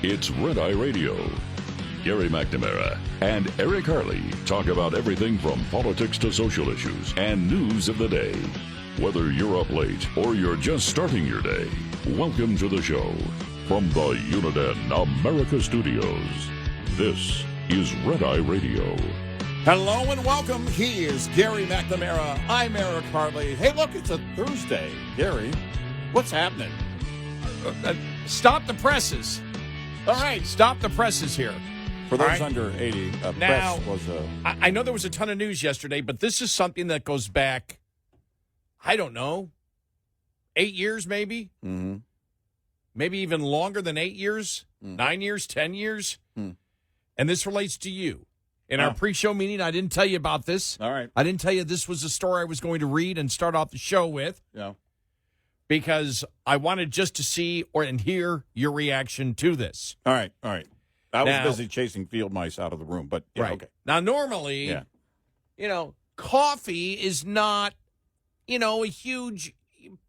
It's Red Eye Radio. Gary McNamara and Eric Harley talk about everything from politics to social issues and news of the day. Whether you're up late or you're just starting your day, welcome to the show. From the Uniden America Studios, this is Red Eye Radio. Hello and welcome. He is Gary McNamara. I'm Eric Harley. Hey, look, it's a Thursday. Gary, what's happening? Stop the presses. All right, stop the presses here. For those under 80, now, press was a... I know there was a ton of news yesterday, but this is something that goes back, I don't know, 8 years maybe? Mm-hmm. Maybe even longer than 8 years? 9 years, 10 years? And this relates to you. In our pre-show meeting, I didn't tell you about this. All right. I didn't tell you this was a story I was going to read and start off the show with. Yeah. Because I wanted just to see and hear your reaction to this. All right. I was busy chasing field mice out of the room, but yeah, right. Okay. Now, normally, coffee is not, a huge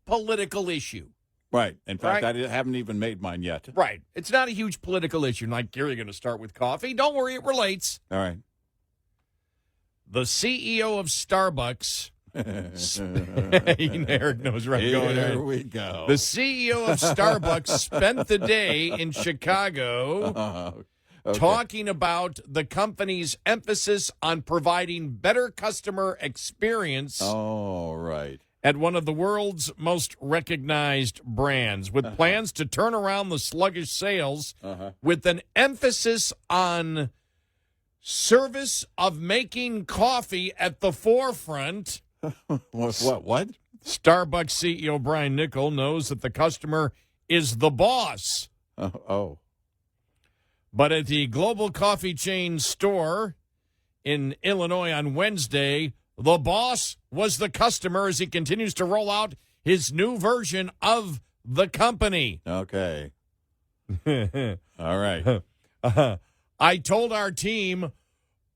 political issue. Right. In fact, I haven't even made mine yet. Right. It's not a huge political issue. Like, Gary, you're going to start with coffee. Don't worry, it relates. All right. The CEO of Starbucks... Eric knows where I'm going. Here we go. The CEO of Starbucks spent the day in Chicago talking about the company's emphasis on providing better customer experience. Oh, right. At one of the world's most recognized brands, with plans to turn around the sluggish sales with an emphasis on service of making coffee at the forefront. What? Starbucks CEO Brian Niccol knows that the customer is the boss. Oh. But at the global coffee chain store in Illinois on Wednesday, the boss was the customer as he continues to roll out his new version of the company. Okay. All right. I told our team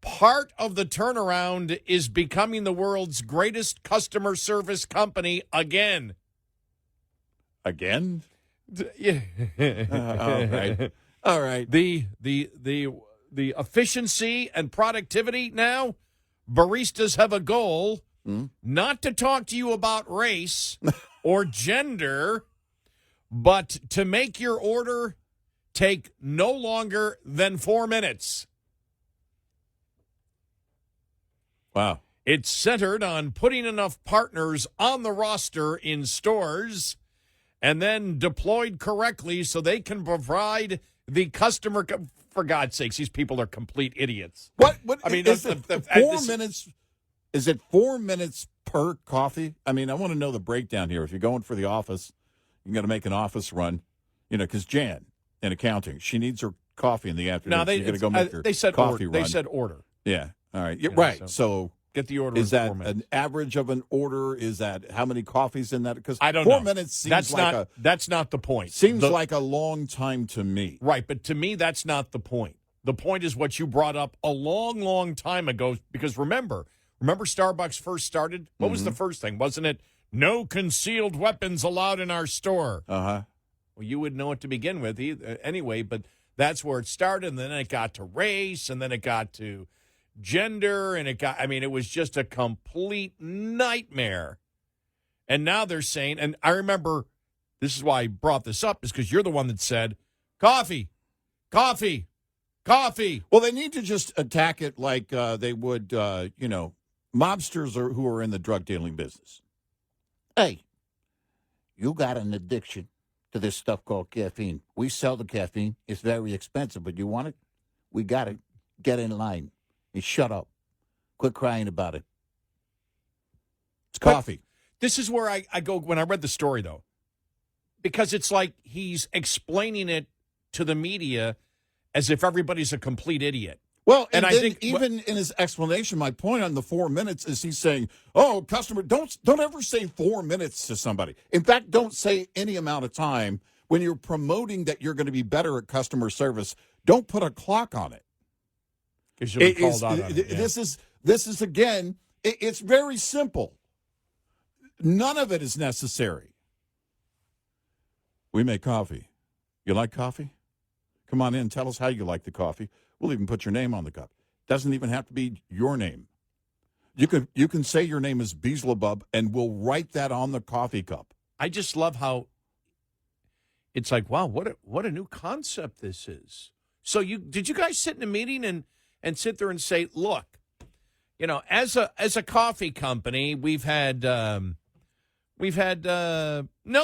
part of the turnaround is becoming the world's greatest customer service company again. Again? Yeah. All right. The efficiency and productivity now, baristas have a goal not to talk to you about race or gender, but to make your order take no longer than 4 minutes. Wow. It's centered on putting enough partners on the roster in stores and then deployed correctly so they can provide the customer. For God's sakes, these people are complete idiots. What? I mean, is it 4 minutes? Is it 4 minutes per coffee? I mean, I want to know the breakdown here. If you're going for the office, you're going to make an office run, because Jan in accounting, she needs her coffee in the afternoon. Now, you're going to go make her coffee run. They said order. Yeah. All right. Right. So get the order. Is that an average of an order? Is that how many coffees in that? Because I don't know. 4 minutes seems that's not the point. Seems like a long time to me. Right, but to me, that's not the point. The point is what you brought up a long, long time ago. Because remember Starbucks first started? What was the first thing? Wasn't it no concealed weapons allowed in our store? Uh-huh. Well, you wouldn't know it to begin with anyway, but that's where it started. And then it got to race, and then it got to gender, and it was just a complete nightmare. And now they're saying, and I remember, this is why I brought this up, is because you're the one that said, coffee. Well, they need to just attack it like they would, mobsters who are in the drug dealing business. Hey, you got an addiction to this stuff called caffeine. We sell the caffeine. It's very expensive, but you want it? We got it. Get in line. And shut up. Quit crying about it. It's coffee. But this is where I go when I read the story, though. Because it's like he's explaining it to the media as if everybody's a complete idiot. Well, and I think even in his explanation, my point on the 4 minutes is he's saying, "Oh, customer, don't ever say 4 minutes to somebody. In fact, don't say any amount of time when you're promoting that you're going to be better at customer service. Don't put a clock on it." This is again. It's very simple. None of it is necessary. We make coffee. You like coffee? Come on in. Tell us how you like the coffee. We'll even put your name on the cup. Doesn't even have to be your name. You can say your name is Beelzebub, and we'll write that on the coffee cup. I just love how it's like, wow, what a new concept this is. So did you guys sit in a meeting and sit there and say, look, as a coffee company, we've had no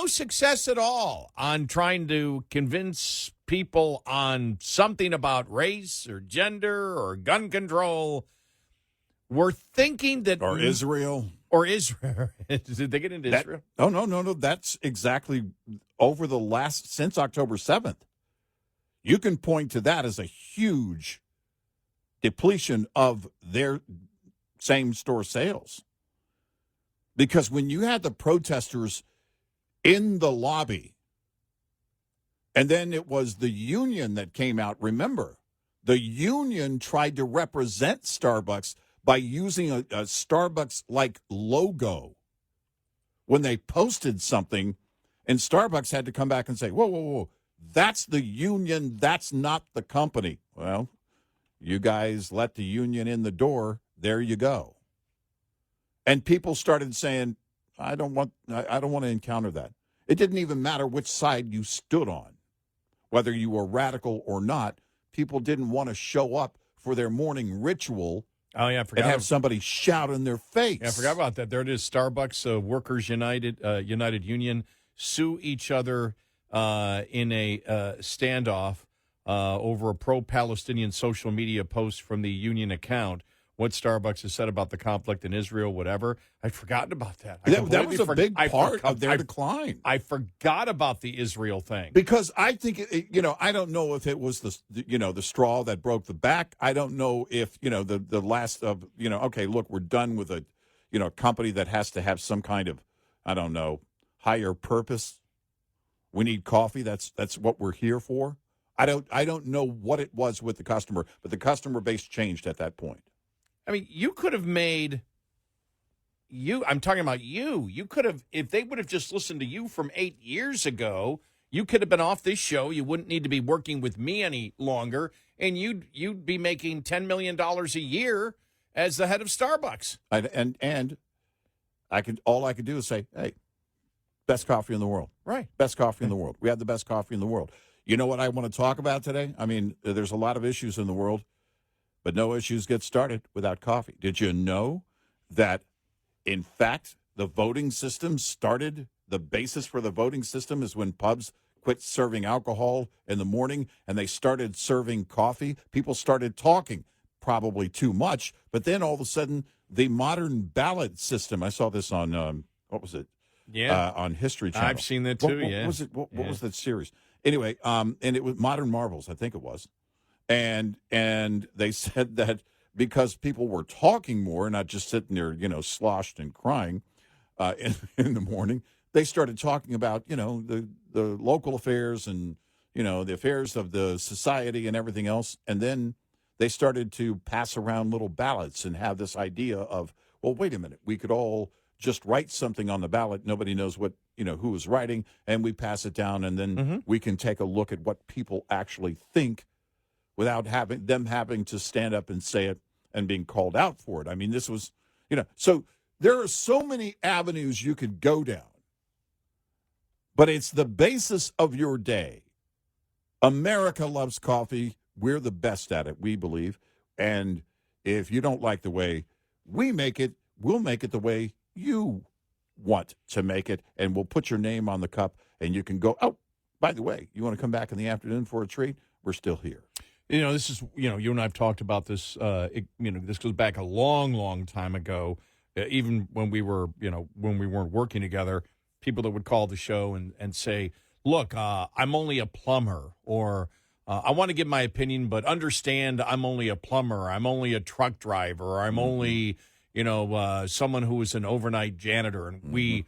success at all on trying to convince people on something about race or gender or gun control. We're thinking that... Or Israel. Or Israel. Did they get into Israel? Oh, no. That's exactly over since October 7th. You can point to that as a huge depletion of their same-store sales. Because when you had the protesters in the lobby, and then it was the union that came out, remember, the union tried to represent Starbucks by using a Starbucks-like logo when they posted something, and Starbucks had to come back and say, whoa, that's the union, that's not the company. Well, you guys let the union in the door, there you go. And people started saying, I don't want to encounter that. It didn't even matter which side you stood on, whether you were radical or not. People didn't want to show up for their morning ritual. Oh, yeah, I forgot. And have somebody shout in their face. Yeah, I forgot about that. There it is. Starbucks Workers United Union sue each other in a standoff over a pro-Palestinian social media post from the union account. What Starbucks has said about the conflict in Israel, whatever. I'd forgotten about that. That was a big part of their decline. I forgot about the Israel thing. Because I think, I don't know if it was the straw that broke the back. I don't know if, the last of, okay, look, we're done with a company that has to have some kind of, I don't know, higher purpose. We need coffee. That's what we're here for. I don't know what it was with the customer, but the customer base changed at that point. I mean, you could have made I'm talking about you. You could have, if they would have just listened to you from 8 years ago, you could have been off this show. You wouldn't need to be working with me any longer, and you'd be making $10 million a year as the head of Starbucks. All I could do is say, hey, best coffee in the world. Right. Best coffee in the world. We have the best coffee in the world. You know what I want to talk about today? I mean, there's a lot of issues in the world. But no issues get started without coffee. Did you know that, in fact, the voting system started, the basis for the voting system is when pubs quit serving alcohol in the morning and they started serving coffee? People started talking, probably too much, but then all of a sudden the modern ballot system, I saw this on, what was it? Yeah. On History Channel. I've seen that too, what was it? What was that series? Anyway, and it was Modern Marvels, I think it was. And they said that because people were talking more, not just sitting there, sloshed and crying in the morning, they started talking about, the local affairs and, the affairs of the society and everything else. And then they started to pass around little ballots and have this idea of, well, wait a minute, we could all just write something on the ballot. Nobody knows what, who is writing, and we pass it down, and then we can take a look at what people actually think without having to stand up and say it and being called out for it. I mean, this was, so there are so many avenues you could go down, but it's the basis of your day. America loves coffee. We're the best at it, we believe. And if you don't like the way we make it, we'll make it the way you want to make it, and we'll put your name on the cup, and you can go, oh, by the way, you want to come back in the afternoon for a treat? We're still here. This is, you and I have talked about this, this goes back a long, long time ago, even when we were, when we weren't working together, people that would call the show and say, look, I'm only a plumber, or I want to give my opinion, but understand I'm only a plumber, I'm only a truck driver, or I'm only, someone who is an overnight janitor. And we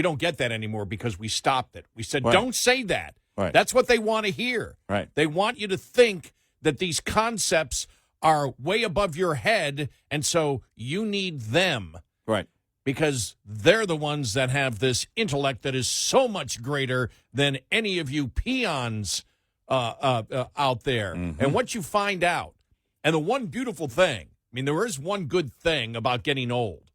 don't get that anymore because we stopped it. We said, don't say that. Right. That's what they want to hear. Right. They want you to think that these concepts are way above your head, and so you need them. Right. Because they're the ones that have this intellect that is so much greater than any of you peons out there. Mm-hmm. And what you find out, and the one beautiful thing, I mean, there is one good thing about getting old.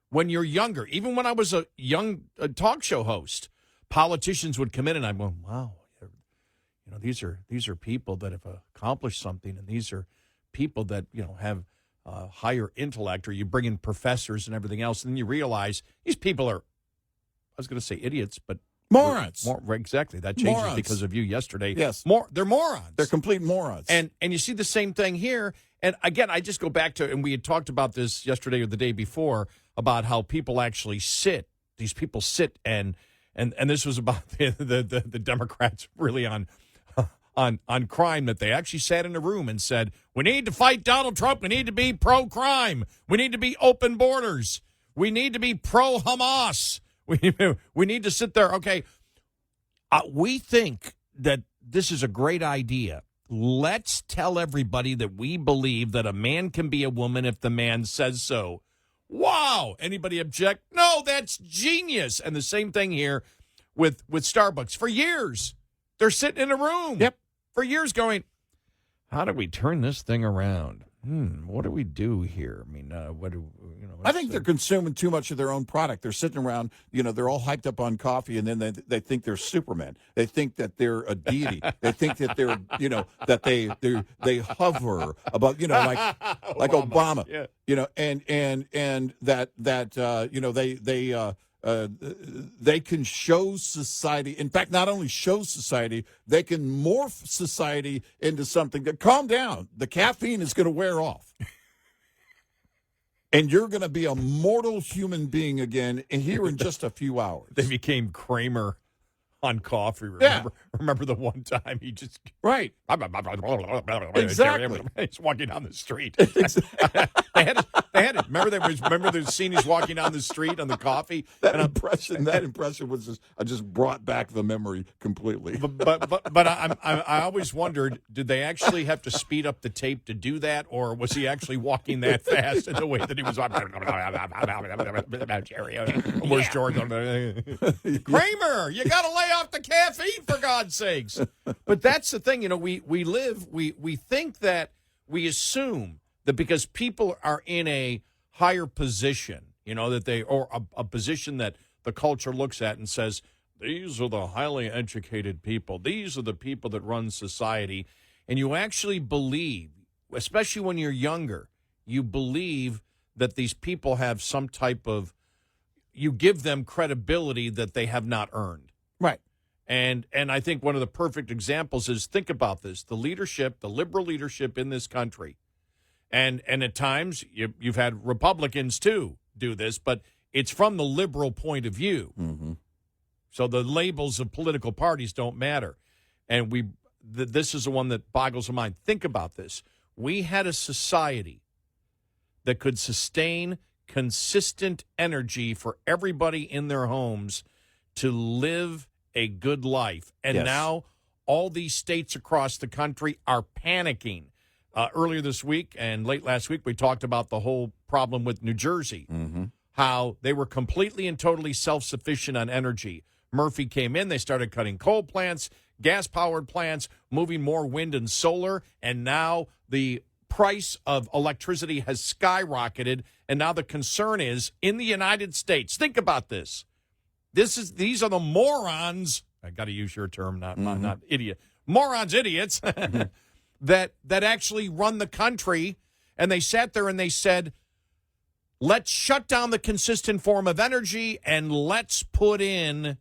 When you're younger, even when I was a young talk show host, politicians would come in and I'm going, wow, you know, these are people that have accomplished something, and these are people that, you know, have higher intellect, or you bring in professors and everything else, and then you realize these people are, I was going to say idiots, but morons. Exactly. That changes morons. Because of you yesterday. Yes. They're morons. They're complete morons. And you see the same thing here. And again, I just go back to, and we had talked about this yesterday or the day before, about how people actually sit. These people sit and this was about the Democrats really on crime, that they actually sat in a room and said, we need to fight Donald Trump. We need to be pro-crime. We need to be open borders. We need to be pro-Hamas. We need to sit there. Okay, we think that this is a great idea. Let's tell everybody that we believe that a man can be a woman if the man says so. Wow. Anybody object? No, that's genius. And the same thing here with Starbucks. For years, they're sitting in a room. Yep. For years going, how do we turn this thing around? What do we do here? I mean, what do you know? I think they're consuming too much of their own product. They're sitting around, you know, they're all hyped up on coffee, and then they think they're Superman. They think that they're a deity. They think that they're, you know, that they hover above, you know, like Obama. Yeah. You know, and that you know, they can show society. In fact, not only show society, they can morph society into something that, calm down, the caffeine is going to wear off. And you're going to be a mortal human being again here in just a few hours. They became Kramer on coffee. Remember the one time he just... Right. Exactly. He's walking down the street. They had it. Remember the scene he's walking down the street on the coffee? That impression was just brought back the memory completely. But I always wondered, did they actually have to speed up the tape to do that, or was he actually walking that fast in the way that he was? Where's George? Kramer, you got to lay off the caffeine, for God's sakes. But that's the thing, you know, we think that, we assume that because people are in a higher position, you know, that or a position that the culture looks at and says, these are the highly educated people. These are the people that run society. And you actually believe, especially when you're younger, you believe that these people have some type of, you give them credibility that they have not earned. Right. And I think one of the perfect examples is, think about this, the leadership, the liberal leadership in this country. And at times, you've had Republicans, too, do this, but it's from the liberal point of view. Mm-hmm. So the labels of political parties don't matter. And this is the one that boggles the mind. Think about this. We had a society that could sustain consistent energy for everybody in their homes to live a good life. And now all these states across the country are panicking. Earlier this week and late last week, we talked about the whole problem with New Jersey, how they were completely and totally self-sufficient on energy. Murphy came in, they started cutting coal plants, gas-powered plants, moving more wind and solar, and now the price of electricity has skyrocketed, and now the concern is, in the United States, think about this. These are the morons, I got to use your term, not idiot, morons, idiots, that actually run the country, and they sat there and they said, let's shut down the consistent form of energy and let's put in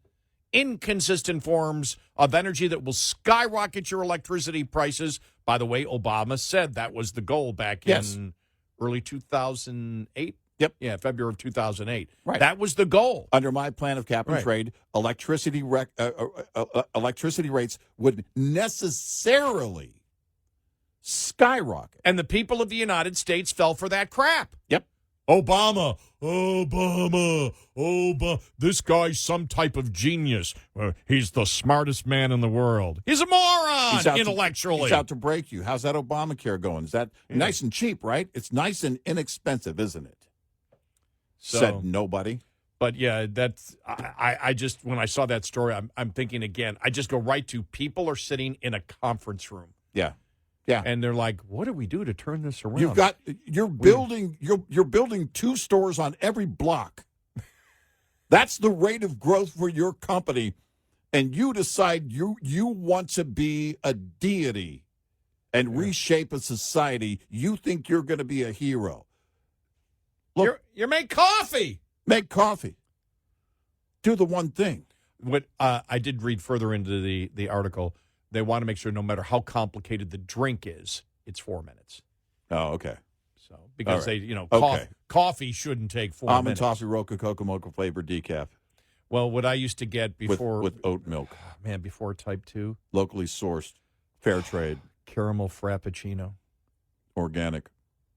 inconsistent forms of energy that will skyrocket your electricity prices. By the way, Obama said that was the goal back in early 2008. Yep. Yeah, February of 2008. Right. That was the goal. Under my plan of cap and trade, electricity rates would necessarily skyrocket. And the people of the United States fell for that crap. Yep. Obama. This guy's some type of genius. He's the smartest man in the world. He's a moron, intellectually. He's out to break you. How's that Obamacare going? Is that nice and cheap, right? It's nice and inexpensive, isn't it? Said nobody. But yeah, that's I just when I saw that story, I'm thinking again. I just go right to people are sitting in a conference room. Yeah, yeah, and they're like, "What do we do to turn this around?" You're building 2 stores on every block. That's the rate of growth for your company, and you decide you want to be a deity and reshape a society. You think you're going to be a hero. Look, you make coffee. Make coffee. Do the one thing. What I did read further into the article, they want to make sure no matter how complicated the drink is, it's 4 minutes. Oh, okay. So because right. they, coffee shouldn't take 4 minutes. Almond toffee, roca, cocoa mocha flavored decaf. Well, what I used to get before with oat milk, before type 2, locally sourced, fair trade, caramel frappuccino, organic.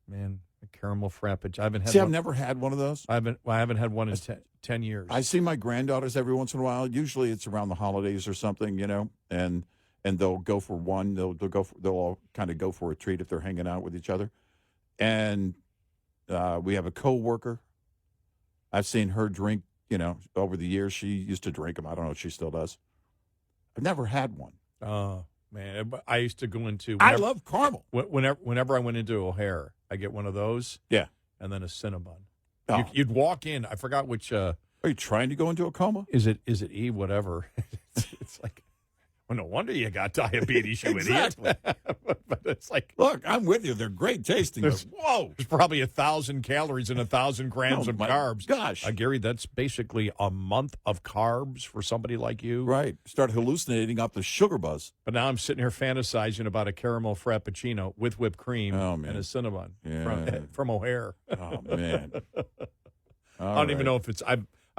Man. A caramel frappuccino. I've never had one of those. I haven't had one in 10 years. I see my granddaughters every once in a while. Usually it's around the holidays or something, and they'll go for one. They'll all kind of go for a treat if they're hanging out with each other. And we have a coworker. I've seen her drink. Over the years she used to drink them. I don't know if she still does. I've never had one. Oh man, I used to go into. I love caramel. Whenever I went into O'Hare, I get one of those. Yeah. And then a Cinnabon. Oh. You'd walk in. I forgot which. Are you trying to go into a coma? Is it E? Whatever. It's like, well, no wonder you got diabetes, you exactly. idiot. But it's like, look, I'm with you. They're great tasting. Whoa. There's probably 1,000 calories and 1,000 grams of carbs. Gosh. Gary, that's basically a month of carbs for somebody like you. Right. Start hallucinating off the sugar buzz. But now I'm sitting here fantasizing about a caramel frappuccino with whipped cream and a Cinnabon from O'Hare. Oh, man. I don't even know if it's...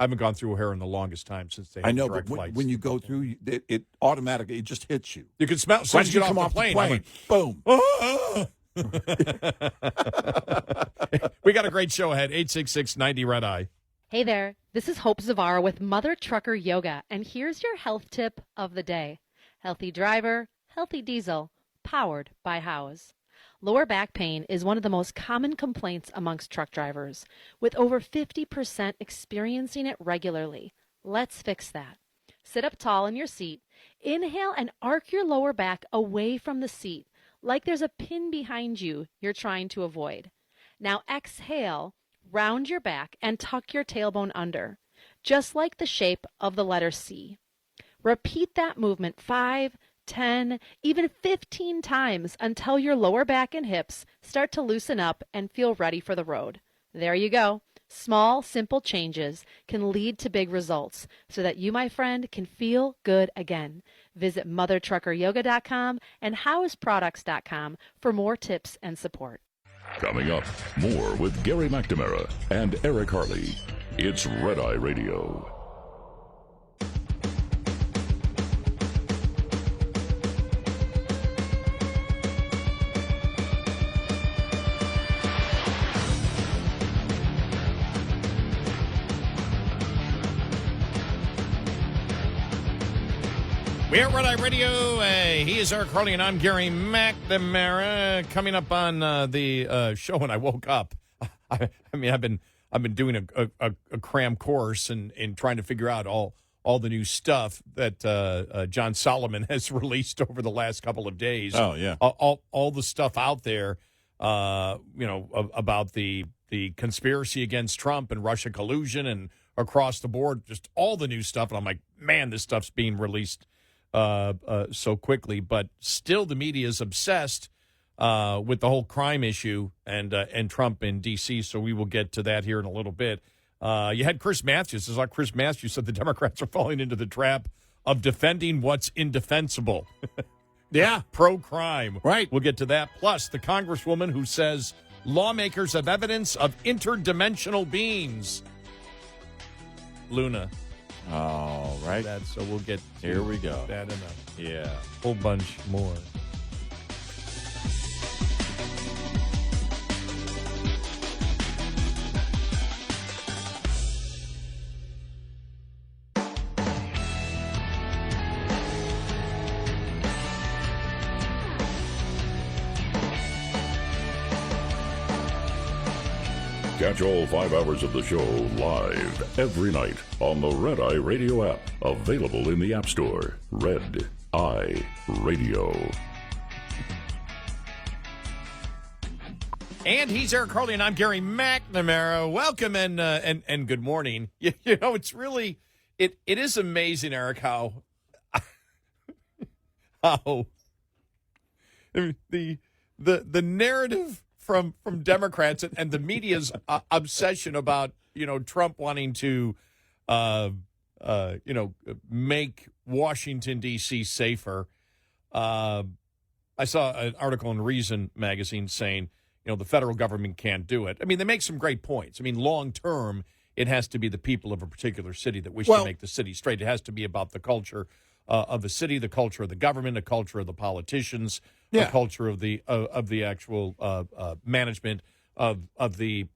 I haven't gone through O'Hare in the longest time since they had direct flights. When you go through, it automatically, it just hits you. You can smell... As soon as you get off the plane, boom. We got a great show ahead. 866-90-RED-EYE. Hey there. This is Hope Zavara with Mother Trucker Yoga, and here's your health tip of the day. Healthy driver, healthy diesel, powered by Howes. Lower back pain is one of the most common complaints amongst truck drivers, with over 50% experiencing it regularly. Let's fix that. Sit up tall in your seat, inhale and arc your lower back away from the seat, like there's a pin behind you you're trying to avoid. Now exhale, round your back, and tuck your tailbone under, just like the shape of the letter C. Repeat that movement 5, 10, even 15 times until your lower back and hips start to loosen up and feel ready for the road. There you go. Small, simple changes can lead to big results so that you, my friend, can feel good again. Visit mothertruckeryoga.com and howesproducts.com for more tips and support. Coming up, more with Gary McNamara and Eric Harley. It's Red Eye Radio. We're at Red Eye Radio. He is Eric Harley, and I'm Gary McNamara. Coming up on the show when I woke up, I've been doing a cram course and trying to figure out all the new stuff that John Solomon has released over the last couple of days. Oh yeah, all the stuff out there, about the conspiracy against Trump and Russia collusion and across the board, just all the new stuff. And I'm like, man, this stuff's being released so quickly, but still the media is obsessed with the whole crime issue and Trump in D.C., so we will get to that here in a little bit. You had Chris Matthews. It's like Chris Matthews said the Democrats are falling into the trap of defending what's indefensible. Yeah. Pro-crime. Right. We'll get to that. Plus, the congresswoman who says lawmakers have evidence of interdimensional beings. Luna. All right. So we'll get to Here we go. That and a whole bunch more. Catch all 5 hours of the show live every night on the Red Eye Radio app, available in the App Store. Red Eye Radio. And he's Eric Harley, and I'm Gary McNamara. Welcome and good morning. You know, it's really it is amazing, Eric, how the narrative from Democrats and the media's obsession about, you know, Trump wanting to make Washington D.C. safer. I saw an article in Reason magazine saying, you know, the federal government can't do it. I mean, they make some great points. I mean, long term, it has to be the people of a particular city that wish to make the city straight. It has to be about the culture of the city, the culture of the government, the culture of the politicians, the culture of the actual management of the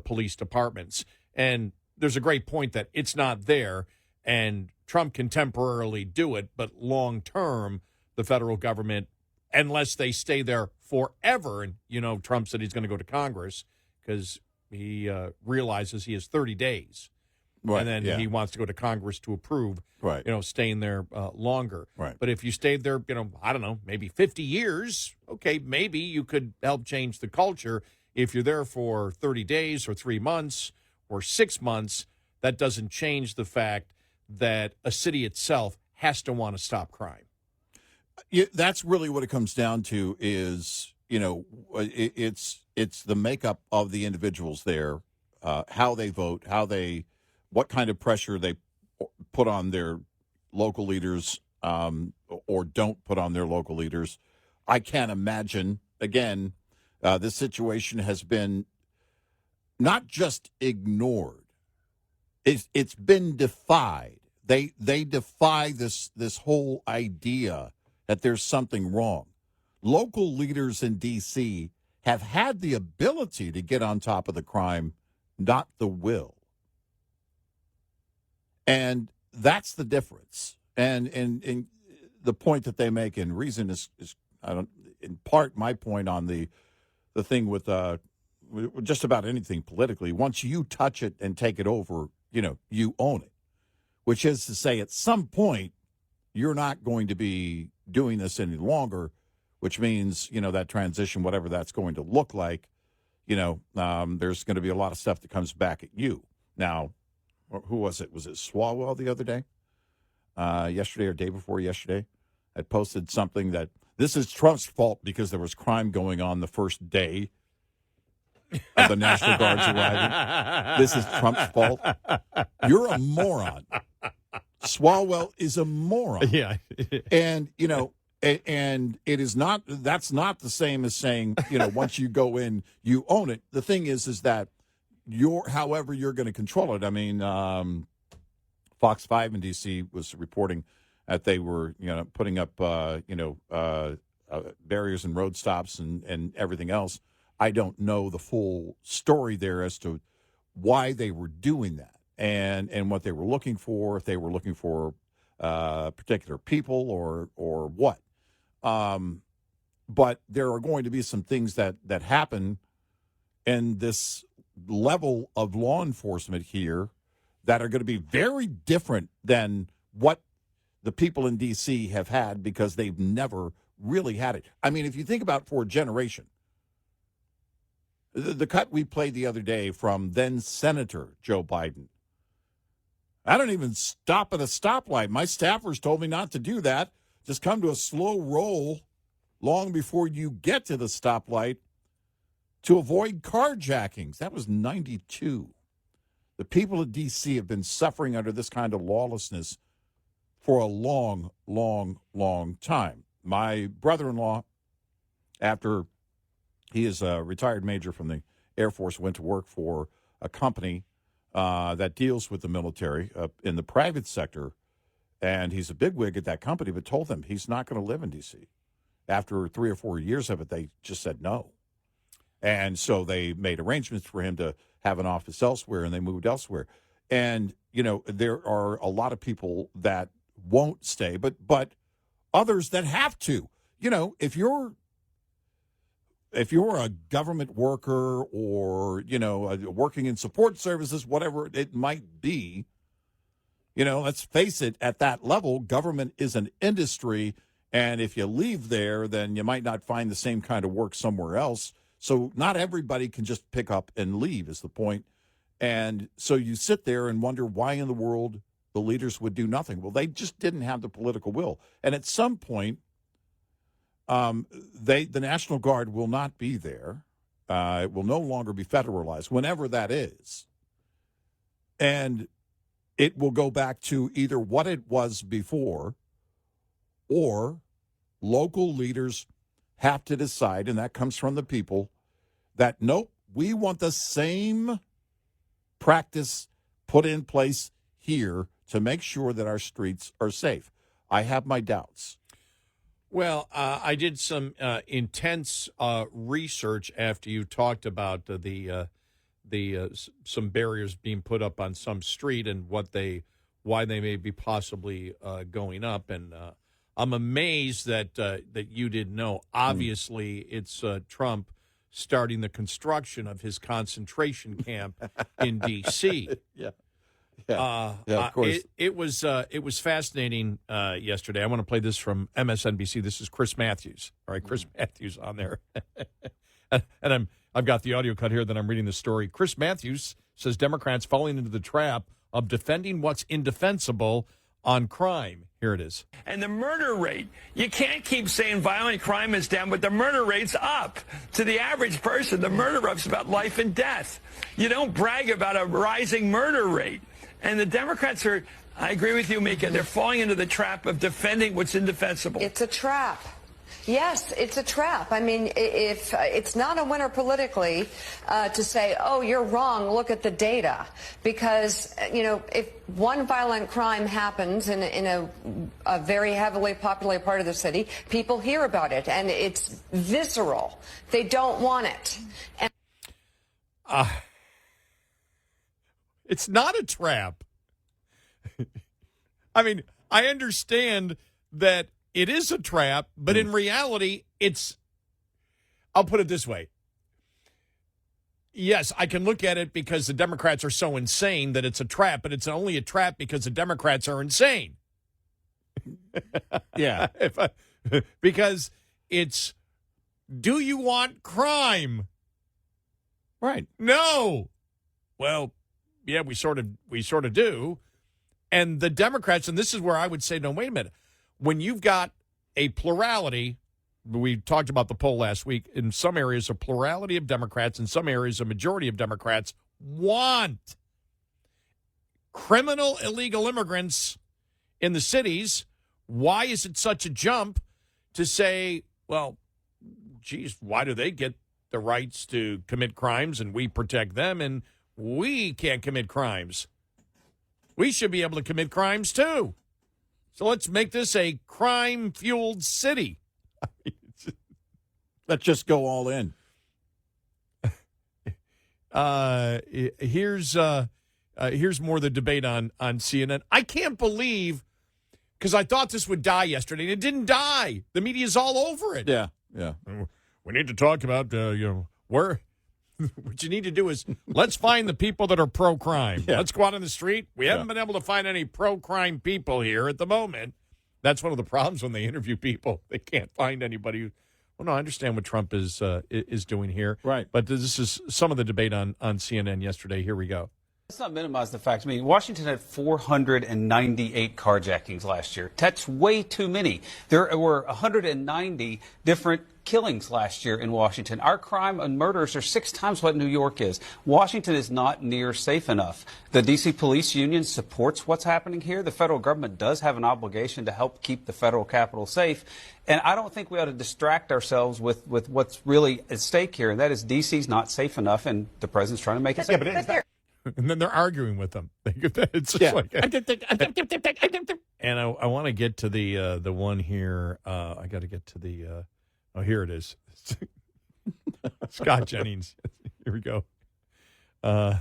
police departments. And there's a great point that it's not there, and Trump can temporarily do it, but long term, the federal government, unless they stay there forever, and, you know, Trump said he's going to go to Congress because he realizes he has 30 days. Right, and then he wants to go to Congress to approve, you know, staying there longer. Right. But if you stayed there, you know, I don't know, maybe 50 years, okay, maybe you could help change the culture. If you're there for 30 days or 3 months or 6 months, that doesn't change the fact that a city itself has to want to stop crime. That's really what it comes down to is, you know, it's the makeup of the individuals there, how they vote, what kind of pressure they put on their local leaders or don't put on their local leaders. I can't imagine, again, this situation has been not just ignored. It's been defied. They defy this whole idea that there's something wrong. Local leaders in D.C. have had the ability to get on top of the crime, not the will. And that's the difference. And the point that they make in Reason is in part my point on the thing with just about anything politically. Once you touch it and take it over, you know, you own it, which is to say at some point you're not going to be doing this any longer, which means, you know, that transition, whatever that's going to look like, you know, there's going to be a lot of stuff that comes back at you. Now, who was it? Was it Swalwell the other day? Yesterday or day before yesterday? I posted something that this is Trump's fault because there was crime going on the first day of the National Guard's arriving. This is Trump's fault. You're a moron. Swalwell is a moron. Yeah. And, you know, and it is not, that's not the same as saying, you know, once you go in, you own it. The thing is that however you're going to control it. I mean, Fox 5 in D.C. was reporting that they were, you know, putting up, barriers and road stops and everything else. I don't know the full story there as to why they were doing that and what they were looking for, if they were looking for particular people or what. But there are going to be some things that happen in this level of law enforcement here that are going to be very different than what the people in D.C. have had because they've never really had it. I mean, if you think about for a generation, the cut we played the other day from then Senator Joe Biden, I don't even stop at a stoplight. My staffers told me not to do that. Just come to a slow roll long before you get to the stoplight to avoid carjackings. That was 92. The people of D.C. have been suffering under this kind of lawlessness for a long, long, long time. My brother-in-law, after he is a retired major from the Air Force, went to work for a company that deals with the military in the private sector, and he's a bigwig at that company, but told them he's not going to live in D.C. After 3 or 4 years of it, they just said no. And so they made arrangements for him to have an office elsewhere, and they moved elsewhere. And, you know, there are a lot of people that won't stay, but others that have to. You know, if you're if you're a government worker or, working in support services, whatever it might be, let's face it, at that level, government is an industry. And if you leave there, then you might not find the same kind of work somewhere else. So not everybody can just pick up and leave is the point. And so you sit there and wonder why in the world the leaders would do nothing. Well, they just didn't have the political will. And at some point, the National Guard will not be there. It will no longer be federalized, whenever that is. And it will go back to either what it was before, or local leaders have to decide, and that comes from the people, that nope, we want the same practice put in place here to make sure that our streets are safe. I have my doubts. Well, I did some intense research after you talked about some barriers being put up on some street and why they may be possibly going up, and I'm amazed that you didn't know. Obviously, it's Trump starting the construction of his concentration camp in D.C. Of course. It was fascinating yesterday. I want to play this from MSNBC. This is Chris Matthews. All right, Chris Matthews on there, and I've got the audio cut here that I'm reading the story. Chris Matthews says Democrats falling into the trap of defending what's indefensible on crime. Here it is. And the murder rate, you can't keep saying violent crime is down, but the murder rate's up. To the average person, the murder rate's about life and death. You don't brag about a rising murder rate. And the Democrats are, I agree with you, Mika, they're falling into the trap of defending what's indefensible. It's a trap. Yes, it's a trap. I mean, if it's not a winner politically to say, oh, you're wrong, look at the data. Because, if one violent crime happens in a very heavily populated part of the city, people hear about it, and it's visceral. They don't want it. And it's not a trap. I mean, I understand that it is a trap, but in reality, I'll put it this way. Yes, I can look at it because the Democrats are so insane that it's a trap, but it's only a trap because the Democrats are insane. Yeah. Because it's, do you want crime? Right. No. Well, yeah, we sort of do. And the Democrats, and this is where I would say, no, wait a minute. When you've got a plurality, we talked about the poll last week, in some areas a plurality of Democrats, in some areas a majority of Democrats want criminal illegal immigrants in the cities. Why is it such a jump to say, well, geez, why do they get the rights to commit crimes and we protect them and we can't commit crimes? We should be able to commit crimes too. So let's make this a crime-fueled city. Let's just go all in. Here's more of the debate on CNN. I can't believe, because I thought this would die yesterday, and it didn't die. The media's all over it. Yeah. We need to talk about, where... What you need to do is let's find the people that are pro-crime. Yeah. Let's go out on the street. We haven't been able to find any pro-crime people here at the moment. That's one of the problems when they interview people. They can't find anybody. Well, no, I understand what Trump is doing here. Right. But this is some of the debate on CNN yesterday. Here we go. Let's not minimize the facts. I mean, Washington had 498 carjackings last year. That's way too many. There were 190 different killings last year in Washington. Our crime and murders are 6 times what New York is. Washington is not near safe enough. The D.C. Police Union supports what's happening here. The federal government does have an obligation to help keep the federal capital safe. And I don't think we ought to distract ourselves with what's really at stake here, and that is D.C.'s not safe enough, and the president's trying to make it safe. And then they're arguing with them. It's just like, and I want to get to the one here. I got to get to the. Here it is. Scott Jennings. Here we go.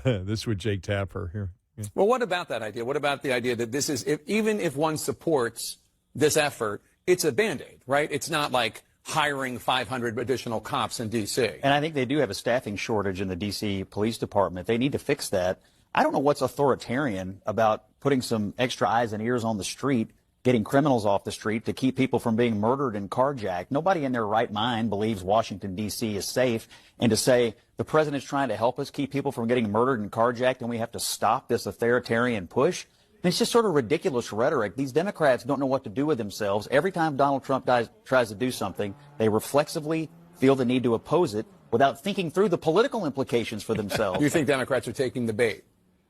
This with Jake Tapper here. Yeah. Well, what about that idea? What about the idea that this is, even if one supports this effort, it's a Band-Aid, right? It's not like hiring 500 additional cops in D.C. And I think they do have a staffing shortage in the D.C. Police Department. They need to fix that. I don't know what's authoritarian about putting some extra eyes and ears on the street, getting criminals off the street to keep people from being murdered and carjacked. Nobody in their right mind believes Washington, D.C. is safe. And to say the president's trying to help us keep people from getting murdered and carjacked and we have to stop this authoritarian push, it's just sort of ridiculous rhetoric. These Democrats don't know what to do with themselves. Every time Donald Trump tries to do something, they reflexively feel the need to oppose it without thinking through the political implications for themselves. You think Democrats are taking the bait?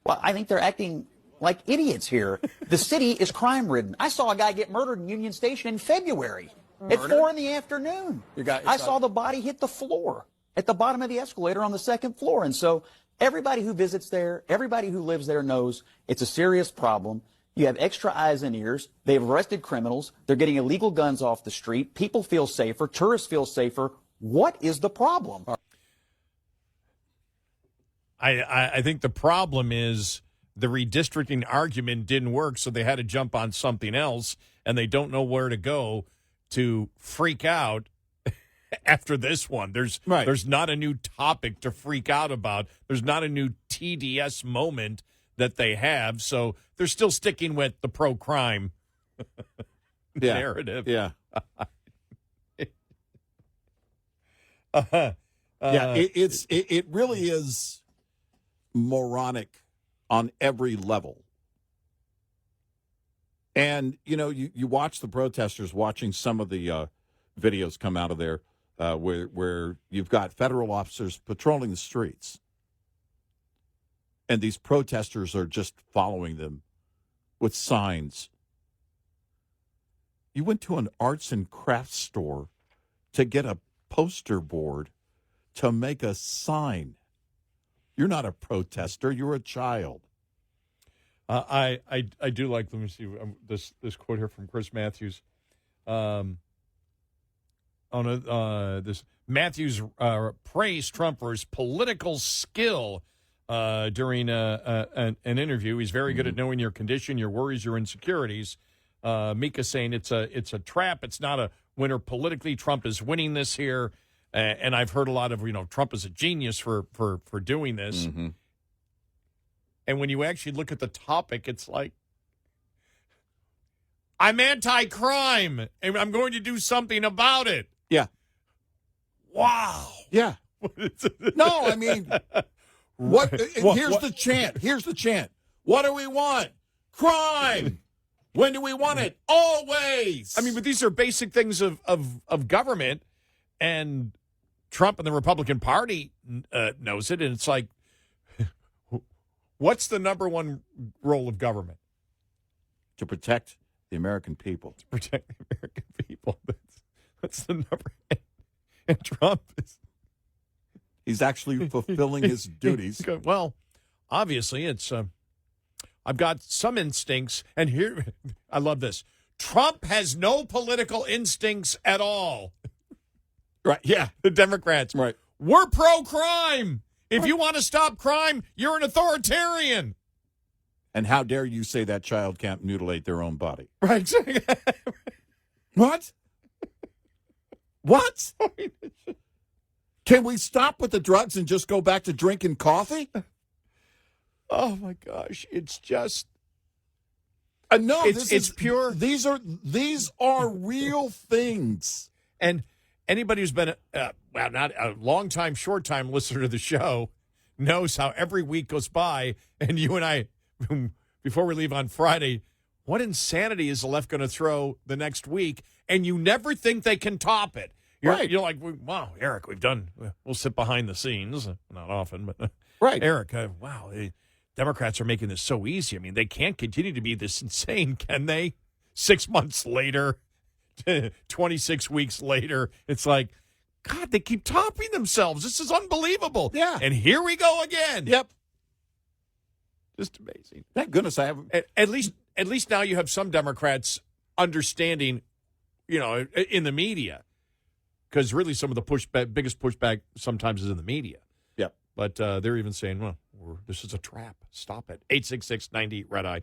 Well, I think they're acting like idiots here. The city is crime-ridden. I saw a guy get murdered in Union Station in February at 4 in the afternoon. I saw the body hit the floor at the bottom of the escalator on the second floor. And so everybody who visits there, everybody who lives there knows it's a serious problem. You have extra eyes and ears. They've arrested criminals. They're getting illegal guns off the street. People feel safer. Tourists feel safer. What is the problem? I think the problem is the redistricting argument didn't work, so they had to jump on something else, and they don't know where to go to freak out after this one. There's not a new topic to freak out about. There's not a new TDS moment that they have, so they're still sticking with the pro-crime narrative. Yeah. It really is moronic on every level. And, you watch the protesters, watching some of the videos come out of there where you've got federal officers patrolling the streets. And these protesters are just following them with signs. You went to an arts and crafts store to get a poster board to make a sign. You're not a protester. You're a child. I do like, let me see, this quote here from Chris Matthews. This Matthews praised Trump for his political skill during an interview. He's very good at knowing your condition, your worries, your insecurities. Mika saying it's a trap. It's not a winner politically. Trump is winning this here. And I've heard a lot of, Trump is a genius for doing this. Mm-hmm. And when you actually look at the topic, it's like, I'm anti-crime, and I'm going to do something about it. Yeah. Wow. Yeah. No, I mean, here's the chant. Here's the chant. What do we want? Crime. When do we want it? Always. I mean, but these are basic things of government, and Trump and the Republican Party knows it, and it's like, what's the number one role of government? To protect the American people. To protect the American people. That's the number. And Trump he's actually fulfilling his duties. Well, obviously, it's. I've got some instincts, and here, I love this. Trump has no political instincts at all. Right? Yeah, the Democrats. Right. We're pro-crime. If you want to stop crime, you're an authoritarian. And how dare you say that child can't mutilate their own body? Right. What? What? Can we stop with the drugs and just go back to drinking coffee? Oh, my gosh. It's just... no, it's pure... These are real things. And anybody who's been, not a long-time, short-time listener to the show knows how every week goes by, and you and I, before we leave on Friday, what insanity is the left going to throw the next week? And you never think they can top it. You're like, wow, Eric, we'll sit behind the scenes. Not often, but right. Eric, wow, the Democrats are making this so easy. I mean, they can't continue to be this insane, can they? 6 months later, 26 weeks later, it's like, God, they keep topping themselves. This is unbelievable. Yeah. And here we go again. Yep. Just amazing. Thank goodness I haven't. At least now you have some Democrats understanding, in the media. Because really some of the biggest pushback sometimes is in the media. Yep. But they're even saying, well, this is a trap. Stop it. 866-90-RED-EYE.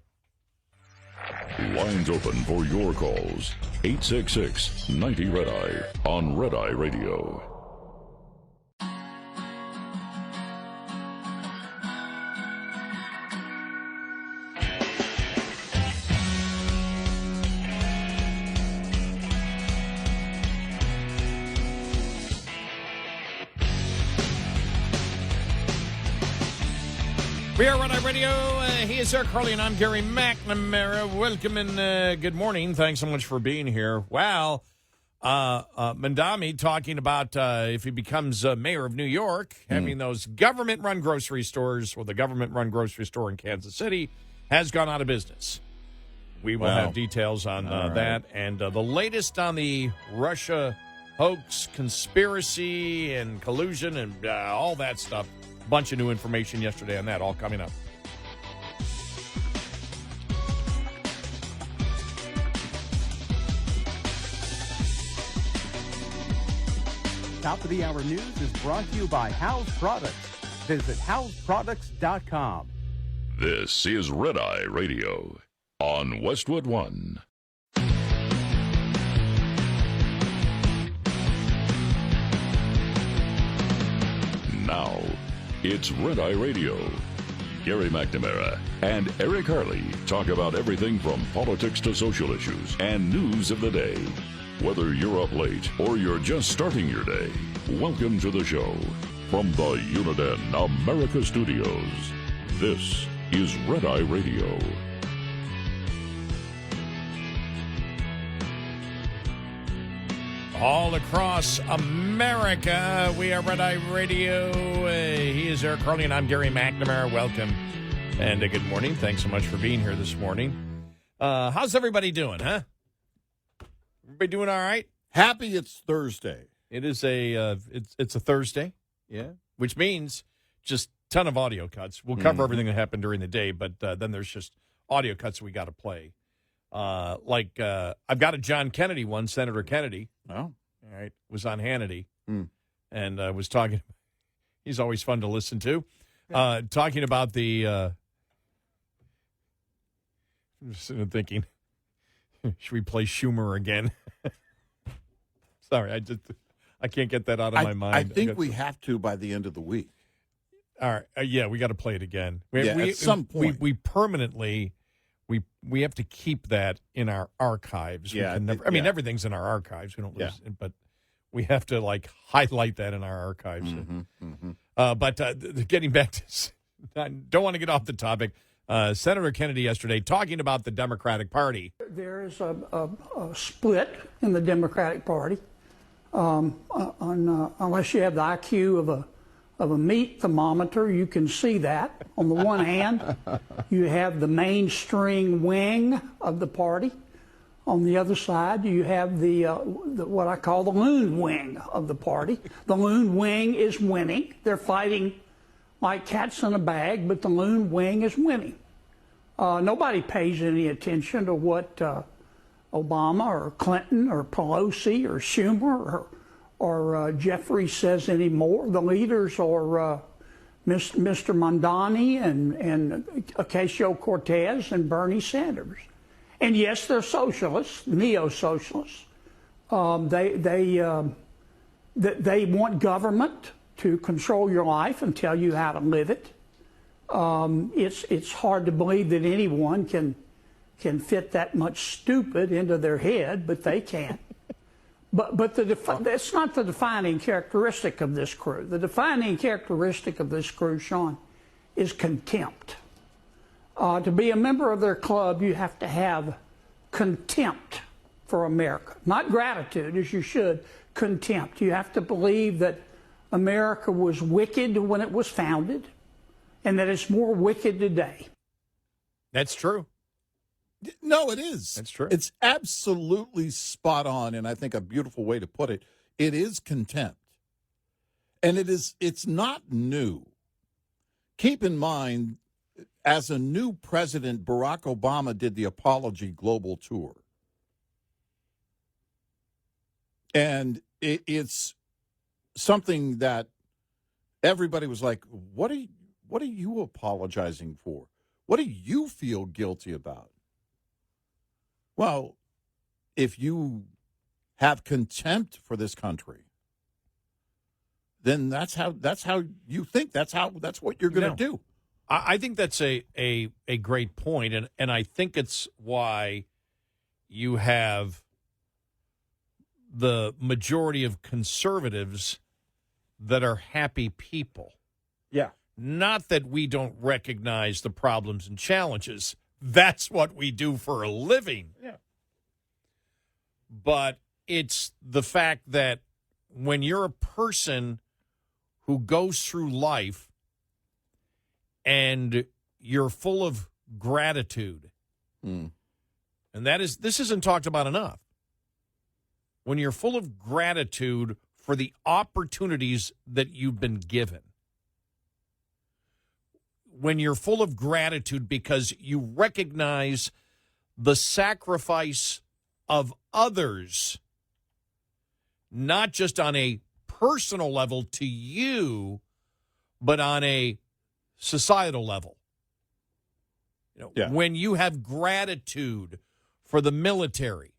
Lines open for your calls. 866-90-RED-EYE on Red Eye Radio. We are Red Eye Radio. He is Eric Harley, and I'm Gary McNamara. Welcome and good morning. Thanks so much for being here. Wow. Mamdani talking about if he becomes mayor of New York, having those government-run grocery stores, or the government-run grocery store in Kansas City has gone out of business. We will have details on that and the latest on the Russia hoax, conspiracy, and collusion, and all that stuff. Bunch of new information yesterday on that, all coming up. Top of the Hour News is brought to you by House Products. Visit houseproducts.com. This is Red Eye Radio on Westwood One. Now, it's Red Eye Radio. Gary McNamara and Eric Harley talk about everything from politics to social issues and news of the day. Whether you're up late or you're just starting your day, welcome to the show. From the Uniden America Studios, this is Red Eye Radio. All across America, we are Red Eye Radio. He is Eric Harley, and I'm Gary McNamara. Welcome and good morning. Thanks so much for being here this morning. How's everybody doing, huh? Everybody doing all right? Happy it's Thursday. It is it's a Thursday, yeah, which means just ton of audio cuts. We'll cover everything that happened during the day, but then there's just audio cuts we got to play. I've got a John Kennedy one, Senator Kennedy. Oh. All right. Was on Hannity and was talking. He's always fun to listen to. Talking about the. I'm just sitting there thinking, should we play Schumer again? Sorry, I can't get that out of my mind. I think we have to by the end of the week. All right. Yeah, we got to play it again. At some point. We permanently. We have to keep that in our archives. Yeah, everything's in our archives. We don't lose it, but we have to highlight that in our archives. But getting back to, I don't want to get off the topic. Senator Kennedy yesterday talking about the Democratic Party. There is a split in the Democratic Party. Unless you have the IQ of a meat thermometer, you can see that. On the one hand, you have the mainstream wing of the party. On the other side, you have the what I call the loon wing of the party. The loon wing is winning. They're fighting like cats in a bag, but the loon wing is winning. Nobody pays any attention to what Obama or Clinton or Pelosi or Schumer or Jeffrey says anymore. The leaders are Mr. Mamdani and Ocasio-Cortez and Bernie Sanders. And yes, they're socialists, neo-socialists. They want government to control your life and tell you how to live it. It's hard to believe that anyone can fit that much stupid into their head, but they can. But that's not the defining characteristic of this crew. The defining characteristic of this crew, Sean, is contempt. To be a member of their club, you have to have contempt for America. Not gratitude, as you should, contempt. You have to believe that America was wicked when it was founded and that it's more wicked today. That's true. No, it is. That's true. It's absolutely spot on, and I think a beautiful way to put it. It is contempt. And it's not new. Keep in mind, as a new president, Barack Obama did the Apology Global Tour. And it's something that everybody was like, what are you apologizing for? What do you feel guilty about? Well, if you have contempt for this country, then that's how you think. That's what you're going to do. I think that's a great point, and I think it's why you have the majority of conservatives that are happy people. Yeah. Not that we don't recognize the problems and challenges. That's what we do for a living. Yeah. But it's the fact that when you're a person who goes through life and you're full of gratitude, and this isn't talked about enough. When you're full of gratitude for the opportunities that you've been given, when you're full of gratitude because you recognize the sacrifice of others, not just on a personal level to you, but on a societal level. When you have gratitude for the military,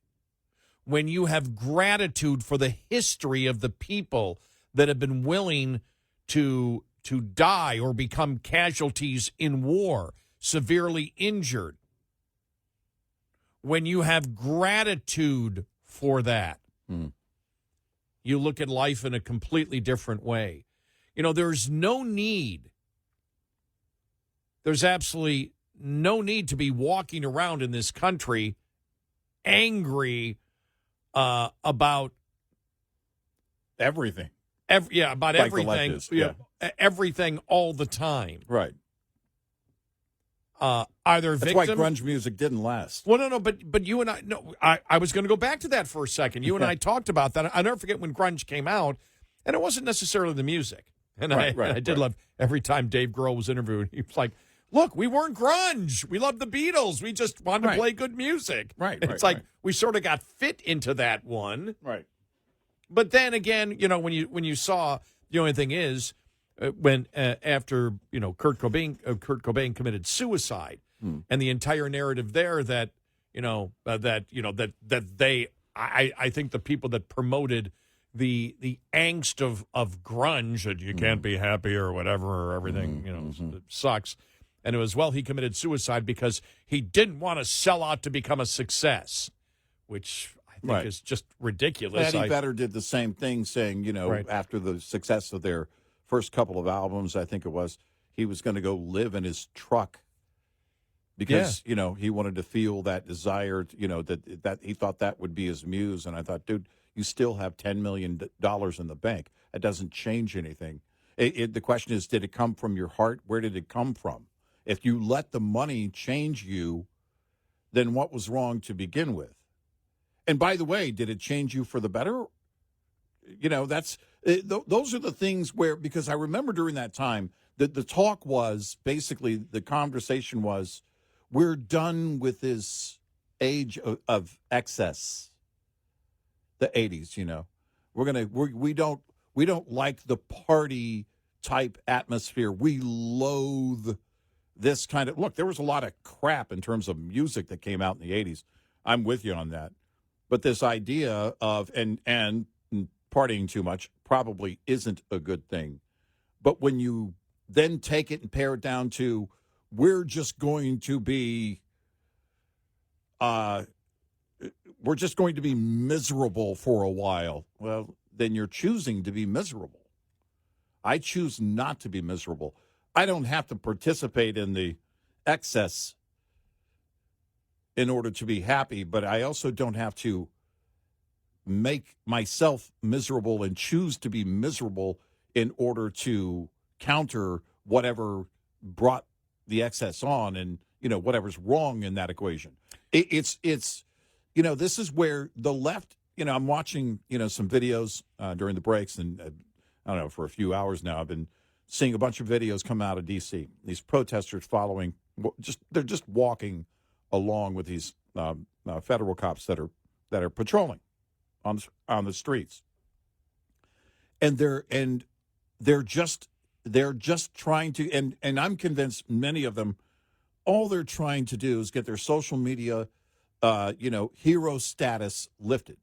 when you have gratitude for the history of the people that have been willing to die or become casualties in war, severely injured, when you have gratitude for that, you look at life in a completely different way. There's absolutely no need to be walking around in this country angry about everything. About like everything. Everything all the time. Right. Either That's why grunge music didn't last. Well, no, but you and I was going to go back to that for a second. You and I talked about that. I'll never forget when grunge came out, and it wasn't necessarily the music. And I did love every time Dave Grohl was interviewed. He was like, look, we weren't grunge. We loved the Beatles. We just wanted to play good music. Right. It's like we sort of got fit into that one. Right. But then again, when you saw, the only thing is, after Kurt Cobain committed suicide, and the entire narrative there that I think the people that promoted the angst of grunge, that you can't be happy or whatever, or everything it sucks, and it was, he committed suicide because he didn't want to sell out to become a success, which I think is just ridiculous. Eddie Vedder did the same thing, saying after the success of their first couple of albums, I think it was, he was going to go live in his truck because, he wanted to feel that desire, that he thought that would be his muse. And I thought, dude, you still have $10 million in the bank. That doesn't change anything. The question is, did it come from your heart? Where did it come from? If you let the money change you, then what was wrong to begin with? And by the way, did it change you for the better? Those are the things where, because I remember during that time that the talk was, basically the conversation was, we're done with this age of excess. The 80s, we don't like the party type atmosphere. We loathe this kind of, look, there was a lot of crap in terms of music that came out in the 80s. I'm with you on that. But this idea of, and partying too much probably isn't a good thing. But when you then take it and pare it down to, we're just going to be miserable for a while. Well, then you're choosing to be miserable. I choose not to be miserable. I don't have to participate in the excess in order to be happy, but I also don't have to make myself miserable and choose to be miserable in order to counter whatever brought the excess on and, whatever's wrong in that equation. It's this is where the left, I'm watching, some videos during the breaks, and I don't know, for a few hours now, I've been seeing a bunch of videos come out of D.C. These protesters following, they're just walking along with these federal cops that are patrolling on the streets, and they're just trying to, and I'm convinced many of them, all they're trying to do is get their social media hero status lifted.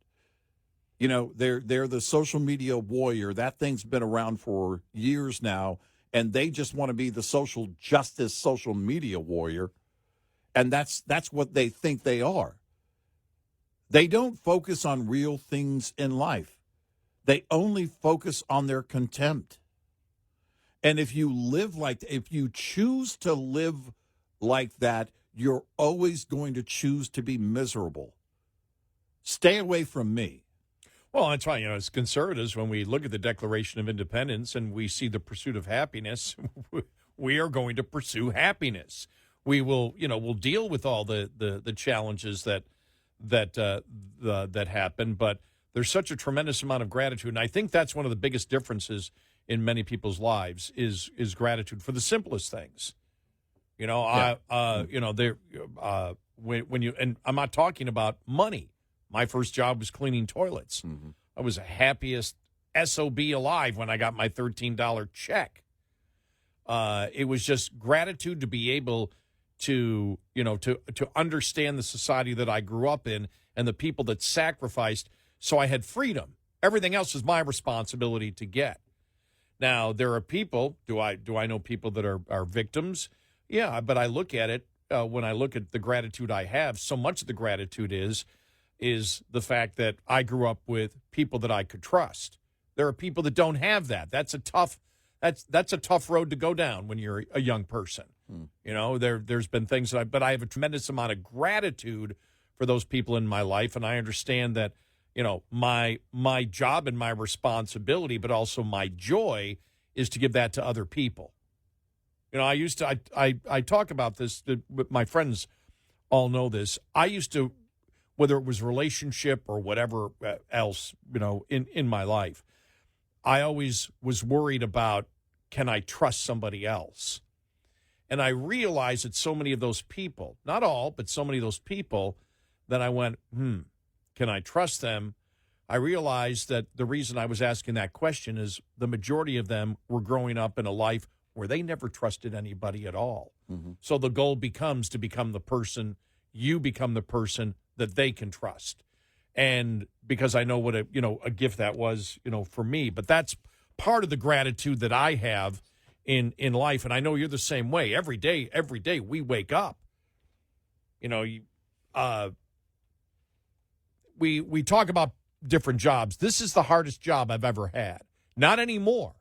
They're the social media warrior. That thing's been around for years now, and they just want to be the social justice, social media warrior, and that's what they think they are. They don't focus on real things in life. They only focus on their contempt. And if you choose to live like that, you're always going to choose to be miserable. Stay away from me. Well, that's right. As conservatives, when we look at the Declaration of Independence and we see the pursuit of happiness, we are going to pursue happiness. We will, we'll deal with all the challenges that happen, but there's such a tremendous amount of gratitude, and I think that's one of the biggest differences in many people's lives is gratitude for the simplest things. When you, and I'm not talking about money. My first job was cleaning toilets. Mm-hmm. I was the happiest SOB alive when I got my $13 check. It was just gratitude to be able to understand the society that I grew up in and the people that sacrificed so I had freedom. Everything else is my responsibility to get. Now, there are people, do I know people that are victims? Yeah, but I look at it, when I look at the gratitude I have, so much of the gratitude is the fact that I grew up with people that I could trust. There are people that don't have that. That's a tough road to go down when you're a young person. There's been things but I have a tremendous amount of gratitude for those people in my life, and I understand that my job and my responsibility, but also my joy, is to give that to other people. I talk about this, my friends all know this. I used to, whether it was relationship or whatever else, in my life, I always was worried about, can I trust somebody else? And I realized that so many of those people, not all, but so many of those people, that I went, can I trust them? I realized that the reason I was asking that question is the majority of them were growing up in a life where they never trusted anybody at all. Mm-hmm. So the goal becomes to become the person, you become the person that they can trust. And because I know what a gift that was, for me. But that's part of the gratitude that I have in life. And I know you're the same way. Every day we wake up. We talk about different jobs. This is the hardest job I've ever had. Not anymore.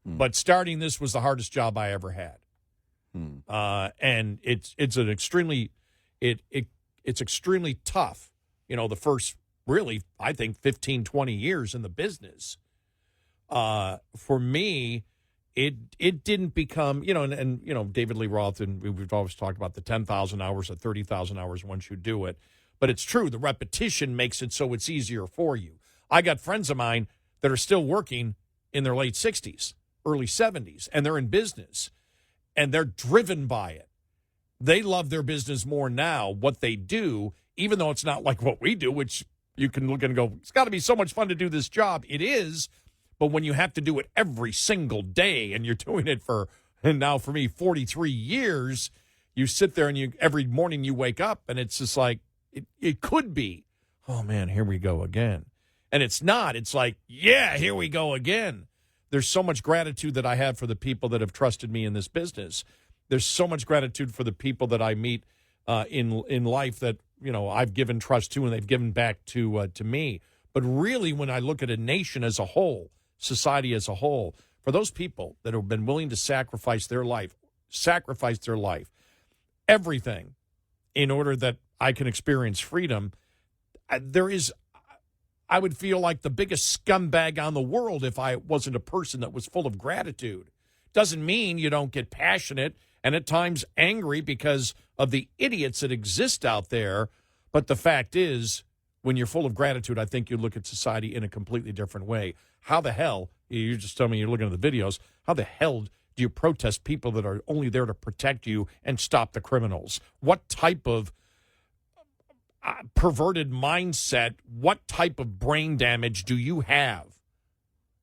But starting this was the hardest job I ever had. And it's an extremely it's extremely tough. The first really, I think 15, 20 years in the business. For me, it didn't become, and David Lee Roth, and we've always talked about the 10,000 hours or 30,000 hours once you do it. But it's true. The repetition makes it so it's easier for you. I got friends of mine that are still working in their late 60s, early 70s, and they're in business, and they're driven by it. They love their business more now, what they do, even though it's not like what we do, which you can look and go, it's got to be so much fun to do this job. It is, but when you have to do it every single day, and you're doing it and now for me, 43 years, you sit there and every morning you wake up, and it's just like, it could be, oh, man, here we go again. And it's not. It's like, yeah, here we go again. There's so much gratitude that I have for the people that have trusted me in this business. There's so much gratitude for the people that I meet in life that, I've given trust to and they've given back to me. But really, when I look at a nation as a whole, society as a whole, for those people that have been willing to sacrifice their life, everything in order that I can experience freedom, I would feel like the biggest scumbag on the world if I wasn't a person that was full of gratitude. Doesn't mean you don't get passionate and at times angry because of the idiots that exist out there. But the fact is, when you're full of gratitude, I think you look at society in a completely different way. How the hell, you just tell me you're looking at the videos, how the hell do you protest people that are only there to protect you and stop the criminals? What type of perverted mindset, what type of brain damage do you have?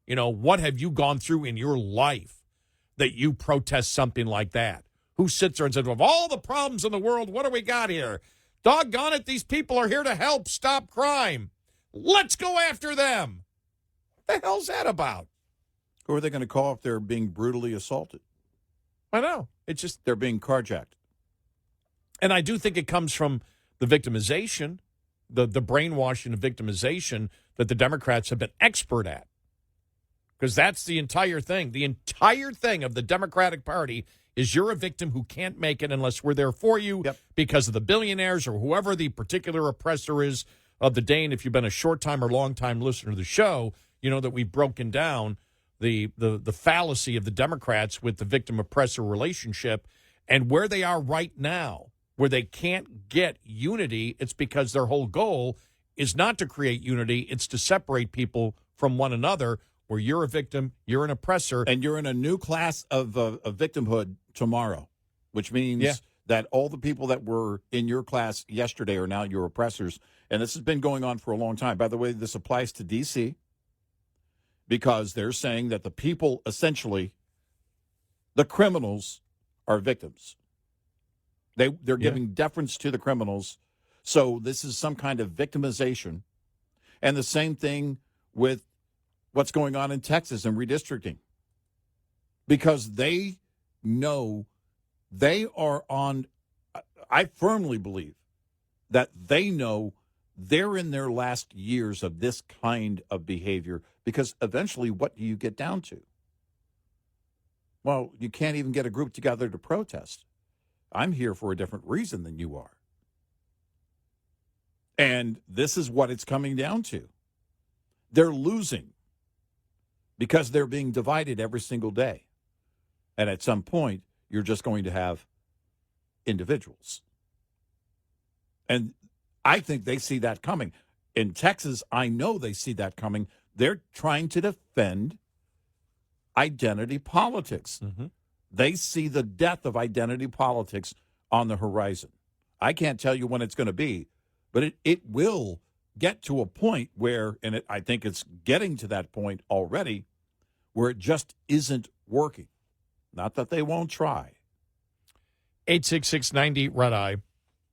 What have you gone through in your life that you protest something like that? Who sits there and says, of all the problems in the world, what do we got here? Doggone it, these people are here to help stop crime. Let's go after them. What the hell's that about? Who are they going to call if they're being brutally assaulted? I know. It's just they're being carjacked. And I do think it comes from the victimization, the brainwashing of victimization that the Democrats have been expert at. Because that's the entire thing. The entire thing of the Democratic Party is you're a victim who can't make it unless we're there for you because of the billionaires or whoever the particular oppressor is of the day. And if you've been a short-time or long-time listener to the show, you know that we've broken down the fallacy of the Democrats with the victim-oppressor relationship and where they are right now, where they can't get unity. It's because their whole goal is not to create unity. It's to separate people from one another, where you're a victim, you're an oppressor. And you're in a new class of victimhood tomorrow, which means that all the people that were in your class yesterday are now your oppressors. And this has been going on for a long time. By the way, this applies to D.C. because they're saying that the people, essentially, the criminals, are victims. They're giving deference to the criminals. So this is some kind of victimization. And the same thing with what's going on in Texas and redistricting. Because they know they are on, I firmly believe that they know they're in their last years of this kind of behavior. Because eventually, what do you get down to? Well, you can't even get a group together to protest. I'm here for a different reason than you are. And this is what it's coming down to. They're losing because they're being divided every single day. And at some point, you're just going to have individuals. And I think they see that coming. In Texas, I know they see that coming. They're trying to defend identity politics. Mm-hmm. They see the death of identity politics on the horizon. I can't tell you when it's going to be, but it will get to a point where, and I think it's getting to that point already, where it just isn't working. Not that they won't try. 866-90-RED-EYE.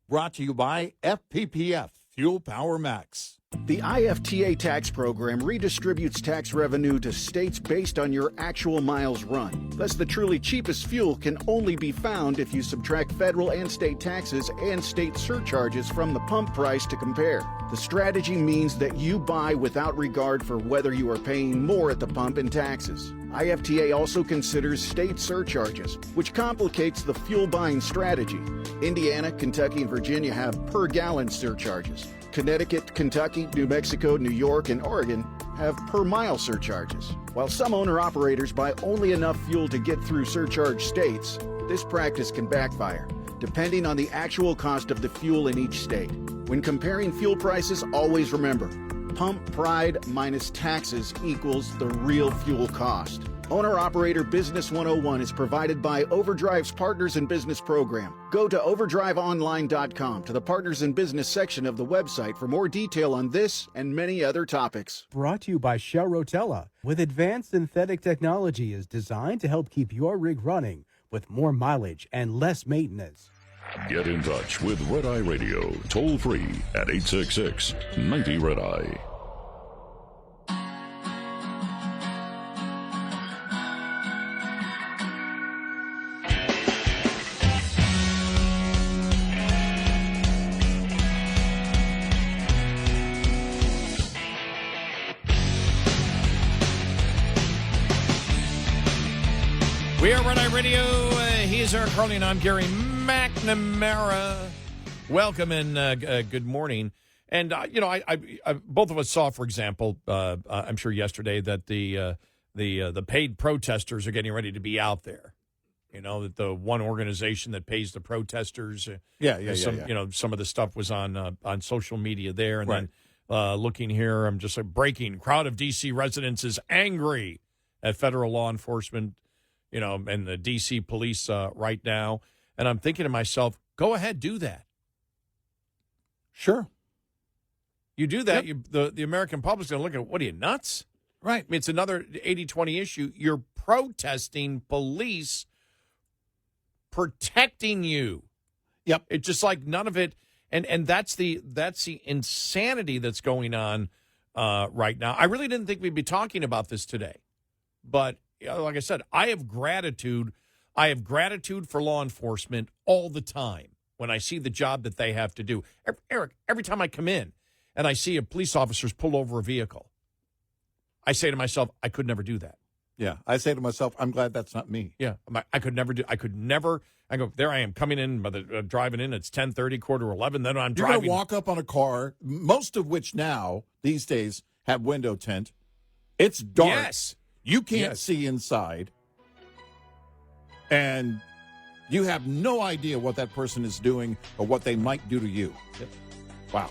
Brought to you by FPPF, Fuel Power Max. The IFTA tax program redistributes tax revenue to states based on your actual miles run. Thus, the truly cheapest fuel can only be found if you subtract federal and state taxes and state surcharges from the pump price to compare. The strategy means that you buy without regard for whether you are paying more at the pump in taxes. IFTA also considers state surcharges, which complicates the fuel buying strategy. Indiana, Kentucky, and Virginia have per-gallon surcharges. Connecticut, Kentucky, New Mexico, New York, and Oregon have per-mile surcharges. While some owner-operators buy only enough fuel to get through surcharge states, this practice can backfire, depending on the actual cost of the fuel in each state. When comparing fuel prices, always remember, pump pride minus taxes equals the real fuel cost. Owner-Operator Business 101 is provided by Overdrive's Partners in Business program. Go to overdriveonline.com to the Partners in Business section of the website for more detail on this and many other topics. Brought to you by Shell Rotella. With advanced synthetic technology is designed to help keep your rig running with more mileage and less maintenance. Get in touch with Red Eye Radio, toll free at 866-90-RED-EYE. We are Red Eye Radio. He's Eric Harley, and I'm Gary McNamara. Welcome and good morning. And I both of us saw, for example, I'm sure yesterday that the paid protesters are getting ready to be out there. You know, that the one organization that pays the protesters. Some of the stuff was on social media there, and right. Then looking here, I'm just like breaking. Crowd of D.C. residents is angry at federal law enforcement. You know, and the D.C. police right now. And I'm thinking to myself, go ahead, do that. Sure. You do that, the American public's going to look at, what are you, nuts? Right. I mean, it's another 80-20 issue. You're protesting police protecting you. Yep. It's just like none of it. And that's the insanity that's going on right now. I really didn't think we'd be talking about this today. But like I said, I have gratitude. I have gratitude for law enforcement all the time when I see the job that they have to do. Eric, every time I come in and I see a police officers pull over a vehicle, I say to myself, I could never do that. Yeah, I say to myself, I'm glad that's not me. Yeah, I could never. I go, there I am coming in, driving in. It's 10:30, 10:45. Then I'm driving. You're going to walk up on a car, most of which now, these days, have window tint. It's dark. Yes. You can't see inside. And you have no idea what that person is doing or what they might do to you. Yep. Wow.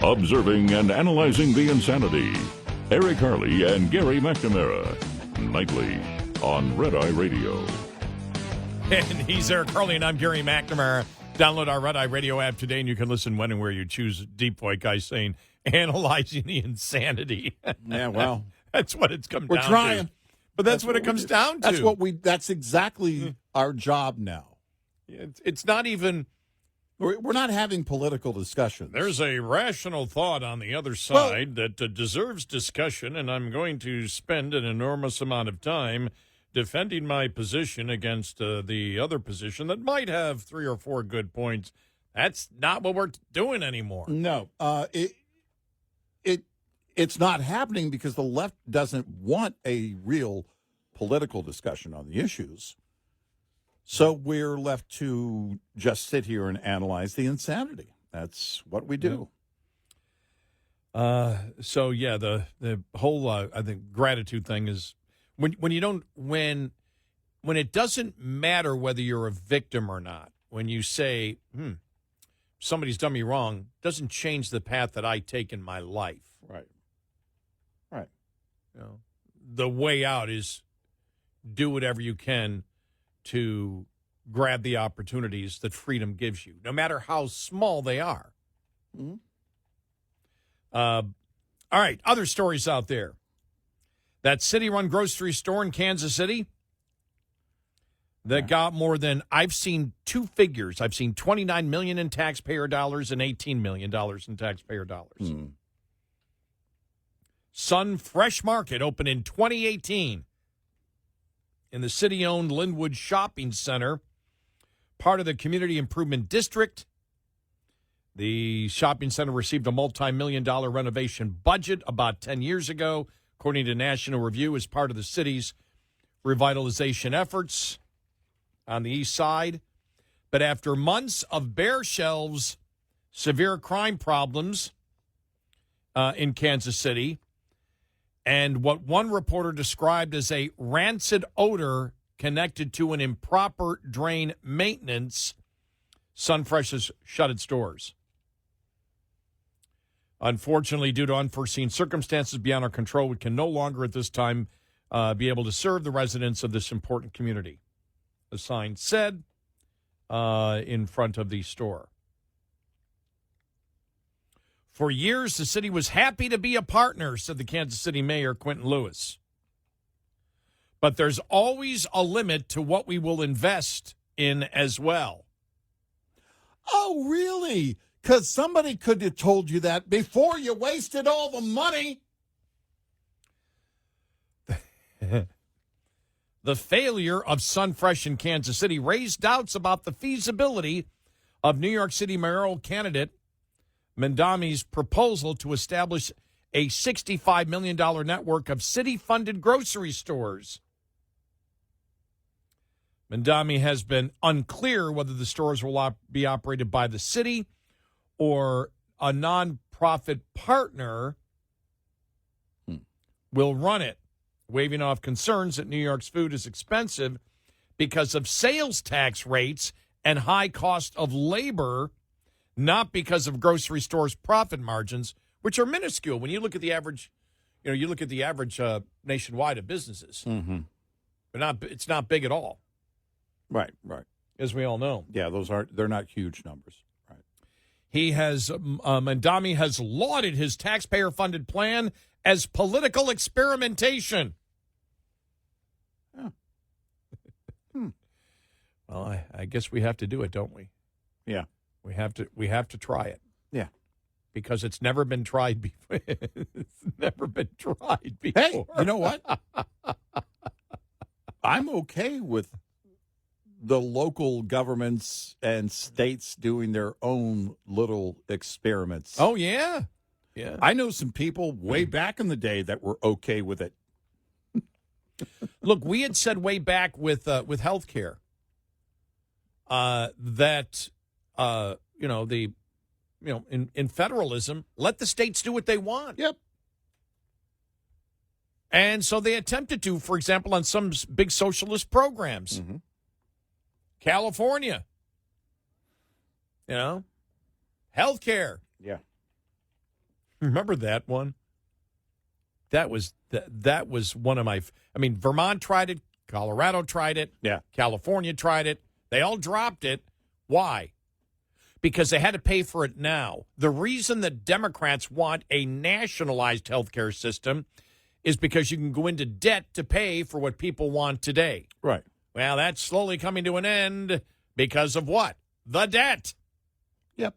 Observing and analyzing the insanity. Eric Harley and Gary McNamara. Nightly on Red Eye Radio. And he's Eric Harley, and I'm Gary McNamara. Download our Red Eye Radio app today, and you can listen when and where you choose. Deep Voice guy saying, analyzing the insanity. Yeah, well. That's what it's come down to. We're trying. But that's what it comes down to. That's exactly our job now. It's not even... We're not having political discussions. There's a rational thought on the other side that deserves discussion, and I'm going to spend an enormous amount of time defending my position against the other position that might have 3 or 4 good points. That's not what we're doing anymore. No, it's not happening because the left doesn't want a real political discussion on the issues. So we're left to just sit here and analyze the insanity. That's what we do. The whole I think gratitude thing is when it doesn't matter whether you're a victim or not. When you say, somebody's done me wrong, doesn't change the path that I take in my life. Right. You know, the way out is do whatever you can to grab the opportunities that freedom gives you, no matter how small they are. Mm-hmm. All right, other stories out there. That city-run grocery store in Kansas City that got more than, I've seen 2 figures. I've seen $29 million in taxpayer dollars and $18 million in taxpayer dollars. Mm-hmm. Sun Fresh Market opened in 2018 in the city-owned Linwood Shopping Center, part of the Community Improvement District. The shopping center received a multi-million-dollar renovation budget about 10 years ago, according to National Review, as part of the city's revitalization efforts on the east side. But after months of bare shelves, severe crime problems in Kansas City, and what one reporter described as a rancid odor connected to an improper drain maintenance, Sunfresh has shut its doors. Unfortunately, due to unforeseen circumstances beyond our control, we can no longer at this time be able to serve the residents of this important community, the sign said in front of the store. For years, the city was happy to be a partner, said the Kansas City Mayor, Quentin Lewis. But there's always a limit to what we will invest in as well. Oh, really? Because somebody could have told you that before you wasted all the money. The failure of Sunfresh in Kansas City raised doubts about the feasibility of New York City mayoral candidate Mamdani's proposal to establish a $65 million network of city-funded grocery stores. Mamdani has been unclear whether the stores will be operated by the city or a nonprofit partner will run it, waving off concerns that New York's food is expensive because of sales tax rates and high cost of labor, not because of grocery stores' profit margins, which are minuscule when you look at the average. You look at the average nationwide of businesses. Mm-hmm. It's not big at all. Right, right. As we all know. Yeah, they're not huge numbers. Right. Mamdani has lauded his taxpayer-funded plan as political experimentation. Oh. Well, I guess we have to do it, don't we? Yeah. We have to try it. Yeah. Because it's never been tried before. It's never been tried before. Hey, you know what? I'm okay with the local governments and states doing their own little experiments. Oh, yeah. Yeah. I know some people way back in the day that were okay with it. Look, we had said way back with health care that in federalism, let the states do what they want. Yep. And so they attempted to, for example, on some big socialist programs. Mm-hmm. California, health care. Yeah. Remember that one? That was one of my. Vermont tried it. Colorado tried it. Yeah. California tried it. They all dropped it. Why? Because they had to pay for it now. The reason that Democrats want a nationalized health care system is because you can go into debt to pay for what people want today. Right. Well, that's slowly coming to an end because of what? The debt. Yep.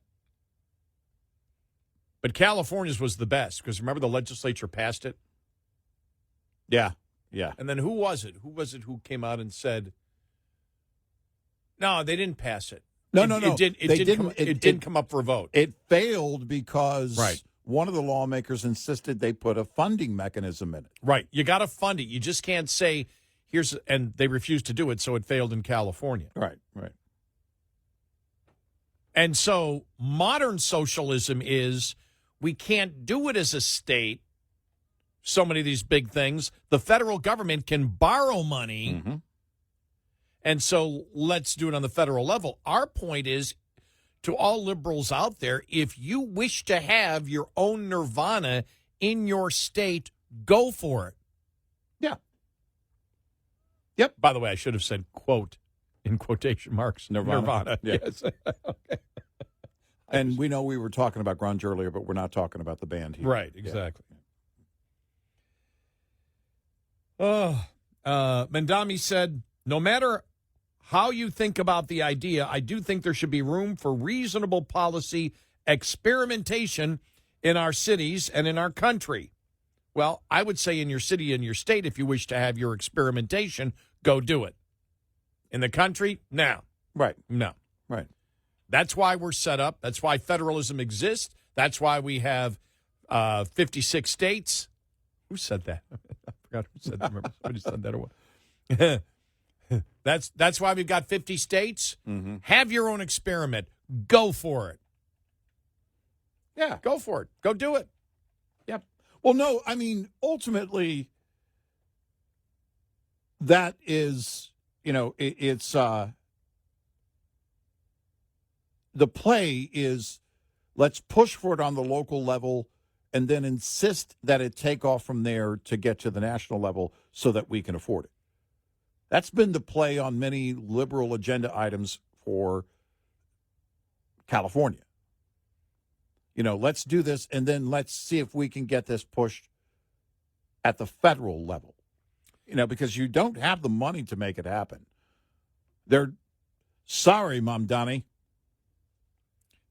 But California's was the best because remember the legislature passed it? Yeah. Yeah. And then who was it? Who came out and said, no, they didn't pass it. No. It didn't come up for a vote. It failed because right. One of the lawmakers insisted they put a funding mechanism in it. Right. You got to fund it. You just can't say, and they refused to do it, so it failed in California. Right, right. And so modern socialism is we can't do it as a state, so many of these big things. The federal government can borrow money, mm-hmm. and so let's do it on the federal level. Our point is, to all liberals out there, if you wish to have your own nirvana in your state, go for it. Yeah. Yep. By the way, I should have said, quote, in quotation marks, Nirvana. Yeah. Yes. Okay. And we know we were talking about grunge earlier, but we're not talking about the band here. Right, exactly. Yeah. Mamdani said, no matter how you think about the idea, I do think there should be room for reasonable policy experimentation in our cities and in our country. Well, I would say in your city and your state, if you wish to have your experimentation, go do it. In the country, no. Right. No. Right. That's why we're set up. That's why federalism exists. That's why we have 56 states. Who said that? I forgot who said that. Remember somebody said that or what? That's why we've got 50 states. Mm-hmm. Have your own experiment. Go for it. Yeah. Go for it. Go do it. Yep. Well, no, ultimately, that is, it's the play is let's push for it on the local level and then insist that it take off from there to get to the national level so that we can afford it. That's been the play on many liberal agenda items for California. Let's do this, and then let's see if we can get this pushed at the federal level. Because you don't have the money to make it happen. Sorry, Mamdani.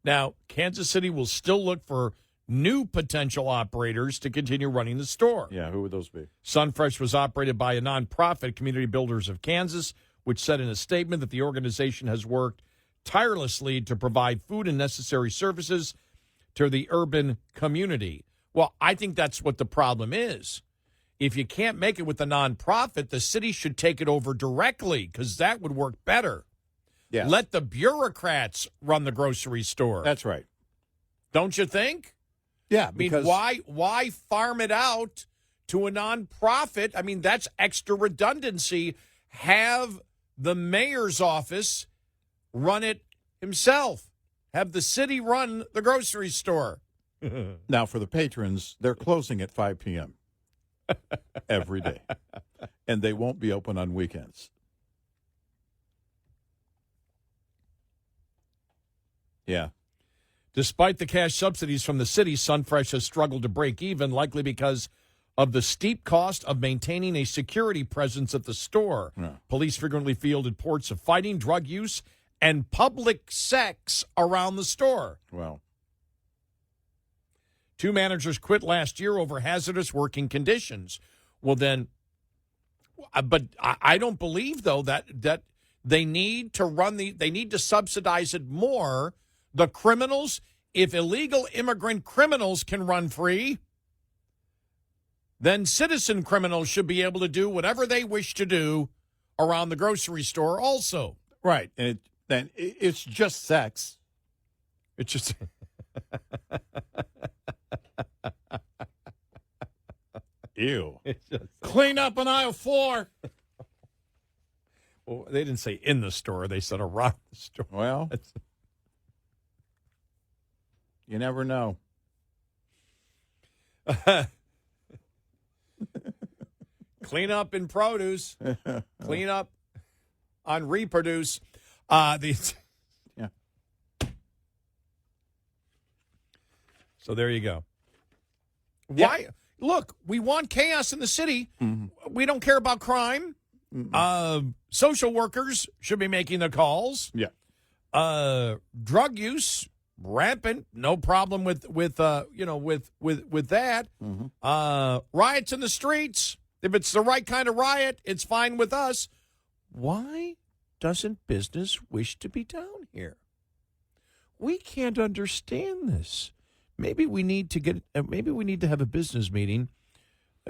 Now, Kansas City will still look for new potential operators to continue running the store. Yeah, who would those be? Sunfresh was operated by a nonprofit, Community Builders of Kansas, which said in a statement that the organization has worked tirelessly to provide food and necessary services to the urban community. Well, I think that's what the problem is. If you can't make it with the nonprofit, the city should take it over directly because that would work better. Yeah. Let the bureaucrats run the grocery store. That's right. Don't you think? Yeah, because why farm it out to a nonprofit? That's extra redundancy. Have the mayor's office run it himself. Have the city run the grocery store. Now, for the patrons, they're closing at 5 p.m. every day, and they won't be open on weekends. Yeah. Despite the cash subsidies from the city, Sunfresh has struggled to break even, likely because of the steep cost of maintaining a security presence at the store. Yeah. Police frequently fielded reports of fighting, drug use, and public sex around the store. Well, 2 managers quit last year over hazardous working conditions. Well, then, but I don't believe, though, that they need to they need to subsidize it more. The criminals, if illegal immigrant criminals can run free, then citizen criminals should be able to do whatever they wish to do around the grocery store also. right. And it's just sex. It's just... Ew. Clean up on aisle 4. Well, they didn't say in the store. They said around the store. Well, you never know. Clean up in produce. Clean up on reproduce. Yeah. So there you go. Yeah. Why? Look, we want chaos in the city. Mm-hmm. We don't care about crime. Social workers should be making the calls. Yeah. Drug use rampant. No problem with that. Mm-hmm. Riots in the streets. If it's the right kind of riot, it's fine with us. Why doesn't business wish to be down here? We can't understand this. Maybe we need to have a business meeting,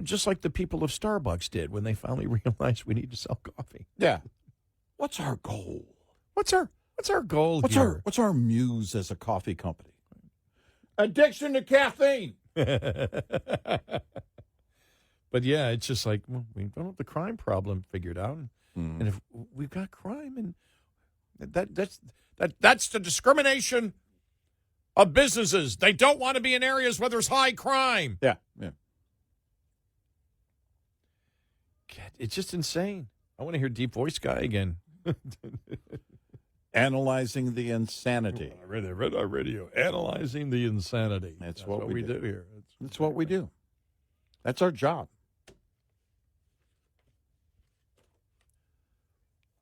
just like the people of Starbucks did when they finally realized we need to sell coffee. Yeah. What's our goal? What's our goal here? What's our muse as a coffee company? Addiction to caffeine. But yeah, it's just like, well, we don't have the crime problem figured out, and if we've got crime, and that's the discrimination of businesses. They don't want to be in areas where there's high crime. Yeah. God, it's just insane. I want to hear Deep Voice Guy again. Analyzing the insanity. I read our radio. Analyzing the insanity. That's what we do here. That's what we do. That's our job.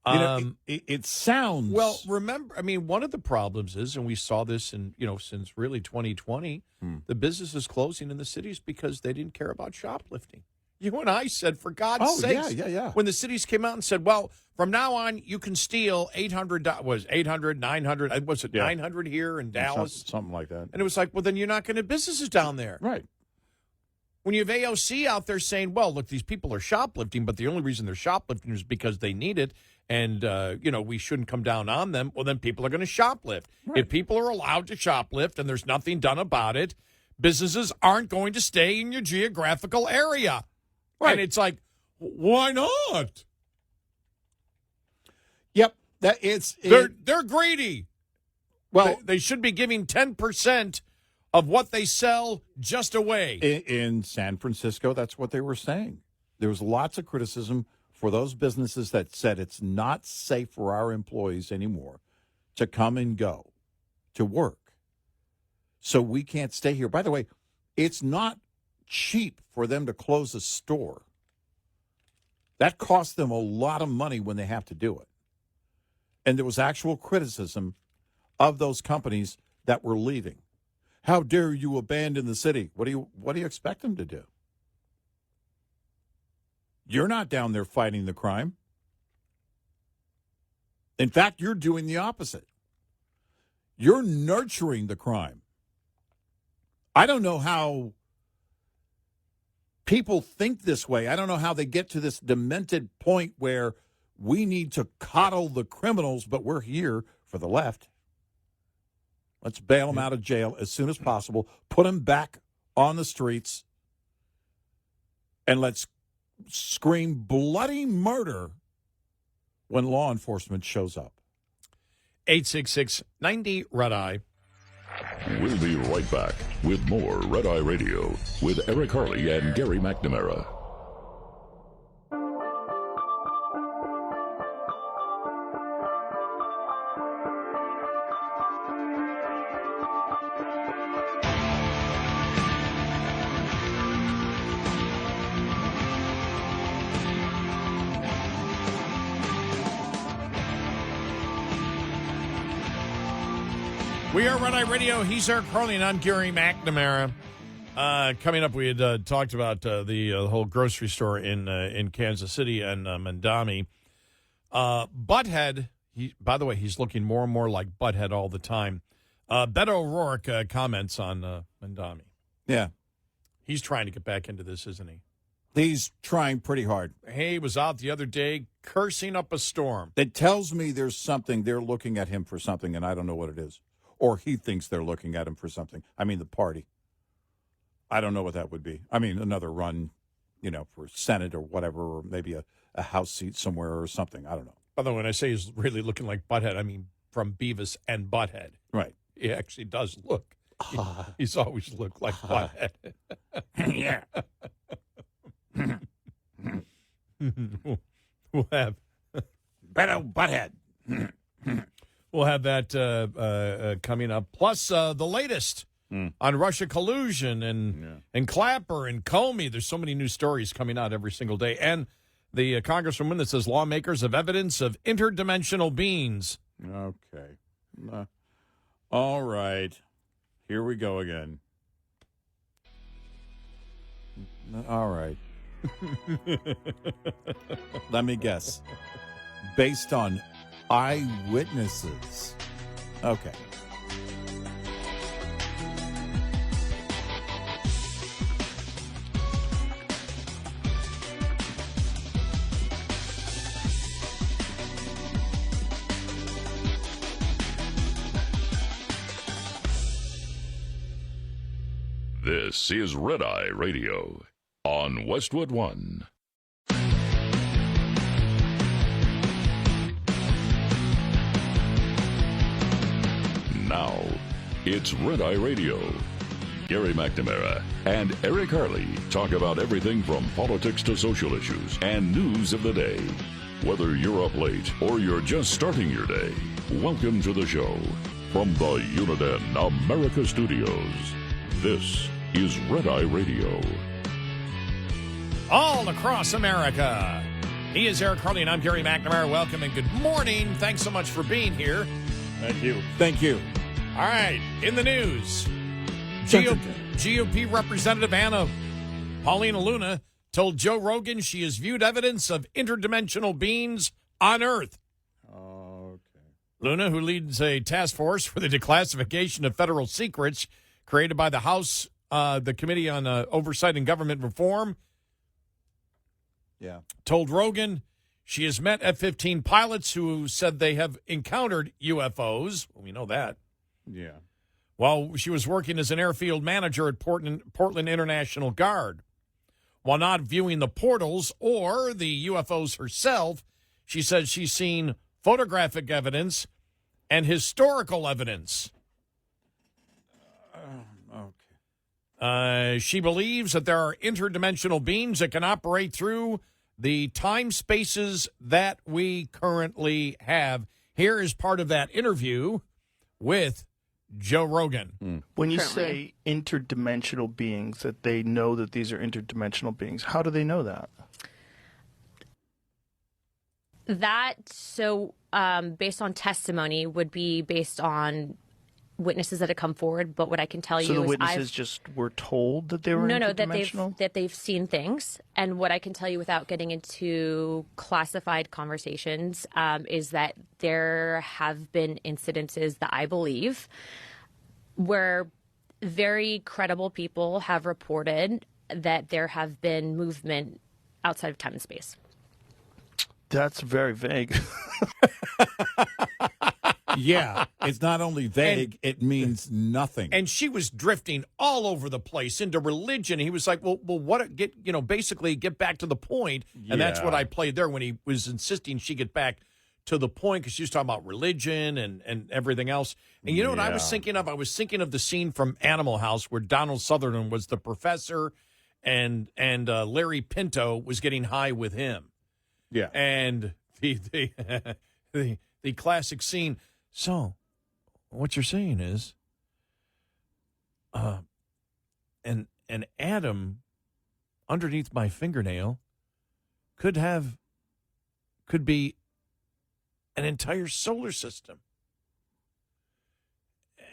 It sounds... Well, remember, I mean, one of the problems is, and we saw this since really 2020, the businesses closing in the cities because they didn't care about shoplifting. You and I said, for God's sakes, when the cities came out and said, well, from now on, you can steal $900, was it 900 here in Dallas? Something like that. And it was like, well, then you're not going to have businesses down there. Right. When you have AOC out there saying, well, look, these people are shoplifting, but the only reason they're shoplifting is because they need it, and, we shouldn't come down on them, well, then people are going to shoplift. Right. If people are allowed to shoplift and there's nothing done about it, businesses aren't going to stay in your geographical area. Right. And it's like, why not? Yep. They're greedy. Well, they should be giving 10% of what they sell just away. In San Francisco, that's what they were saying. There was lots of criticism for those businesses that said it's not safe for our employees anymore to come and go to work. So we can't stay here. By the way, it's not cheap for them to close a store. That costs them a lot of money when they have to do it. And there was actual criticism of those companies that were leaving. How dare you abandon the city? What do you expect them to do? You're not down there fighting the crime. In fact, you're doing the opposite. You're nurturing the crime. I don't know how people think this way. I don't know how they get to this demented point where we need to coddle the criminals, but we're here for the left. Let's bail them out of jail as soon as possible, put them back on the streets, and let's scream bloody murder when law enforcement shows up. 866-90-RED-EYE. We'll be right back with more Red Eye Radio with Eric Harley and Gary McNamara. We are Red Eye Radio. He's Eric Harley, and I'm Gary McNamara. Coming up, we had talked about the whole grocery store in Kansas City and Mamdani. Butthead, by the way, he's looking more and more like Butthead all the time. Beto O'Rourke comments on Mamdani. Yeah. He's trying to get back into this, isn't he? He's trying pretty hard. He was out the other day cursing up a storm. It tells me there's something. They're looking at him for something, and I don't know what it is. Or he thinks they're looking at him for something. I mean, the party. I don't know what that would be. I mean, another run, for Senate or whatever, or maybe a House seat somewhere or something. I don't know. By the way, when I say he's really looking like Butthead, I mean from Beavis and Butthead. Right. He actually does look. He's always looked like Butthead. Yeah. We'll have Beto Butthead. We'll have that coming up. Plus, the latest on Russia collusion and Clapper and Comey. There's so many new stories coming out every single day. And the congresswoman that says lawmakers have evidence of interdimensional beings. Okay. All right. Here we go again. All right. Let me guess. Based on eyewitnesses. Okay. This is Red Eye Radio on Westwood One. Now, it's Red Eye Radio. Gary McNamara and Eric Harley talk about everything from politics to social issues and news of the day. Whether you're up late or you're just starting your day, welcome to the show. From the Uniden America Studios, this is Red Eye Radio. All across America. He is Eric Harley, and I'm Gary McNamara. Welcome and good morning. Thanks so much for being here. Thank you. Thank you. All right, in the news, GOP Representative Anna Paulina Luna told Joe Rogan she has viewed evidence of interdimensional beings on Earth. Okay. Luna, who leads a task force for the declassification of federal secrets created by the House, the Committee on Oversight and Government Reform, told Rogan she has met F-15 pilots who said they have encountered UFOs. Well, we know that. Yeah. While she was working as an airfield manager at Portland International Guard. While not viewing the portals or the UFOs herself, she said she's seen photographic evidence and historical evidence. Okay. She believes that there are interdimensional beings that can operate through the time spaces that we currently have. Here is part of that interview with Joe Rogan. When you say interdimensional beings, that they know that these are interdimensional beings, how do they know that? Based on testimony, would be based on witnesses that have come forward. But what I can tell you is the witnesses just were told that they were interdimensional? that they've seen things. And what I can tell you without getting into classified conversations is that there have been incidences that I believe where very credible people have reported that there have been movement outside of time and space. That's very vague. Yeah, it's not only vague, it means nothing. And she was drifting all over the place into religion. He was like, well, basically get back to the point. And that's what I played there when he was insisting she get back to the point, because she was talking about religion and everything else. And you know what I was thinking of? I was thinking of the scene from Animal House where Donald Sutherland was the professor and Larry Pinto was getting high with him. Yeah. And the classic scene. So what you're saying is an atom underneath my fingernail could be an entire solar system.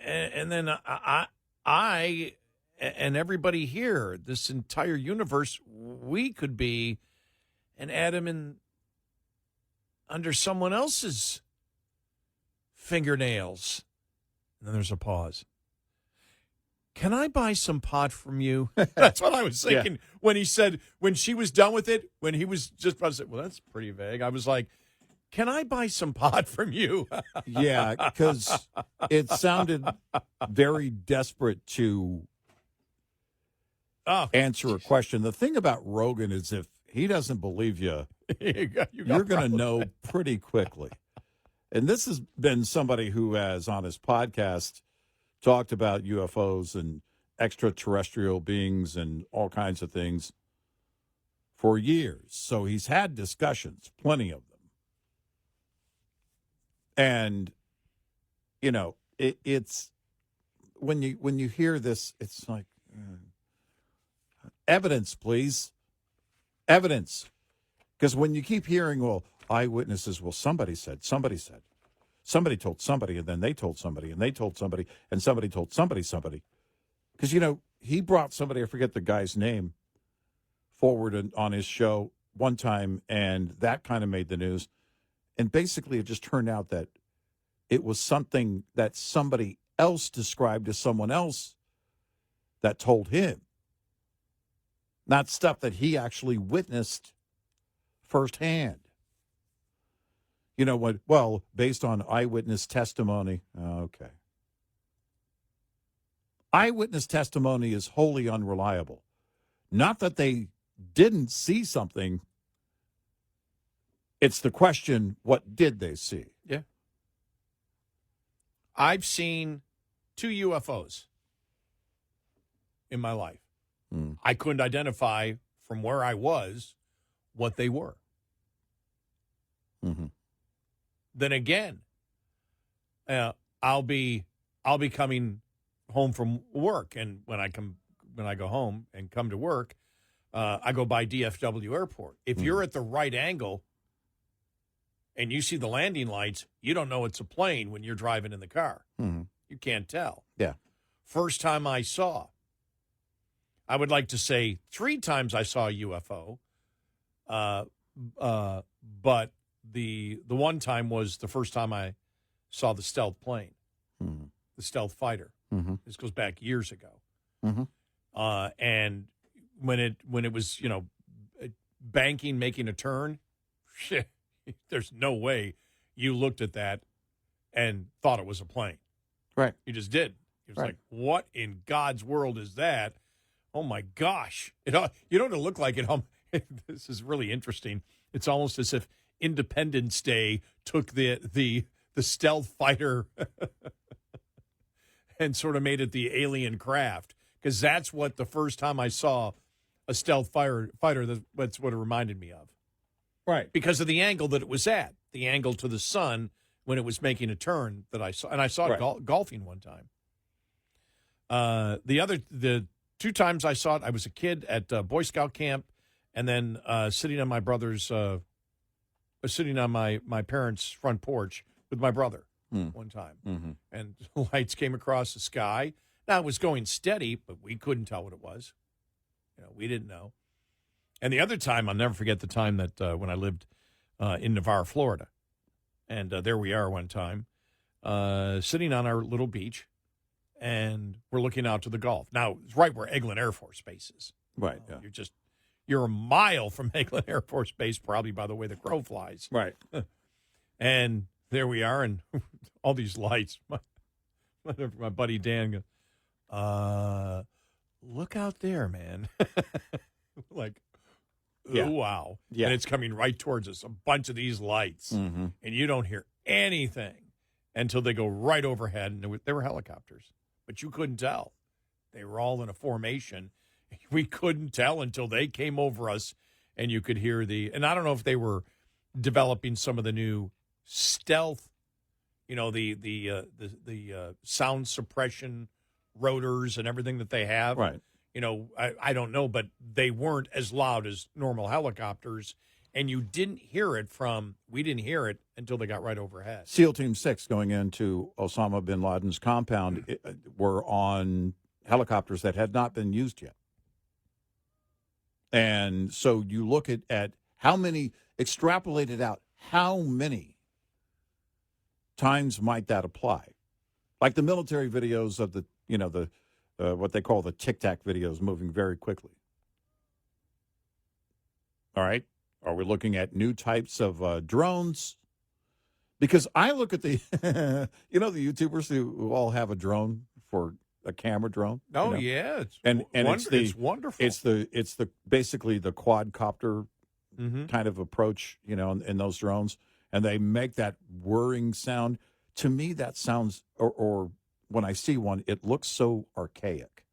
And then I and everybody here, this entire universe, we could be an atom under someone else's fingernails. And then there's a pause. Can I buy some pot from you? That's what I was thinking when he said, when she was done with it, when he was just about to say, well, that's pretty vague. I was like, can I buy some pot from you? Yeah, because it sounded very desperate to answer a question. The thing about Rogan is if he doesn't believe you, you're going to know pretty quickly. And this has been somebody who has, on his podcast, talked about UFOs and extraterrestrial beings and all kinds of things for years. So he's had discussions, plenty of them. And, you know, it's when you hear this, it's like, evidence, please. Evidence. Because when you keep hearing, well, eyewitnesses, well, somebody said. Somebody told somebody, and then they told somebody, and they told somebody, and somebody told somebody. Because, you know, he brought somebody, I forget the guy's name, forward on his show one time, and that kind of made the news. And basically it just turned out that it was something that somebody else described to someone else that told him. Not stuff that he actually witnessed firsthand. You know what? Well, based on eyewitness testimony. Okay. Eyewitness testimony is wholly unreliable. Not that they didn't see something. It's the question, what did they see? Yeah. I've seen 2 UFOs in my life. I couldn't identify from where I was what they were. Mm-hmm. Then again, I'll be coming home from work, and when I go home and come to work, I go by DFW Airport. If you're at the right angle and you see the landing lights, you don't know it's a plane when you're driving in the car. Mm-hmm. You can't tell. Yeah. First time I saw, I would like to say 3 times I saw a UFO, but the one time was the first time I saw the stealth plane, the stealth fighter. Mm-hmm. This goes back years ago. Mm-hmm. And when it was, you know, banking, making a turn, shit, there's no way you looked at that and thought it was a plane. Right. You just did. It was like, what in God's world is that? Oh, my gosh. You don't look like it. This is really interesting. It's almost as if Independence Day took the stealth fighter and sort of made it the alien craft, because that's what the first time I saw a stealth fighter, that's what it reminded me of. Right. Because of the angle that it was at, the angle to the sun when it was making a turn that I saw. And I saw it golfing one time. The 2 times I saw it, I was a kid at Boy Scout camp, and then sitting on my my parents' front porch with my brother one time. Mm-hmm. And lights came across the sky. Now, it was going steady, but we couldn't tell what it was. You know, we didn't know. And the other time, I'll never forget the time that when I lived in Navarre, Florida. And there we are one time, sitting on our little beach, and we're looking out to the Gulf. Now, it's right where Eglin Air Force Base is. Right. Yeah. You're a mile from Eglin Air Force Base, probably by the way the crow flies. Right. And there we are, and all these lights. My buddy Dan goes, look out there, man. Like, Yeah. wow. Yeah. And it's coming right towards us, a bunch of these lights. Mm-hmm. And you don't hear anything until they go right overhead. And they were helicopters, but you couldn't tell. They were all in a formation. We couldn't tell until they came over us, and you could hear and I don't know if they were developing some of the new stealth, the sound suppression rotors and everything that they have. Right. I don't know, but they weren't as loud as normal helicopters, and we didn't hear it until they got right overhead. SEAL Team 6 going into Osama bin Laden's compound were on helicopters that had not been used yet. And so you look at how many, extrapolated out, how many times might that apply? Like the military videos of the what they call the tic-tac videos moving very quickly. All right. Are we looking at new types of drones? Because I look at the, the YouTubers who all have a drone for a camera drone. Oh, yeah. It's wonderful. It's the basically the quadcopter kind of approach, in those drones. And they make that whirring sound. To me, that sounds, or when I see one, it looks so archaic.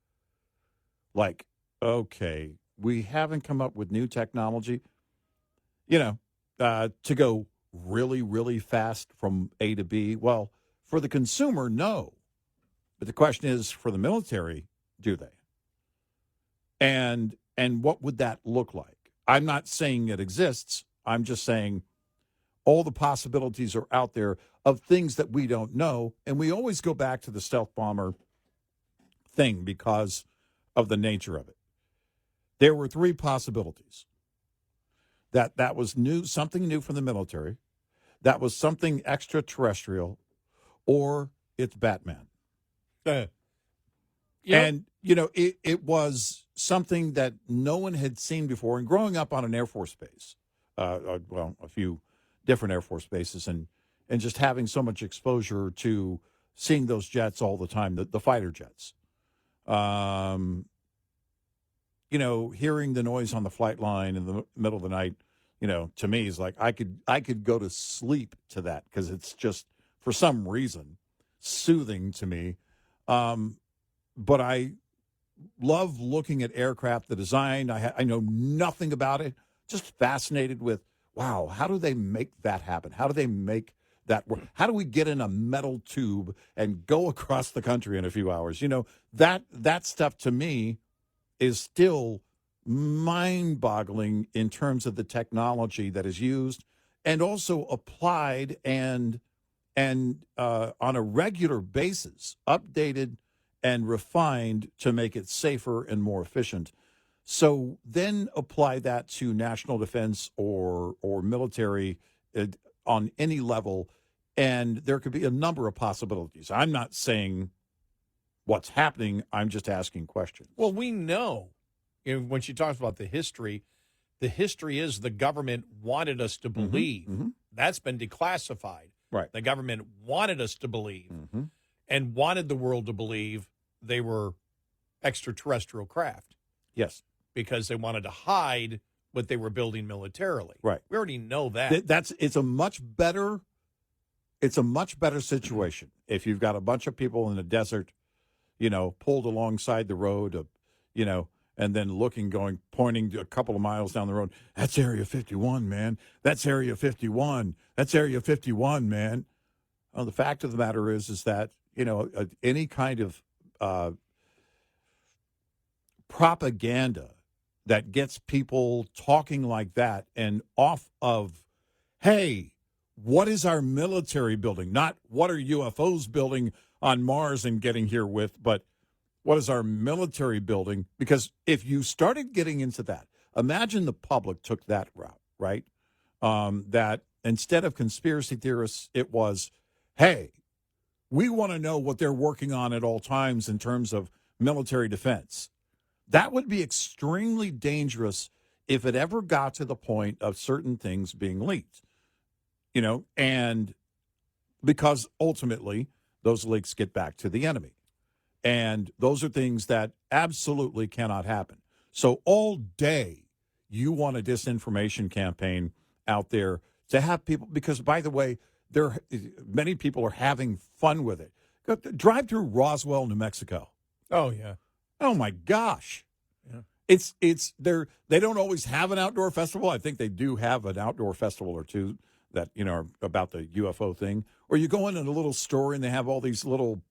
Like, okay, we haven't come up with new technology, to go really, really fast from A to B. Well, for the consumer, no. But the question is, for the military, do they? And what would that look like? I'm not saying it exists. I'm just saying all the possibilities are out there of things that we don't know. And we always go back to the stealth bomber thing because of the nature of it. There were three possibilities. That was new, something new from the military. That was something extraterrestrial, or it's Batman. Yep. And, it was something that no one had seen before. And growing up on an Air Force base, a few different Air Force bases, and just having so much exposure to seeing those jets all the time, the fighter jets. Hearing the noise on the flight line in the middle of the night, to me is like I could go to sleep to that because it's just, for some reason, soothing to me. But I love looking at aircraft, the design. I know nothing about it, just fascinated with, wow, how do they make that happen? How do they make that work? How do we get in a metal tube and go across the country in a few hours? That stuff to me is still mind-boggling in terms of the technology that is used and also applied and on a regular basis, updated and refined to make it safer and more efficient. So then apply that to national defense or military on any level, and there could be a number of possibilities. I'm not saying what's happening. I'm just asking questions. Well, we know, when she talks about the history is the government wanted us to believe. Mm-hmm. That's been declassified. Right. The government wanted us to believe and wanted the world to believe they were extraterrestrial craft. Yes. Because they wanted to hide what they were building militarily. Right. We already know that. It's a much better situation if you've got a bunch of people in the desert, pulled alongside the road, and then pointing a couple of miles down the road. That's Area 51, man. That's Area 51. That's Area 51, man. Well, the fact of the matter is that, any kind of propaganda that gets people talking like that and off of, hey, what is our military building? Not what are UFOs building on Mars and getting here with, but what is our military building? Because if you started getting into that, imagine the public took that route, right? That instead of conspiracy theorists, it was, hey, we want to know what they're working on at all times in terms of military defense. That would be extremely dangerous if it ever got to the point of certain things being leaked, and because ultimately those leaks get back to the enemy. And those are things that absolutely cannot happen. So all day you want a disinformation campaign out there to have people, because, by the way, many people are having fun with it. Drive through Roswell, New Mexico. Oh, yeah. Oh, my gosh. Yeah. They don't always have an outdoor festival. I think they do have an outdoor festival or two that, are about the UFO thing. Or you go in a little store and they have all these little,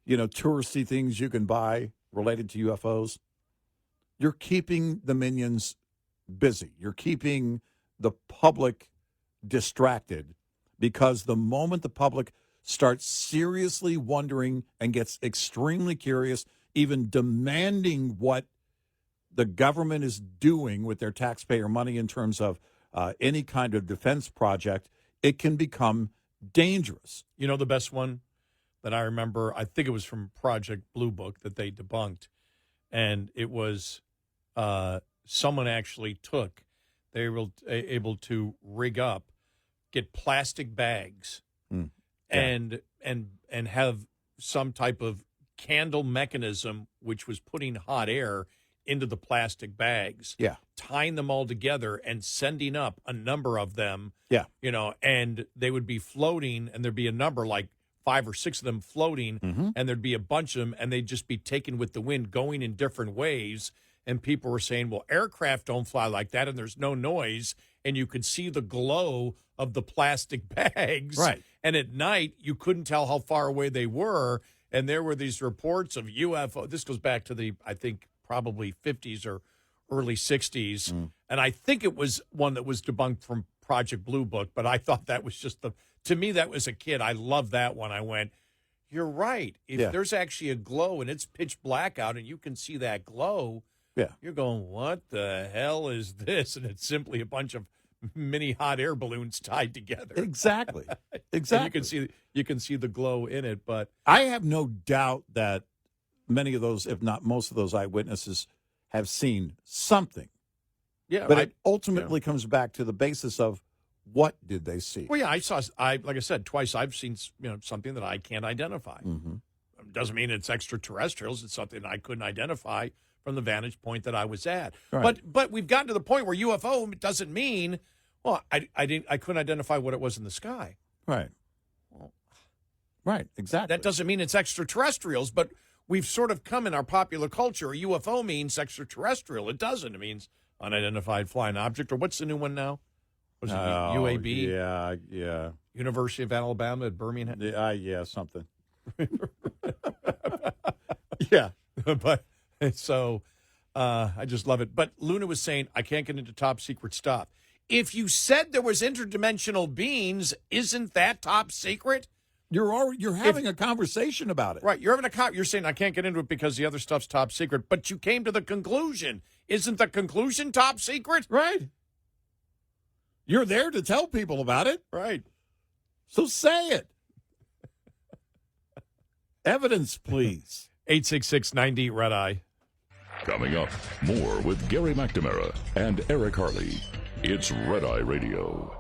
touristy things you can buy related to UFOs. You're keeping the minions busy. You're keeping the public distracted, because the moment the public starts seriously wondering and gets extremely curious, even demanding what the government is doing with their taxpayer money in terms of any kind of defense project, it can become dangerous. You know the best one that I remember? I think it was from Project Blue Book that they debunked, and it was someone actually they were able to rig up, get plastic bags and have some type of candle mechanism which was putting hot air into the plastic bags, tying them all together and sending up a number of them, and they would be floating, and there'd be a number like 5 or 6 of them floating, and there'd be a bunch of them, and they'd just be taken with the wind, going in different ways. And people were saying, well, aircraft don't fly like that, and there's no noise, and you could see the glow of the plastic bags. Right. And at night, you couldn't tell how far away they were, and there were these reports of UFO. This goes back to the, I think, probably 50s or early 60s, and I think it was one that was debunked from Project Blue Book, but I thought that was just to me, that was a kid. I loved that one. I went, you're right. If there's actually a glow and it's pitch black out and you can see that glow, you're going, what the hell is this? And it's simply a bunch of mini hot air balloons tied together. Exactly. And you can see the glow in it. But I have no doubt that many of those, if not most of those eyewitnesses, have seen something. Yeah, but it ultimately comes back to the basis of, what did they see? Well, yeah, like I said, twice I've seen something that I can't identify. Doesn't mean it's extraterrestrials. It's something I couldn't identify from the vantage point that I was at. Right. But we've gotten to the point where UFO doesn't mean, well, I couldn't identify what it was in the sky. Right. Right, exactly. That doesn't mean it's extraterrestrials, but we've sort of come in our popular culture. A UFO means extraterrestrial. It doesn't. It means unidentified flying object, or what's the new one now? Was it UAB? Yeah. University of Alabama at Birmingham? Yeah, something. But so I just love it. But Luna was saying, I can't get into top secret stuff. If you said there was interdimensional beings, isn't that top secret? You're having a conversation about it. Right. You're saying I can't get into it because the other stuff's top secret, but you came to the conclusion. Isn't the conclusion top secret? Right. You're there to tell people about it. Right. So say it. Evidence, please. 866-90 Red Eye. Coming up, more with Gary McNamara and Eric Harley. It's Red Eye Radio.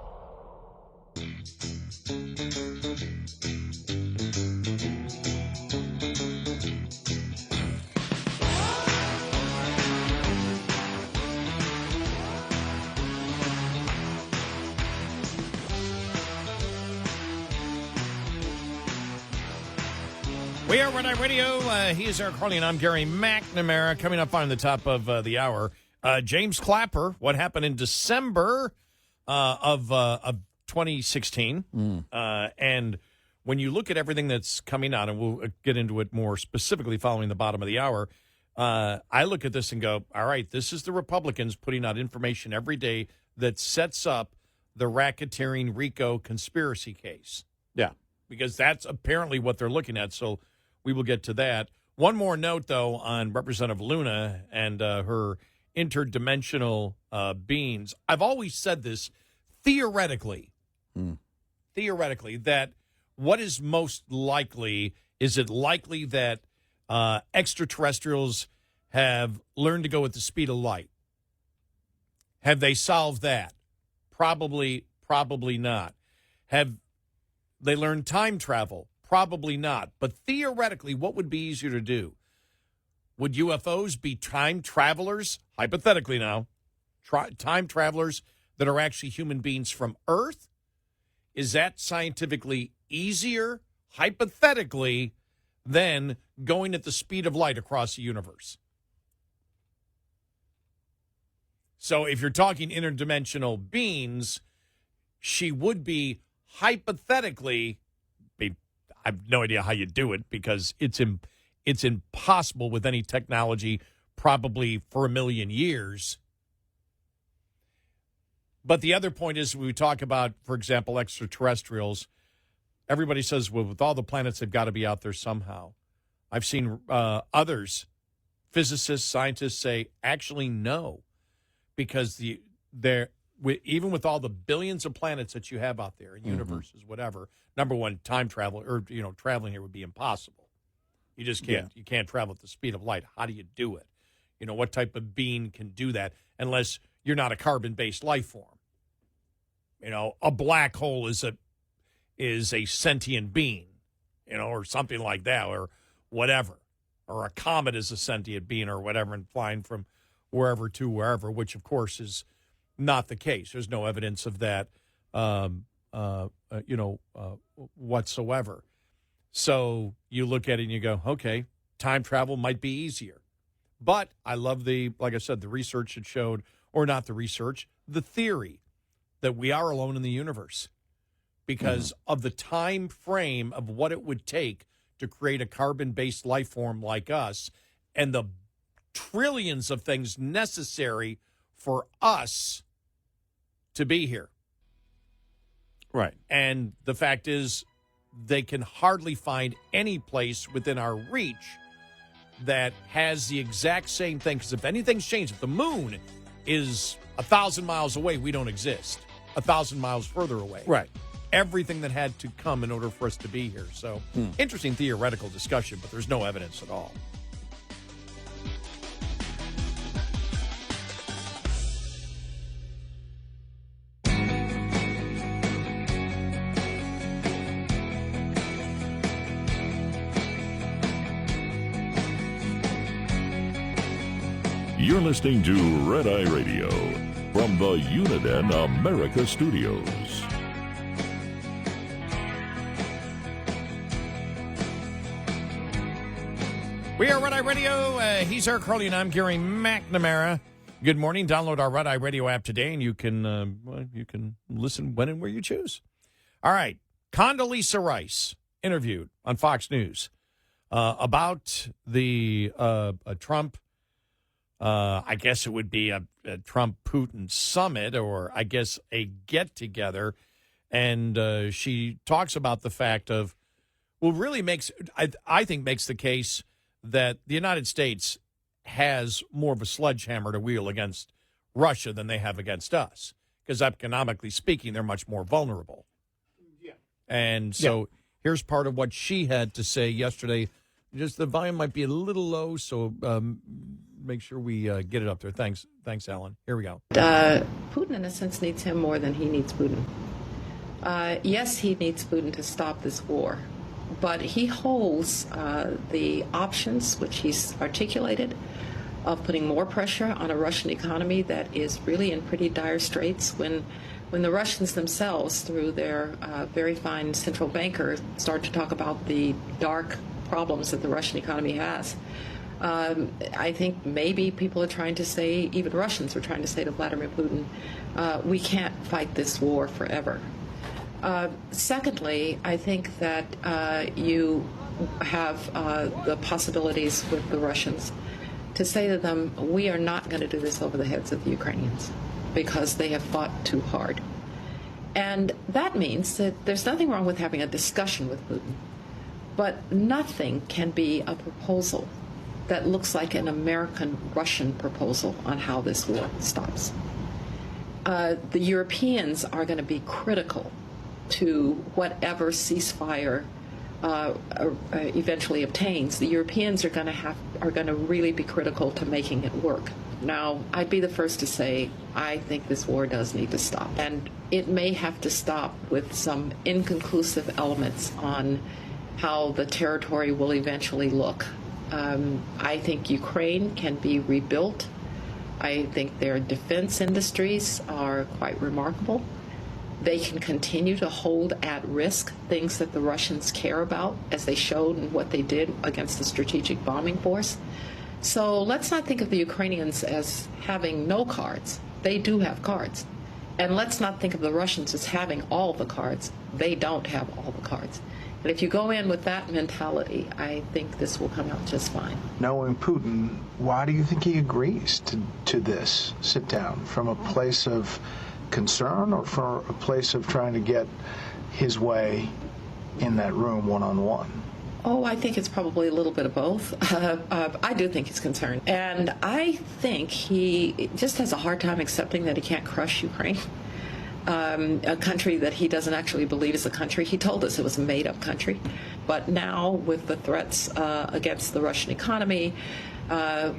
We are Red Eye Radio. He is Eric Harley, and I'm Gary McNamara. Coming up on the top of the hour, James Clapper, what happened in December of 2016. And when you look at everything that's coming out, and we'll get into it more specifically following the bottom of the hour, I look at this and go, all right, this is the Republicans putting out information every day that sets up the racketeering RICO conspiracy case. Yeah. Because that's apparently what they're looking at. So we will get to that. One more note, though, on Representative Luna and her interdimensional beings. I've always said this theoretically, that what is most likely, is it likely that extraterrestrials have learned to go at the speed of light? Have they solved that? Probably not. Have they learned time travel? Probably not. But theoretically, what would be easier to do? Would UFOs be time travelers? Hypothetically now. time travelers that are actually human beings from Earth? Is that scientifically easier, hypothetically, than going at the speed of light across the universe? So if you're talking interdimensional beings, she would be hypothetically, I have no idea how you do it because it's impossible with any technology probably for a million years. But the other point is we talk about, for example, extraterrestrials. Everybody says, well, with all the planets, they've got to be out there somehow. I've seen others, physicists, scientists say, actually, no. Because even with all the billions of planets that you have out there, and universes, whatever, number one, time travel, or traveling here would be impossible. You just can't. You can't travel at the speed of light. How do you do it? What type of being can do that unless you're not a carbon-based life form? A black hole is a sentient being, or something like that, or whatever. Or a comet is a sentient being, or whatever, and flying from wherever to wherever, which, of course, is not the case. There's no evidence of that, whatsoever. So you look at it and you go, okay, time travel might be easier. But I love like I said, the research that showed, or not the research, the theory that we are alone in the universe because of the time frame of what it would take to create a carbon-based life form like us and the trillions of things necessary for us to be here. Right. And the fact is, they can hardly find any place within our reach that has the exact same thing. Because if anything's changed, if the moon is 1,000 miles away, we don't exist. 1,000 miles further away. Right. Everything that had to come in order for us to be here. So, interesting theoretical discussion, but there's no evidence at all. You're listening to Red Eye Radio from the Uniden America Studios. We are Red Eye Radio. He's Eric Harley, and I'm Gary McNamara. Good morning. Download our Red Eye Radio app today, and you can listen when and where you choose. All right. Condoleezza Rice interviewed on Fox News about the Trump. I guess it would be a Trump-Putin summit, or I guess a get-together. And she talks about the fact of, really I think makes the case that the United States has more of a sledgehammer to wield against Russia than they have against us. Because economically speaking, they're much more vulnerable. Yeah. And so here's part of what she had to say yesterday. Just the volume might be a little low, so make sure we get it up there. Thanks, Alan. Here we go. Putin, in a sense, needs him more than he needs Putin. Yes, he needs Putin to stop this war, but he holds the options, which he's articulated, of putting more pressure on a Russian economy that is really in pretty dire straits when the Russians themselves, through their very fine central banker, start to talk about the dark problems that the Russian economy has. I think maybe people are trying to say, even Russians are trying to say to Vladimir Putin, we can't fight this war forever. Secondly, I think that you have the possibilities with the Russians to say to them, we are not going to do this over the heads of the Ukrainians because they have fought too hard. And that means that there's nothing wrong with having a discussion with Putin, but nothing can be a proposal that looks like an American-Russian proposal on how this war stops. The Europeans are going to be critical to whatever ceasefire eventually obtains. The Europeans are going to really be critical to making it work. Now, I'd be the first to say I think this war does need to stop, and it may have to stop with some inconclusive elements on how the territory will eventually look. I think Ukraine can be rebuilt I think their defense industries are quite remarkable. They can continue to hold at risk things that the Russians care about, as they showed in what they did against the strategic bombing force. So let's not think of the Ukrainians as having no cards. They do have cards. And let's not think of the Russians as having all the cards. They don't have all the cards. And if you go in with that mentality, I think this will come out just fine. Knowing Putin, why do you think he agrees to this sit down? From a place of concern or from a place of trying to get his way in that room one-on-one? Oh, I think it's probably a little bit of both. I do think he's concerned. And I think he just has a hard time accepting that he can't crush Ukraine, a country that he doesn't actually believe is a country. He told us it was a made-up country. But now, with the threats against the Russian economy,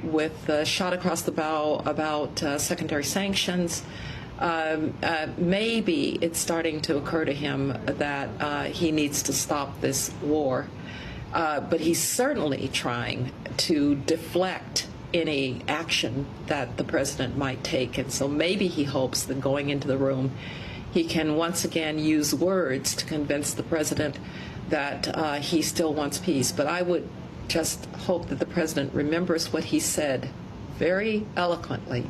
with the shot across the bow about secondary sanctions, maybe it's starting to occur to him that he needs to stop this war. But he's certainly trying to deflect any action that the president might take. And so maybe he hopes that going into the room, he can once again use words to convince the president that he still wants peace. But I would just hope that the president remembers what he said very eloquently,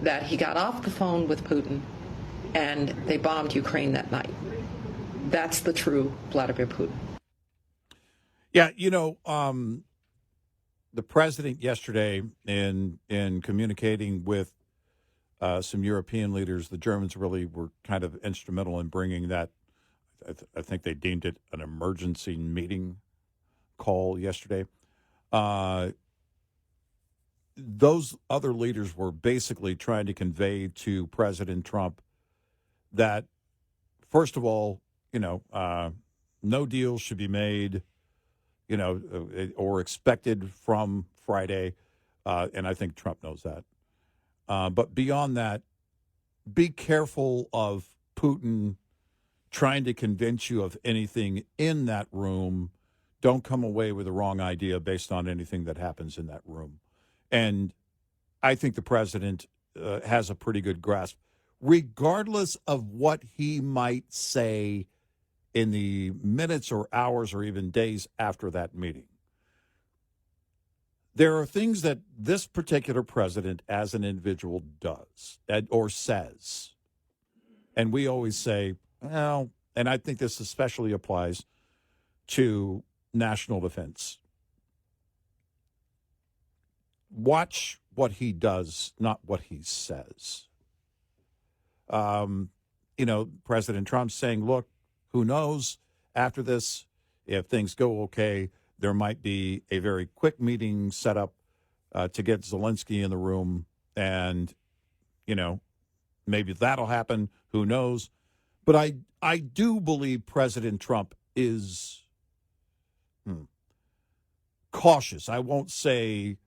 that he got off the phone with Putin and they bombed Ukraine that night. That's the true Vladimir Putin. Yeah, the president yesterday in communicating with some European leaders, the Germans really were kind of instrumental in bringing that. I think they deemed it an emergency meeting call yesterday. Those other leaders were basically trying to convey to President Trump that, first of all, no deals should be made, or expected from Friday, and I think Trump knows that. But beyond that, be careful of Putin trying to convince you of anything in that room. Don't come away with the wrong idea based on anything that happens in that room. And I think the president has a pretty good grasp, regardless of what he might say in the minutes or hours or even days after that meeting. There are things that this particular president as an individual does or says. And we always say, well, and I think this especially applies to national defense. Watch what he does, not what he says. President Trump's saying, look, who knows, after this, if things go okay, there might be a very quick meeting set up to get Zelensky in the room. And, maybe that'll happen. Who knows? But I do believe President Trump is cautious. I won't say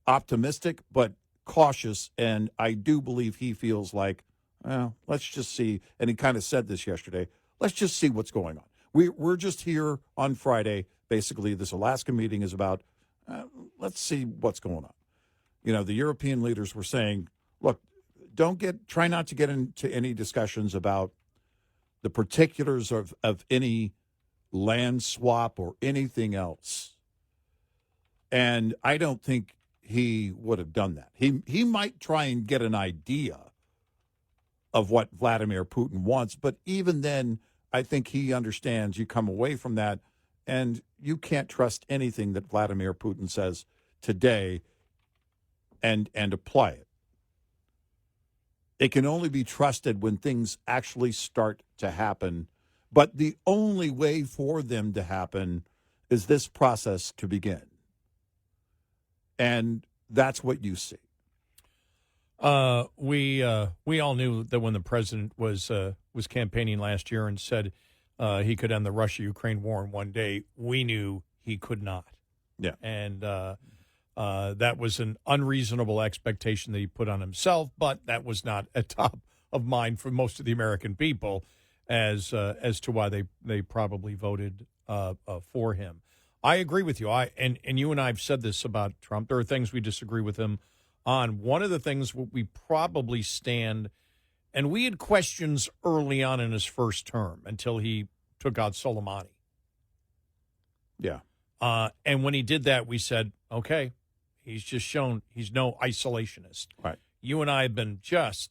optimistic, but cautious. And I do believe he feels like, well, let's just see. And he kind of said this yesterday. Let's just see what's going on. We're just here on Friday. Basically, this Alaska meeting is about, let's see what's going on. The European leaders were saying, look, try not to get into any discussions about the particulars of any land swap or anything else. And I don't think he would have done that. He might try and get an idea of what Vladimir Putin wants, but even then, I think he understands you come away from that and you can't trust anything that Vladimir Putin says today and apply it. It can only be trusted when things actually start to happen. But the only way for them to happen is this process to begin. And that's what you see. We all knew that when the president was campaigning last year and said he could end the Russia-Ukraine war in one day, we knew he could not. Yeah. And that was an unreasonable expectation that he put on himself, but that was not at top of mind for most of the American people as to why they probably voted for him. I agree with you. And you and I have said this about Trump. There are things we disagree with him on one of the things we probably stand, and we had questions early on in his first term until he took out Soleimani. Yeah. And when he did that, we said, okay, he's just shown he's no isolationist. Right. You and I have been just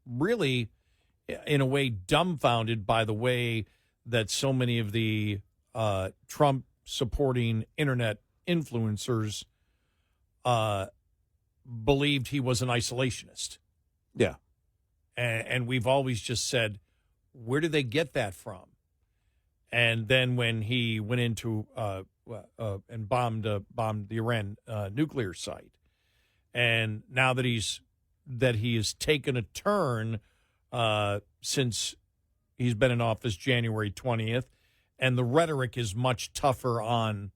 really, in a way, dumbfounded by the way that so many of the Trump-supporting internet influencers believed he was an isolationist. Yeah. And we've always just said, where did they get that from? And then when he went into and bombed the Iran nuclear site, and now that he has taken a turn since he's been in office January 20th, and the rhetoric is much tougher on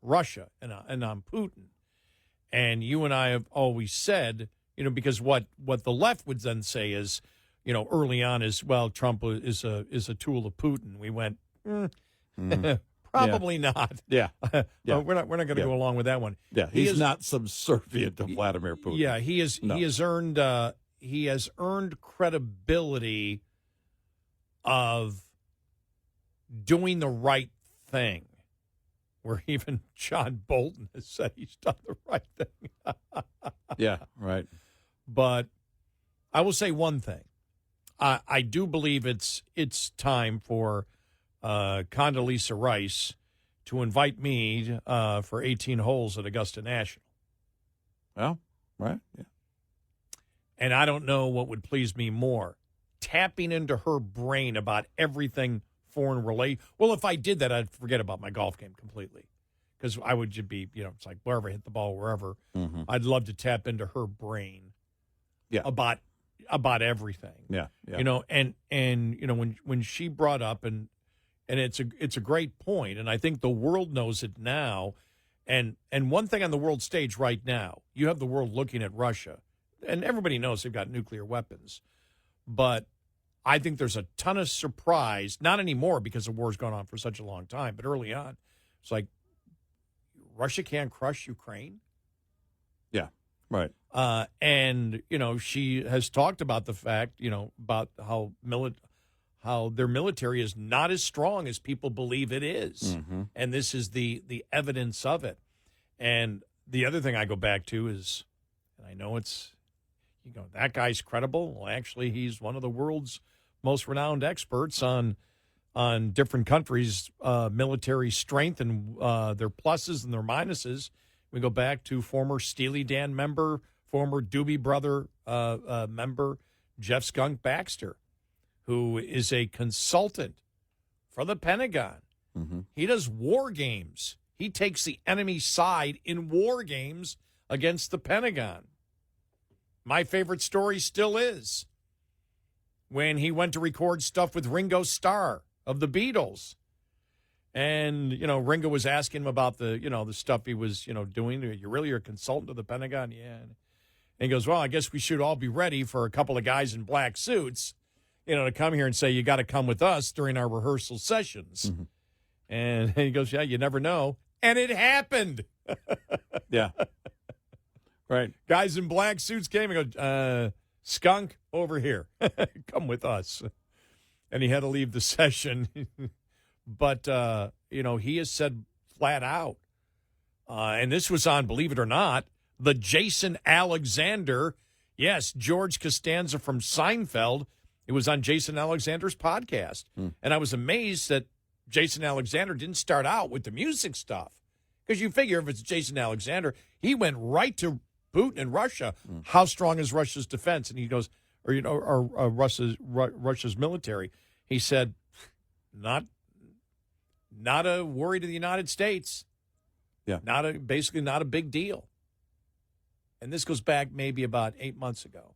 Russia and on Putin. And you and I have always said, because what the left would then say is, early on is, well, Trump is a tool of Putin. We went, probably not. Yeah. Yeah. We're not going to go along with that one. Yeah, he's not subservient to Vladimir Putin. Yeah, he has earned credibility of doing the right thing, where even John Bolton has said he's done the right thing. Yeah, right. But I will say one thing. I do believe it's time for Condoleezza Rice to invite me for 18 holes at Augusta National. Well, right, yeah. And I don't know what would please me more, tapping into her brain about everything foreign related. Well, if I did that, I'd forget about my golf game completely, because I would just be, it's like wherever I hit the ball, wherever. Mm-hmm. I'd love to tap into her brain about everything. Yeah. And when she brought up, and it's a great point, and I think the world knows it now. And one thing on the world stage right now, you have the world looking at Russia, and everybody knows they've got nuclear weapons. But I think there's a ton of surprise, not anymore because the war's gone on for such a long time, but early on, it's like Russia can't crush Ukraine. Yeah, right. And, she has talked about the fact, about how their military is not as strong as people believe it is. Mm-hmm. And this is the evidence of it. And the other thing I go back to is, and I know it's, that guy's credible. Well, actually, he's one of the world's most renowned experts on different countries' military strength and their pluses and their minuses. We go back to former Steely Dan member, former Doobie Brother member, Jeff Skunk Baxter, who is a consultant for the Pentagon. Mm-hmm. He does war games. He takes the enemy's side in war games against the Pentagon. My favorite story still is when he went to record stuff with Ringo Starr of the Beatles. And, Ringo was asking him about the stuff he was, doing. You really are a consultant of the Pentagon? Yeah. And he goes, well, I guess we should all be ready for a couple of guys in black suits, to come here and say, you got to come with us during our rehearsal sessions. Mm-hmm. And he goes, yeah, you never know. And it happened. Yeah. Right. Guys in black suits came and go, Skunk, over here. Come with us. And he had to leave the session. But, he has said flat out, and this was on, believe it or not, the Jason Alexander, yes, George Costanza from Seinfeld. It was on Jason Alexander's podcast. And I was amazed that Jason Alexander didn't start out with the music stuff. Because you figure if it's Jason Alexander, he went right to Putin and Russia. How strong is Russia's defense? And he goes, or Russia's military. He said, not a worry to the United States. Yeah. Basically not a big deal. And this goes back maybe about 8 months ago.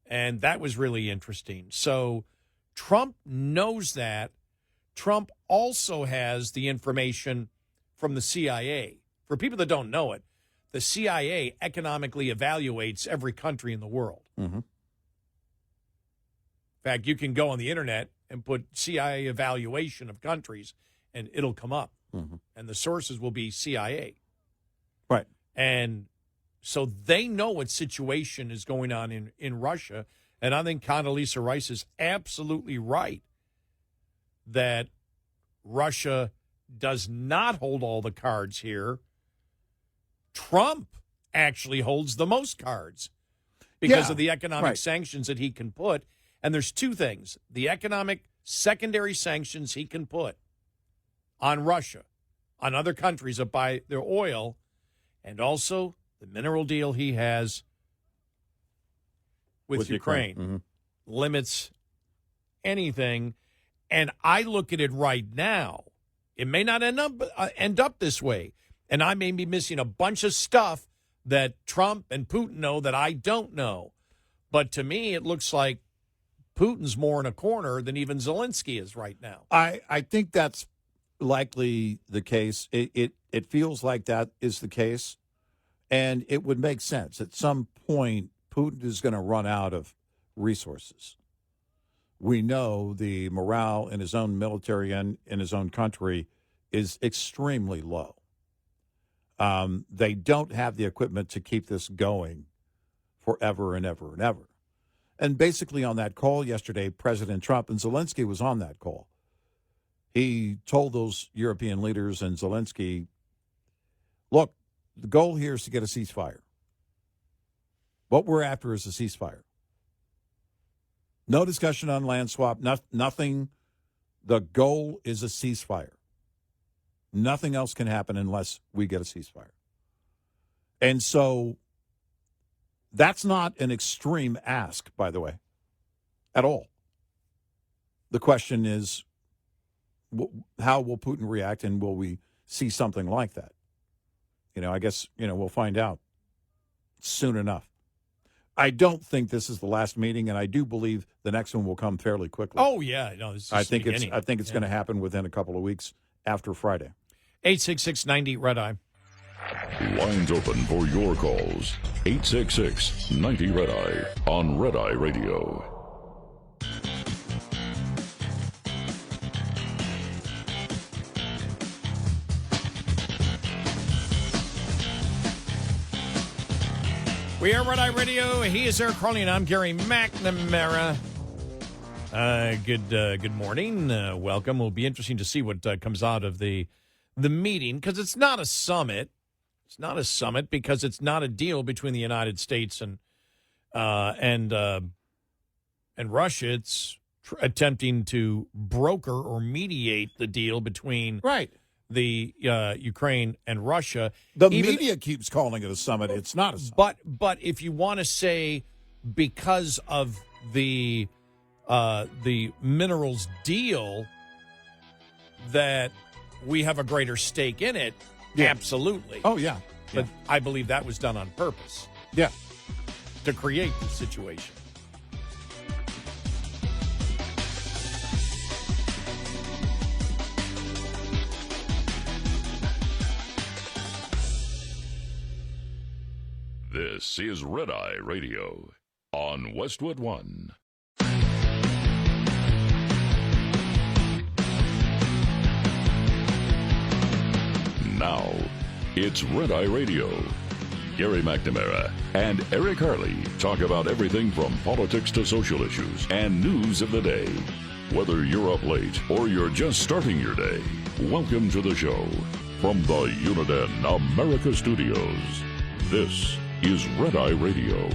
And that was really interesting. So Trump knows that. Trump also has the information from the CIA. For people that don't know it, the CIA economically evaluates every country in the world. Mm-hmm. In fact, you can go on the internet and put CIA evaluation of countries, and it'll come up. Mm-hmm. And the sources will be CIA. Right. And so they know what situation is going on in Russia. And I think Condoleezza Rice is absolutely right that Russia does not hold all the cards here. Trump actually holds the most cards because of the economic sanctions that he can put. And there's two things. The economic secondary sanctions he can put on Russia, on other countries that buy their oil, and also the mineral deal he has with Ukraine. Limits anything. And I look at it right now. It may not end up this way. And I may be missing a bunch of stuff that Trump and Putin know that I don't know. But to me, it looks like Putin's more in a corner than even Zelensky is right now. I think that's likely the case. It feels like that is the case. And it would make sense. At some point, Putin is going to run out of resources. We know the morale in his own military and in his own country is extremely low. They don't have the equipment to keep this going forever and ever and ever. And basically on that call yesterday, President Trump, and Zelensky was on that call, he told those European leaders and Zelensky, look, the goal here is to get a ceasefire. What we're after is a ceasefire. No discussion on land swap, nothing. The goal is a ceasefire. Nothing else can happen unless we get a ceasefire. And so that's not an extreme ask, by the way, at all. The question is, how will Putin react, and will we see something like that? I guess, we'll find out soon enough. I don't think this is the last meeting, and I do believe the next one will come fairly quickly. Oh, yeah. No, this is I think it's going to happen within a couple of weeks after Friday. 866-90-RED-EYE. Lines open for your calls. 866-90-RED-EYE on Red Eye Radio. We are Red Eye Radio. He is Eric Harley, and I'm Gary McNamara. Good morning. Welcome. It'll be interesting to see what comes out of the meeting, because it's not a summit. It's not a summit because it's not a deal between the United States and Russia. It's attempting to broker or mediate the deal between the Ukraine and Russia. The media keeps calling it a summit. It's not a summit. But if you want to say because of the minerals deal that we have a greater stake in it, absolutely. Oh, yeah. But I believe that was done on purpose. Yeah. To create the situation. This is Red Eye Radio on Westwood One. Now, it's Red Eye Radio. Gary McNamara and Eric Harley talk about everything from politics to social issues and news of the day. Whether you're up late or you're just starting your day, welcome to the show. From the Uniden America Studios, this is Red Eye Radio.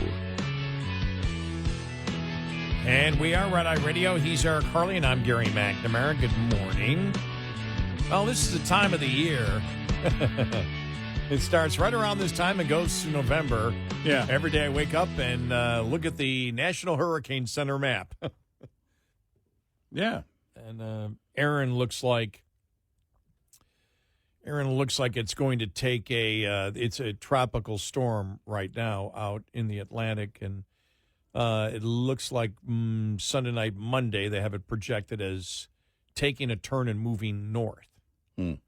And we are Red Eye Radio. He's Eric Harley, and I'm Gary McNamara. Good morning. Well, this is the time of the year. It starts right around this time and goes to November. Yeah. Every day I wake up and look at the National Hurricane Center map. Yeah. And Aaron looks like it's going to take it's a tropical storm right now out in the Atlantic, and it looks like Sunday night, Monday, they have it projected as taking a turn and moving north,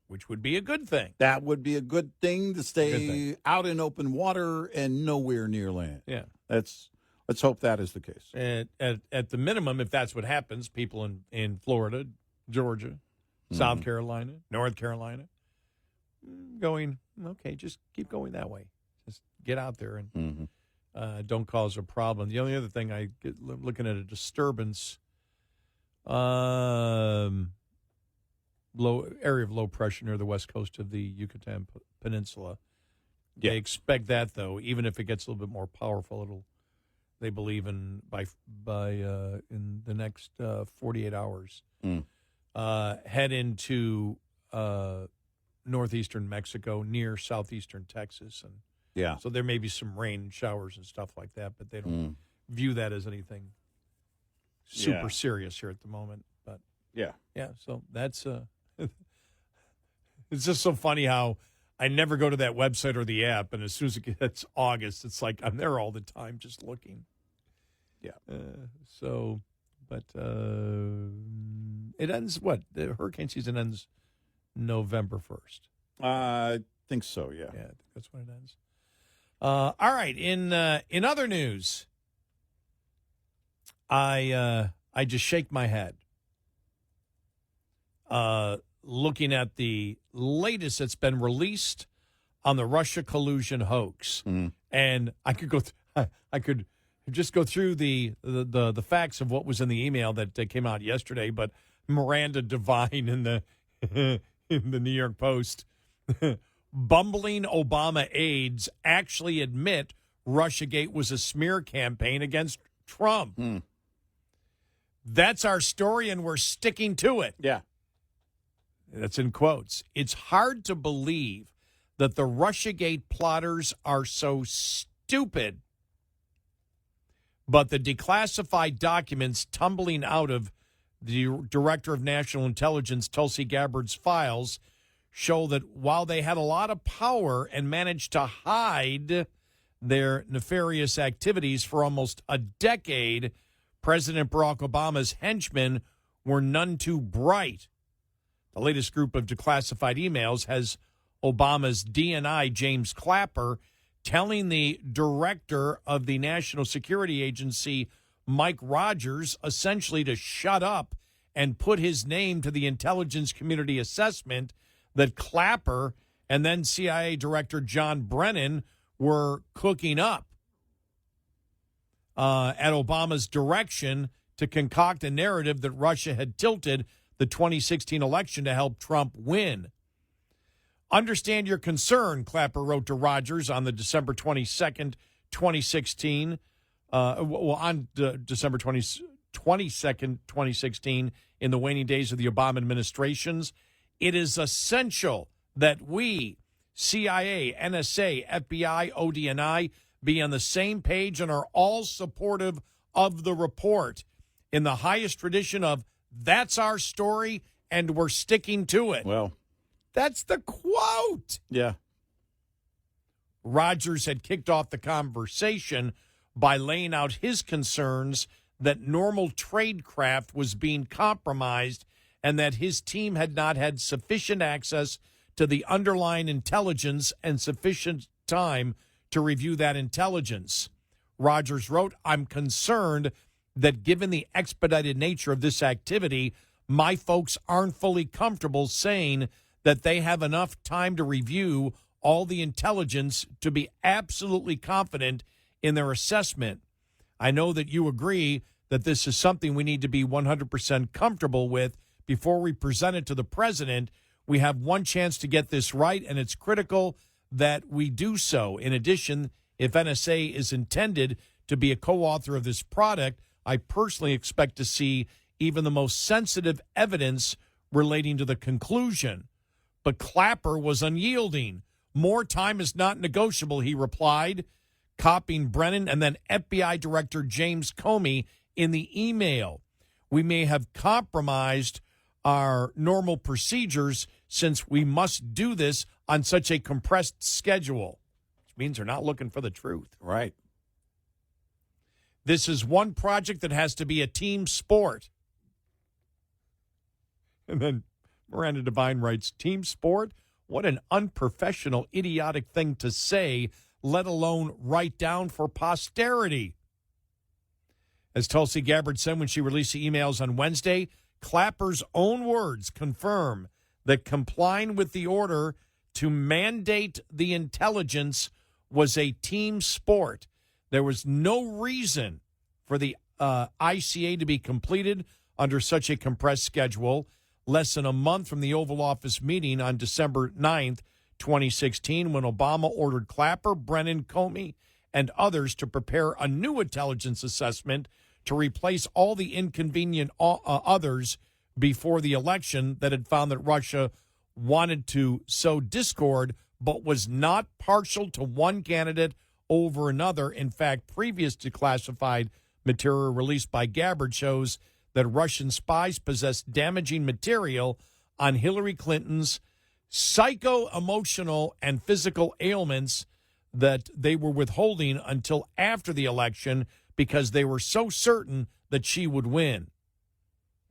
which would be a good thing. That would be a good thing to stay out in open water and nowhere near land. Yeah. Let's hope that is the case. At the minimum, if that's what happens, people in Florida, Georgia, South Carolina, North Carolina, going, okay, just keep going that way. Just get out there and don't cause a problem. The only other thing I get looking at a disturbance, area of low pressure near the west coast of the Yucatan Peninsula. They expect that, though, even if it gets a little bit more powerful, they believe in in the next 48 hours. Head into northeastern Mexico near southeastern Texas, and so there may be some rain and showers and stuff like that, but they don't view that as anything super serious here at the moment. But so that's it's just so funny how I never go to that website or the app, and as soon as it gets August, it's like I'm there all the time just looking. But it ends, the hurricane season ends November 1st. I think so, yeah. Yeah, I think that's when it ends. All right, in other news, I just shake my head looking at the latest that's been released on the Russia collusion hoax, and I could just go through the facts of what was in the email that came out yesterday. But Miranda Devine in the in the New York Post, bumbling Obama aides actually admit Russiagate was a smear campaign against Trump. That's our story, and we're sticking to it. Yeah. That's in quotes. It's hard to believe that the Russiagate plotters are so stupid. But the declassified documents tumbling out of the Director of National Intelligence, Tulsi Gabbard's files, show that while they had a lot of power and managed to hide their nefarious activities for almost a decade, President Barack Obama's henchmen were none too bright. The latest group of declassified emails has Obama's DNI, James Clapper, telling the director of the National Security Agency, Mike Rogers, essentially to shut up and put his name to the intelligence community assessment that Clapper and then CIA Director John Brennan were cooking up at Obama's direction to concoct a narrative that Russia had tilted the 2016 election to help Trump win. Understand your concern, Clapper wrote to Rogers on the December 22nd, 2016. On December 22nd, 2016, in the waning days of the Obama administrations, it is essential that we, CIA, NSA, FBI, ODNI, be on the same page and are all supportive of the report in the highest tradition of that's our story and we're sticking to it. Well, that's the quote. Yeah. Rogers had kicked off the conversation by laying out his concerns that normal tradecraft was being compromised and that his team had not had sufficient access to the underlying intelligence and sufficient time to review that intelligence. Rogers wrote, I'm concerned that given the expedited nature of this activity, my folks aren't fully comfortable saying that they have enough time to review all the intelligence to be absolutely confident in their assessment. I know that you agree that this is something we need to be 100% comfortable with before we present it to the president. We have one chance to get this right, and it's critical that we do so. In addition, if NSA is intended to be a co-author of this product, I personally expect to see even the most sensitive evidence relating to the conclusion. But Clapper was unyielding. More time is not negotiable, he replied, copying Brennan and then FBI Director James Comey in the email. We may have compromised our normal procedures since we must do this on such a compressed schedule, which means they're not looking for the truth. Right. This is one project that has to be a team sport. And then Miranda Devine writes, team sport? What an unprofessional, idiotic thing to say, let alone write down for posterity. As Tulsi Gabbard said when she released the emails on Wednesday, Clapper's own words confirm that complying with the order to mandate the intelligence was a team sport. There was no reason for the ICA to be completed under such a compressed schedule, less than a month from the Oval Office meeting on December 9th, 2016, when Obama ordered Clapper, Brennan, Comey, and others to prepare a new intelligence assessment to replace all the inconvenient others before the election that had found that Russia wanted to sow discord but was not partial to one candidate over another. In fact, previous declassified material released by Gabbard shows that Russian spies possessed damaging material on Hillary Clinton's psycho-emotional and physical ailments that they were withholding until after the election because they were so certain that she would win.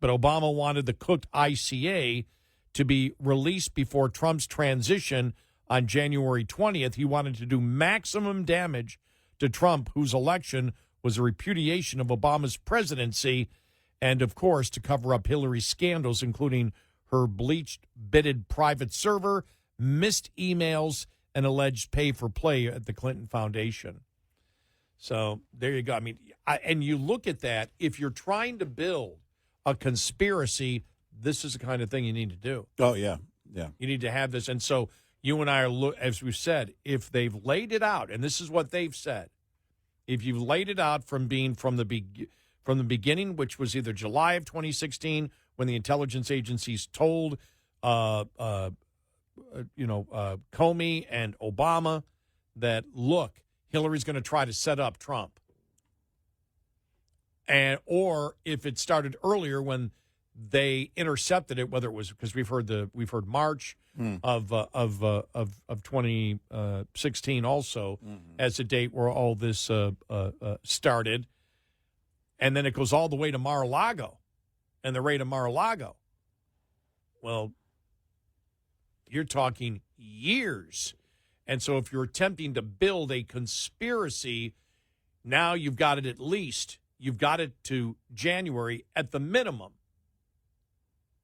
But Obama wanted the cooked ICA to be released before Trump's transition on January 20th. He wanted to do maximum damage to Trump, whose election was a repudiation of Obama's presidency, and, of course, to cover up Hillary's scandals, including her bleached, bitted private server, missed emails, and alleged pay-for-play at the Clinton Foundation. So there you go. I mean, and you look at that, if you're trying to build a conspiracy, this is the kind of thing you need to do. Oh, yeah, yeah. You need to have this. And so you and I are, as we've said, if they've laid it out, and this is what they've said, if you've laid it out from the beginning, which was either July of 2016, when the intelligence agencies told, Comey and Obama that, look, Hillary's going to try to set up Trump. And or if it started earlier when they intercepted it, whether it was because we've heard March of 2016 also as a date where all this started, and then it goes all the way to Mar-a-Lago and the raid of Mar-a-Lago. Well, you're talking years. And so if you're attempting to build a conspiracy, now you've got it at least. You've got it to January at the minimum.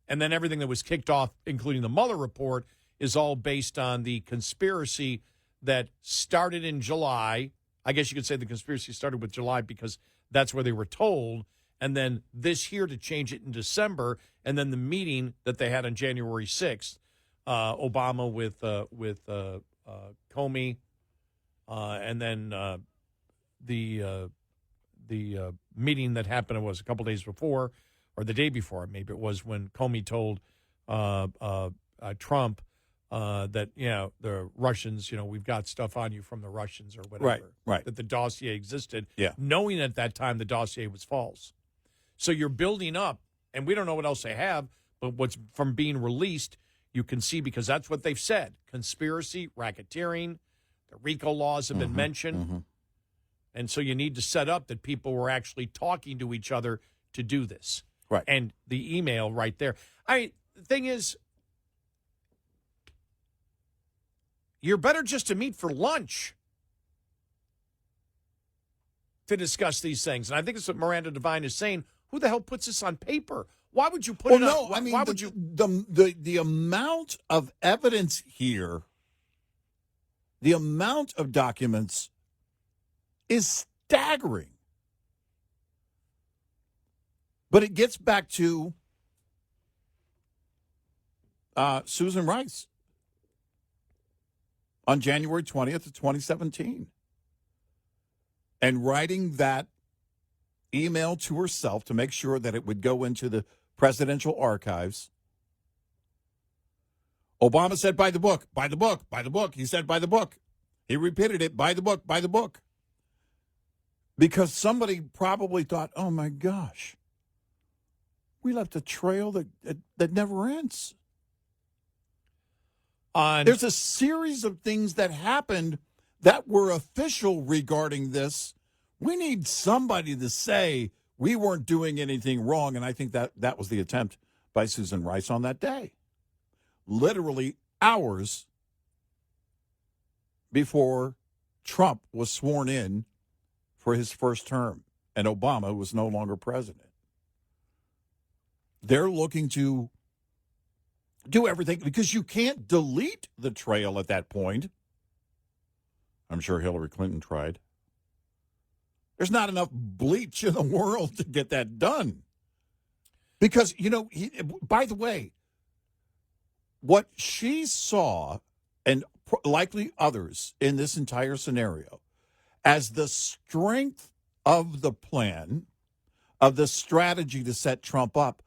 And then everything that was kicked off, including the Mueller report, is all based on the conspiracy that started in July. I guess you could say the conspiracy started with July because that's where they were told. And then this year to change it in December. And then the meeting that they had on January 6th, Obama with Comey, and then the meeting that happened was a couple days before, or the day before, maybe it was, when Comey told Trump that, the Russians, we've got stuff on you from the Russians or whatever. Right. That the dossier existed, yeah, knowing at that time the dossier was false. So you're building up, and we don't know what else they have, but what's from being released, you can see, because that's what they've said. Conspiracy, racketeering, the RICO laws have been mentioned. And so you need to set up that people were actually talking to each other to do this. Right. And the email right there. The thing is, you're better just to meet for lunch to discuss these things. And I think it's what Miranda Devine is saying. Who the hell puts this on paper? Why would you put it up? I mean, why would you? The amount of evidence here, the amount of documents is staggering. But it gets back to Susan Rice on January 20th of 2017 and writing that email to herself to make sure that it would go into the presidential archives. Obama said, by the book, by the book, by the book. He said, by the book. He repeated it, by the book, by the book. Because somebody probably thought, oh, my gosh, we left a trail that never ends. There's a series of things that happened that were official regarding this. We need somebody to say we weren't doing anything wrong, and I think that was the attempt by Susan Rice on that day. Literally hours before Trump was sworn in for his first term, and Obama was no longer president. They're looking to do everything, because you can't delete the trail at that point. I'm sure Hillary Clinton tried. There's not enough bleach in the world to get that done. Because, by the way, what she saw, and likely others in this entire scenario, as the strength of the plan, of the strategy to set Trump up,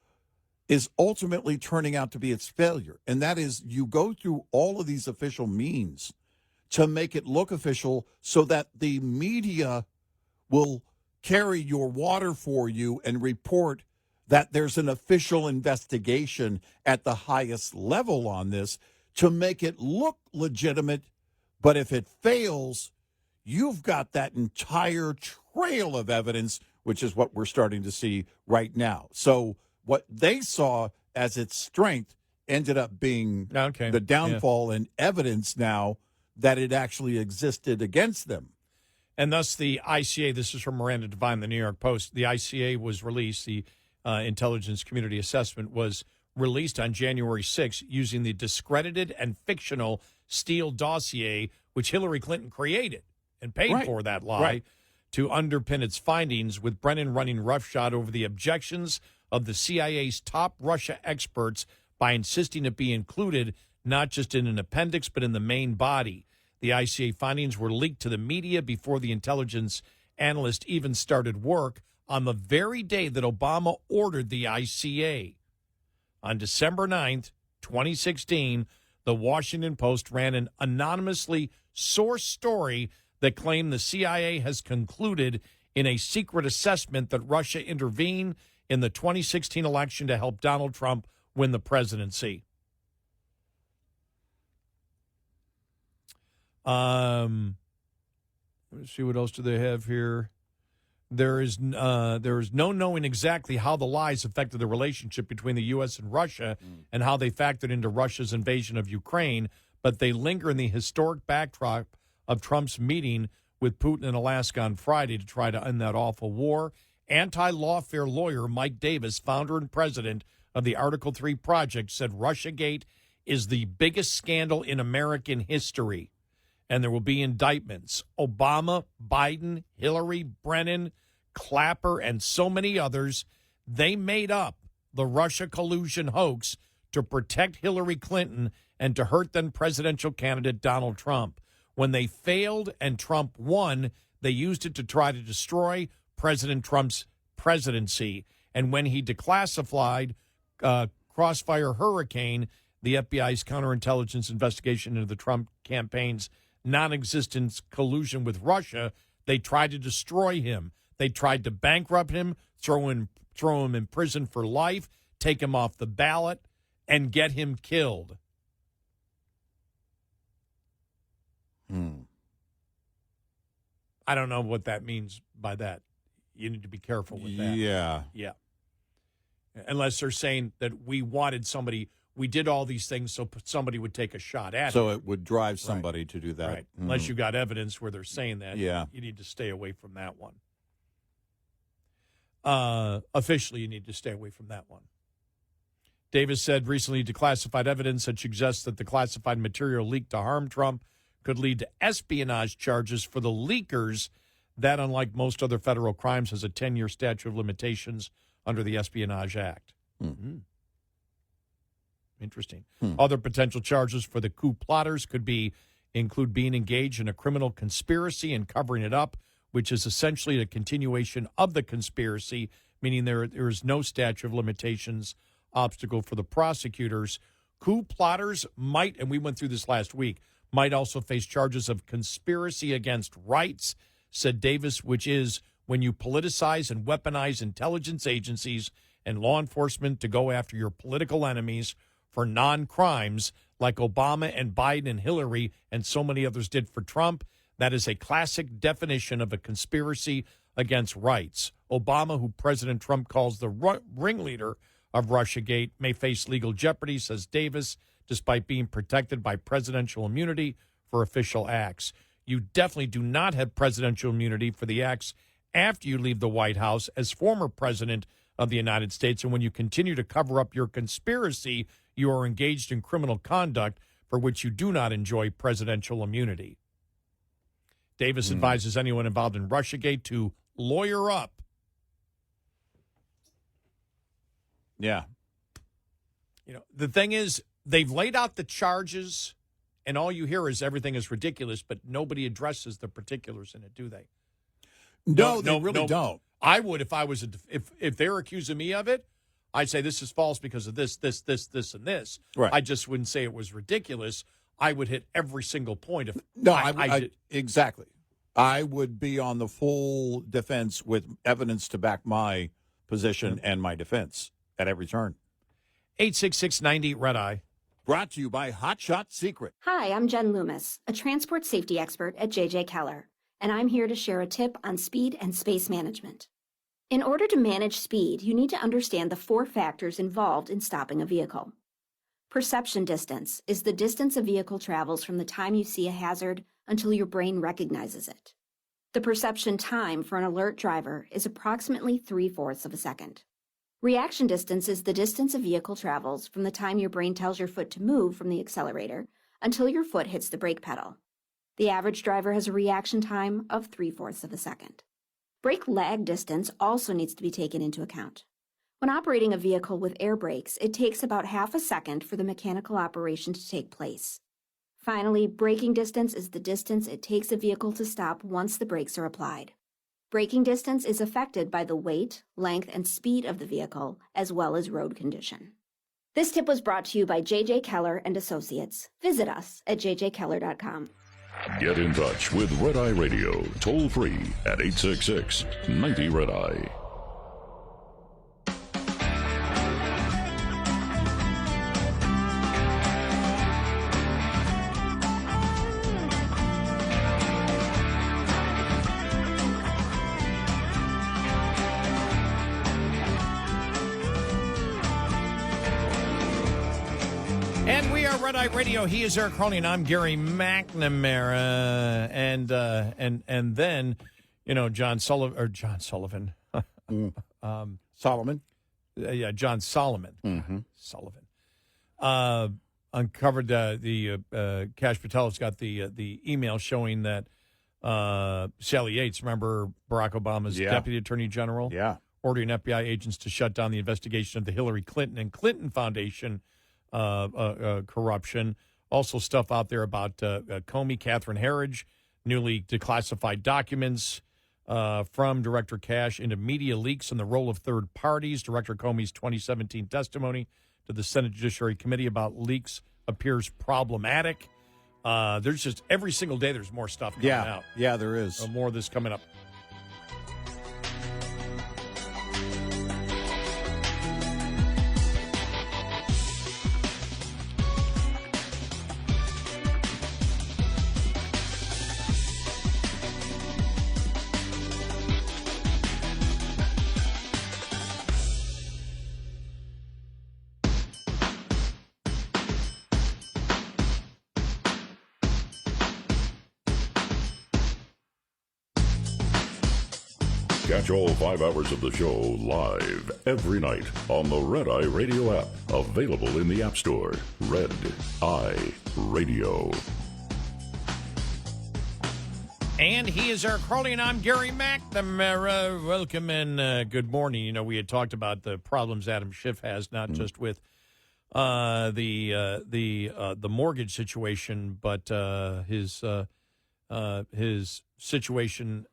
is ultimately turning out to be its failure. And that is, you go through all of these official means to make it look official so that the media will carry your water for you and report that there's an official investigation at the highest level on this to make it look legitimate. But if it fails, you've got that entire trail of evidence, which is what we're starting to see right now. So what they saw as its strength ended up being the downfall and evidence now that it actually existed against them. And thus the ICA, this is from Miranda Devine, the New York Post, the ICA was released, the Intelligence Community Assessment was released on January 6th using the discredited and fictional Steele dossier, which Hillary Clinton created and paid for that lie, to underpin its findings, with Brennan running roughshod over the objections of the CIA's top Russia experts by insisting it be included not just in an appendix but in the main body. The ICA findings were leaked to the media before the intelligence analyst even started work on the very day that Obama ordered the ICA. On December 9th, 2016, the Washington Post ran an anonymously sourced story that claimed the CIA has concluded in a secret assessment that Russia intervened in the 2016 election to help Donald Trump win the presidency. Let's see, what else do they have here? There is no knowing exactly how the lies affected the relationship between the U.S. and Russia and how they factored into Russia's invasion of Ukraine, but they linger in the historic backdrop of Trump's meeting with Putin in Alaska on Friday to try to end that awful war. Anti-lawfare lawyer Mike Davis, founder and president of the Article 3 Project, said Russiagate is the biggest scandal in American history, and there will be indictments. Obama, Biden, Hillary, Brennan, Clapper, and so many others, they made up the Russia collusion hoax to protect Hillary Clinton and to hurt then presidential candidate Donald Trump. When they failed and Trump won, they used it to try to destroy President Trump's presidency. And when he declassified Crossfire Hurricane, the FBI's counterintelligence investigation into the Trump campaign's non-existent collusion with Russia, they tried to destroy him. They tried to bankrupt him, throw him in prison for life, take him off the ballot, and get him killed. I don't know what that means by that. You need to be careful with that. Yeah. Unless they're saying that we wanted somebody, we did all these things so somebody would take a shot at it. So it would drive somebody to do that. Right. Unless you got evidence where they're saying that. Yeah. You need to stay away from that one. Officially, you need to stay away from that one. Davis said recently declassified evidence that suggests that the classified material leaked to harm Trump could lead to espionage charges for the leakers. That, unlike most other federal crimes, has a 10-year statute of limitations under the Espionage Act. Interesting. Other potential charges for the coup plotters could include being engaged in a criminal conspiracy and covering it up, which is essentially a continuation of the conspiracy, meaning there is no statute of limitations obstacle for the prosecutors. Coup plotters might, and we went through this last week, might also face charges of conspiracy against rights, said Davis, which is when you politicize and weaponize intelligence agencies and law enforcement to go after your political enemies for non-crimes like Obama and Biden and Hillary and so many others did for Trump. That is a classic definition of a conspiracy against rights. Obama, who President Trump calls the ringleader of Russiagate, may face legal jeopardy, says Davis, despite being protected by presidential immunity for official acts. You definitely do not have presidential immunity for the acts after you leave the White House. As former president of the United States. And when you continue to cover up your conspiracy, you are engaged in criminal conduct for which you do not enjoy presidential immunity. Davis advises anyone involved in Russiagate to lawyer up. Yeah. You know, the thing is, they've laid out the charges, and all you hear is everything is ridiculous, but nobody addresses the particulars in it, do they? No, they really don't. I would if I was if they were accusing me of it, I'd say this is false because of this, and this. Right. I just wouldn't say it was ridiculous. I would hit every single point. Exactly. I would be on the full defense with evidence to back my position and my defense at every turn. 866-90 Red Eye. Brought to you by Hot Shot Secret. Hi, I'm Jen Loomis, a transport safety expert at JJ Keller, and I'm here to share a tip on speed and space management. In order to manage speed, you need to understand the 4 factors involved in stopping a vehicle. Perception distance is the distance a vehicle travels from the time you see a hazard until your brain recognizes it. The perception time for an alert driver is approximately 3/4 of a second. Reaction distance is the distance a vehicle travels from the time your brain tells your foot to move from the accelerator until your foot hits the brake pedal. The average driver has a reaction time of 3/4 of a second. Brake lag distance also needs to be taken into account. When operating a vehicle with air brakes, it takes about half a second for the mechanical operation to take place. Finally, braking distance is the distance it takes a vehicle to stop once the brakes are applied. Braking distance is affected by the weight, length, and speed of the vehicle, as well as road condition. This tip was brought to you by JJ Keller and Associates. Visit us at jjkeller.com. Get in touch with Red Eye Radio, toll free at 866-90 Red Eye. And we are Red Eye Radio. He is Eric Harley, and I'm Gary McNamara. And then, you know, John Sullivan. Solomon. Yeah, John Solomon. Sullivan. Uncovered the Kash Patel's got the email showing that Sally Yates, remember Barack Obama's deputy attorney general, ordering FBI agents to shut down the investigation of the Hillary Clinton and Clinton Foundation corruption. Also stuff out there about Comey, Catherine Herridge, newly declassified documents from Director Kash into media leaks and the role of third parties. Director Comey's 2017 testimony to the Senate Judiciary Committee about leaks appears problematic. There's just every single day there's more stuff coming out. Yeah, there is. More of this coming up. Catch all 5 hours of the show live every night on the Red Eye Radio app. Available in the App Store. Red Eye Radio. And he is Eric Harley, and I'm Gary McNamara. Welcome and good morning. You know, we had talked about the problems Adam Schiff has, not just with the mortgage situation, but his situation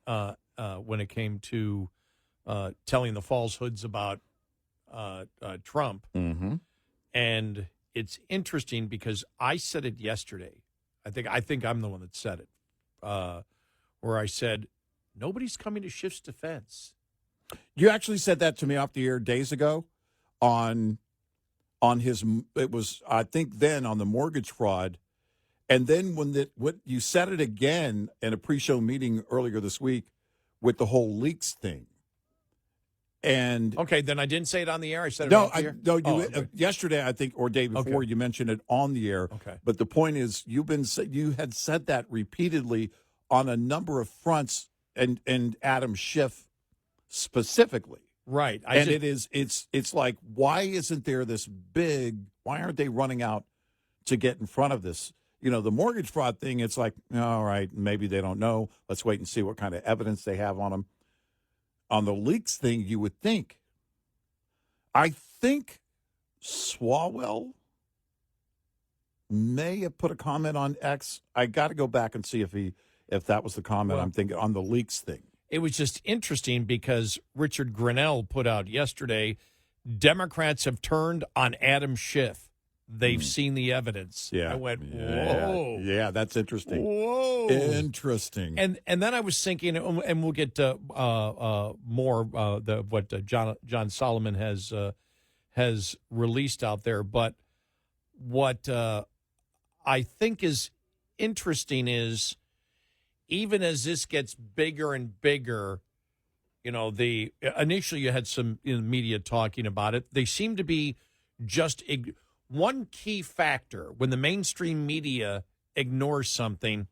when it came to telling the falsehoods about Trump. And it's interesting because I said it yesterday. I think I'm the one that said it, where I said, nobody's coming to Schiff's defense. You actually said that to me off the air days ago on his, it was, I think then on the mortgage fraud. And then what you said it again in a pre-show meeting earlier this week with the whole leaks thing. And okay, then I didn't say it on the air. I said it off the air. Yesterday, I think, or day before, you mentioned it on the air. Okay. But the point is, you had said that repeatedly on a number of fronts, and Adam Schiff specifically. Right. It's like, why isn't there this big, why aren't they running out to get in front of this? You know, the mortgage fraud thing, it's like, all right, maybe they don't know. Let's wait and see what kind of evidence they have on them. On the leaks thing, you would think. I think Swalwell may have put a comment on X. I got to go back and see if that was the comment I'm thinking on the leaks thing. It was just interesting because Richard Grinnell put out yesterday, Democrats have turned on Adam Schiff. They've seen the evidence. Yeah. I went, whoa. Yeah, that's interesting. Whoa. Interesting. And then I was thinking, and we'll get more what John Solomon has released out there. But what I think is interesting is, even as this gets bigger and bigger, you know, initially you had some in the media talking about it. They seem to be just one key factor when the mainstream media ignores something.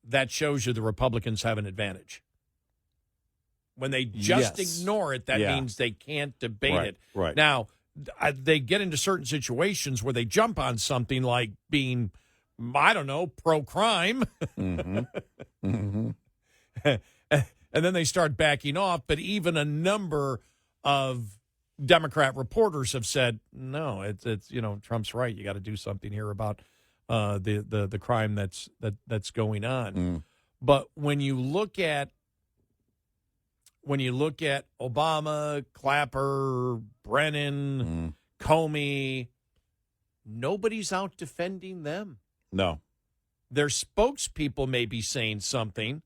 That shows you the Republicans have an advantage. When they just ignore it, that means they can't debate it. Right. Now, they get into certain situations where they jump on something like being, I don't know, pro-crime. And then they start backing off. But even a number of Democrat reporters have said, no, it's you know, Trump's right. You got to do something here about the crime that's going on. But when you look at Obama, Clapper, Brennan, Comey, nobody's out defending them. No. Their spokespeople may be saying something,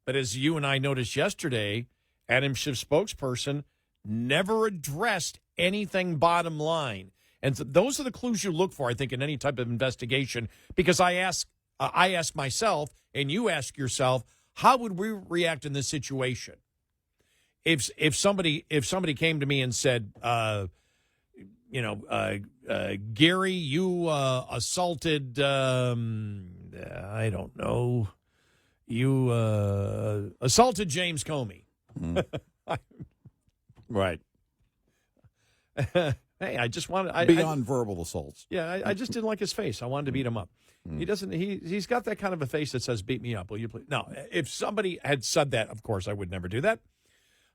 but as you and I noticed yesterday, Adam Schiff's spokesperson never addressed anything bottom line. And so those are the clues you look for, I think, in any type of investigation, because I ask myself, and you ask yourself, how would we react in this situation? If somebody came to me and said, Gary, you assaulted, I don't know, you assaulted James Comey. Right. Hey, I just wanted beyond verbal assaults. Yeah, I just didn't like his face. I wanted to beat him up. He doesn't. He's got that kind of a face that says, "Beat me up, will you please?" No, if somebody had said that, of course, I would never do that.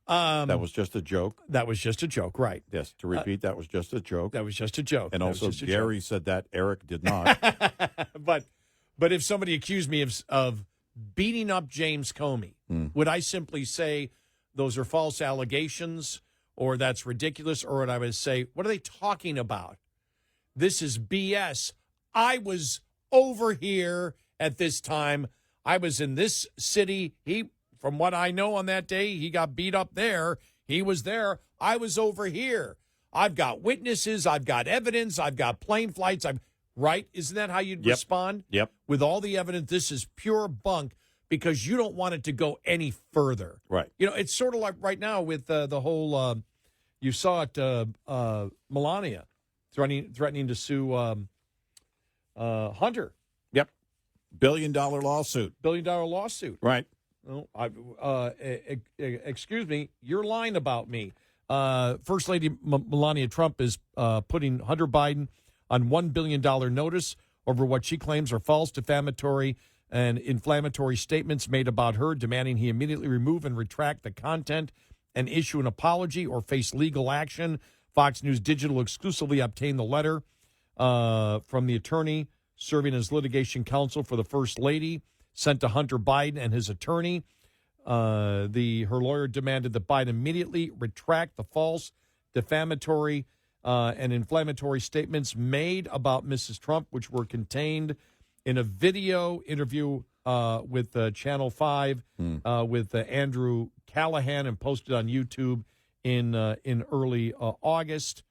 That was just a joke. That was just a joke, right? Yes. To repeat, that was just a joke. That was just a joke. And also, Gary said that. Eric did not. But if somebody accused me of beating up James Comey, would I simply say those are false allegations, or that's ridiculous, or would I say, what are they talking about? This is BS. I was over here at this time. I was in this city. From what I know on that day, he got beat up there. He was there. I was over here. I've got witnesses. I've got evidence. I've got plane flights. Right? Isn't that how you'd respond? Yep. With all the evidence, this is pure bunk because you don't want it to go any further. Right. You know, it's sort of like right now with the whole, you saw it, Melania threatening to sue Hunter. Yep. $1 billion lawsuit. $1 billion lawsuit. Right. Well, excuse me, you're lying about me. First Lady Melania Trump is putting Hunter Biden on $1 billion notice over what she claims are false, defamatory, and inflammatory statements made about her, demanding he immediately remove and retract the content and issue an apology or face legal action. Fox News Digital exclusively obtained the letter from the attorney serving as litigation counsel for the First Lady, sent to Hunter Biden and his attorney. Her lawyer demanded that Biden immediately retract the false, defamatory, and inflammatory statements made about Mrs. Trump, which were contained in a video interview with Channel 5 with Andrew Callahan and posted on YouTube in early August.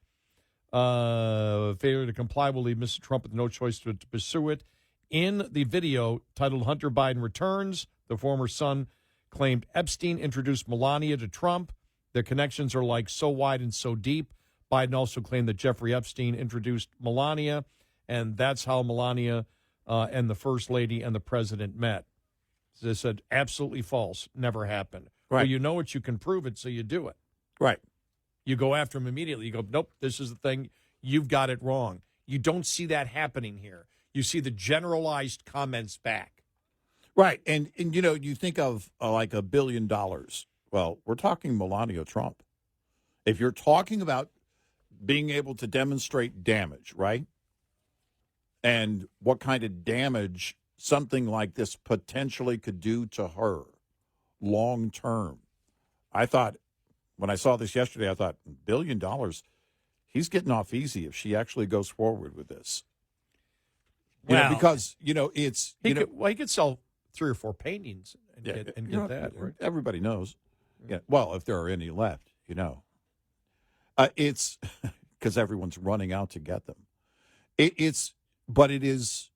Failure to comply will leave Mrs. Trump with no choice to pursue it. In the video titled Hunter Biden Returns, the former son claimed Epstein introduced Melania to Trump. Their connections are like so wide and so deep. Biden also claimed that Jeffrey Epstein introduced Melania, and that's how Melania and the First Lady and the president met. They said, absolutely false, never happened. Right. Well, you know it, you can prove it, so you do it. Right. You go after him immediately. You go, nope, this is the thing. You've got it wrong. You don't see that happening here. You see the generalized comments back. Right. And you think of like $1 billion. Well, we're talking Melania Trump. If you're talking about being able to demonstrate damage, right? And what kind of damage something like this potentially could do to her long term. I thought, when I saw this yesterday, I thought, $1 billion, he's getting off easy if she actually goes forward with this. Because it's he could sell 3 or 4 paintings and get that. Right? Everybody knows. Yeah. Well, if there are any left, it's because everyone's running out to get them. But it is,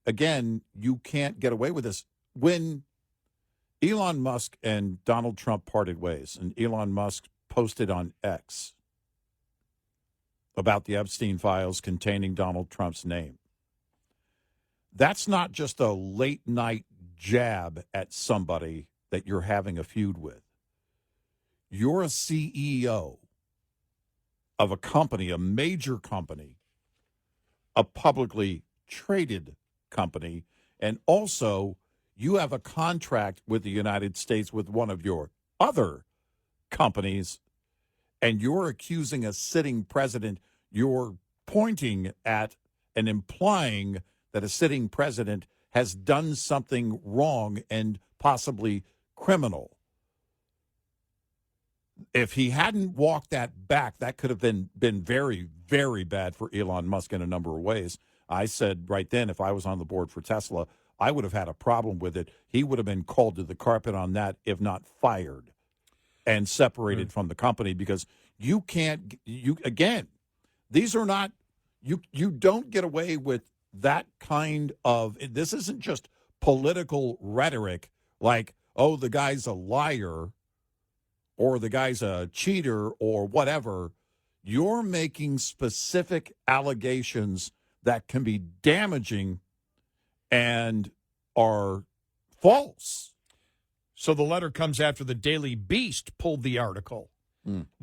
again, you can't get away with this. When Elon Musk and Donald Trump parted ways, and Elon Musk posted on X about the Epstein files containing Donald Trump's name, that's not just a late-night jab at somebody that you're having a feud with. You're a CEO of a company, a major company, a publicly traded company, and also you have a contract with the United States with one of your other companies, and you're accusing a sitting president. You're pointing at and implying that a sitting president has done something wrong and possibly criminal. If he hadn't walked that back, that could have been very, very bad for Elon Musk in a number of ways. I said right then, if I was on the board for Tesla, I would have had a problem with it. He would have been called to the carpet on that, if not fired and separated from the company, because you can't, these are not, you don't get away with that kind of, this isn't just political rhetoric like, oh, the guy's a liar or the guy's a cheater or whatever. You're making specific allegations that can be damaging and are false. So the letter comes after the Daily Beast pulled the article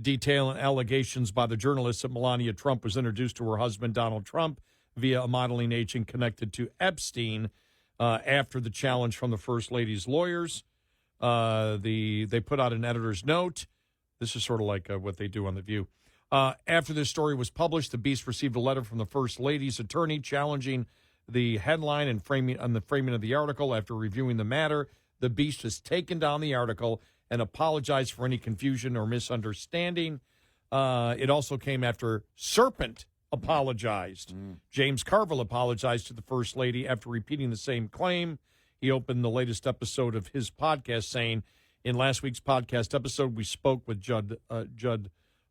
detailing allegations by the journalist that Melania Trump was introduced to her husband, Donald Trump, via a modeling agent connected to Epstein after the challenge from the First Lady's lawyers. They put out an editor's note. This is sort of like what they do on The View. After this story was published, the Beast received a letter from the First Lady's attorney challenging the headline and framing of the article. After reviewing the matter, the Beast has taken down the article and apologized for any confusion or misunderstanding. It also came after Serpent apologized. James Carville apologized to the First Lady after repeating the same claim. He opened the latest episode of his podcast saying, in last week's podcast episode, we spoke with Judd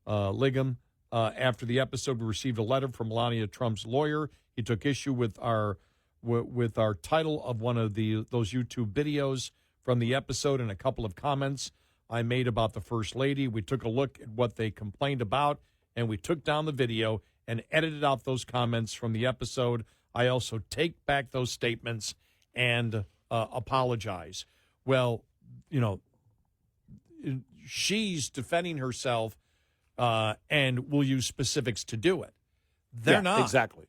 Liggum. After the episode, we received a letter from Melania Trump's lawyer. He took issue with our title of one of those YouTube videos from the episode and a couple of comments I made about the First Lady. We took a look at what they complained about, and we took down the video and edited out those comments from the episode. I also take back those statements and apologize. Well, she's defending herself and will use specifics to do it. They're not. Exactly.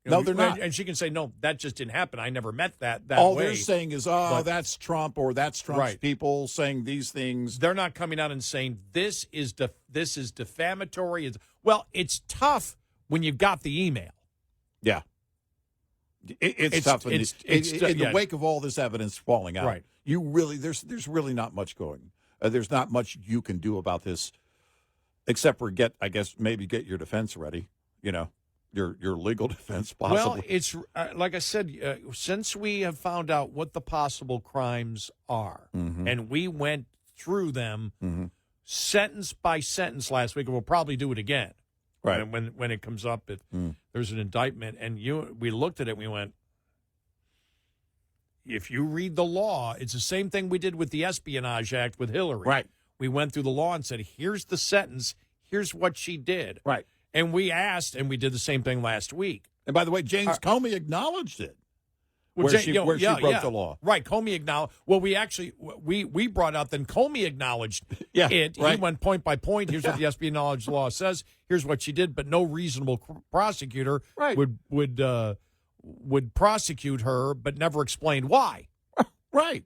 No, they're not. And she can say, no, that just didn't happen. I never met that All way. they're saying is, that's Trump or that's Trump's people saying these things. They're not coming out and saying this is defamatory. Well, it's tough when you've got the email. Yeah. It's tough in the wake of all this evidence falling out. Right. You really, there's really not much going. There's not much you can do about this except for get your defense ready, your legal defense possibly. Well, it's like I said, since we have found out what the possible crimes are, and we went through them sentence by sentence last week, and we'll probably do it again. Right. When it comes up, if there's an indictment, and we looked at it, and we went, if you read the law, it's the same thing we did with the Espionage Act with Hillary. Right. We went through the law and said, here's the sentence, here's what she did. Right. And we asked, and we did the same thing last week. And by the way, James Comey acknowledged it. Well, where she broke the law. Right. Comey acknowledged. Well, we brought out, then Comey acknowledged it. Right. He went point by point. Here's what the espionage law says. Here's what she did. But no reasonable prosecutor would prosecute her, but never explained why. Right.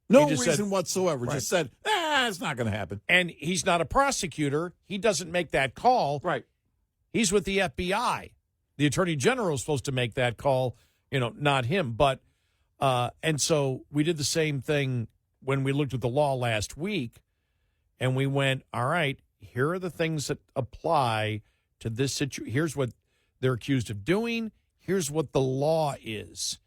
No He just reason said- whatsoever. Right. Just said, it's not going to happen. And he's not a prosecutor. He doesn't make that call. Right. He's with the FBI. The Attorney General is supposed to make that call, not him. But and so we did the same thing when we looked at the law last week, and we went, all right, here are the things that apply to this situation. Here's what they're accused of doing. Here's what the law is.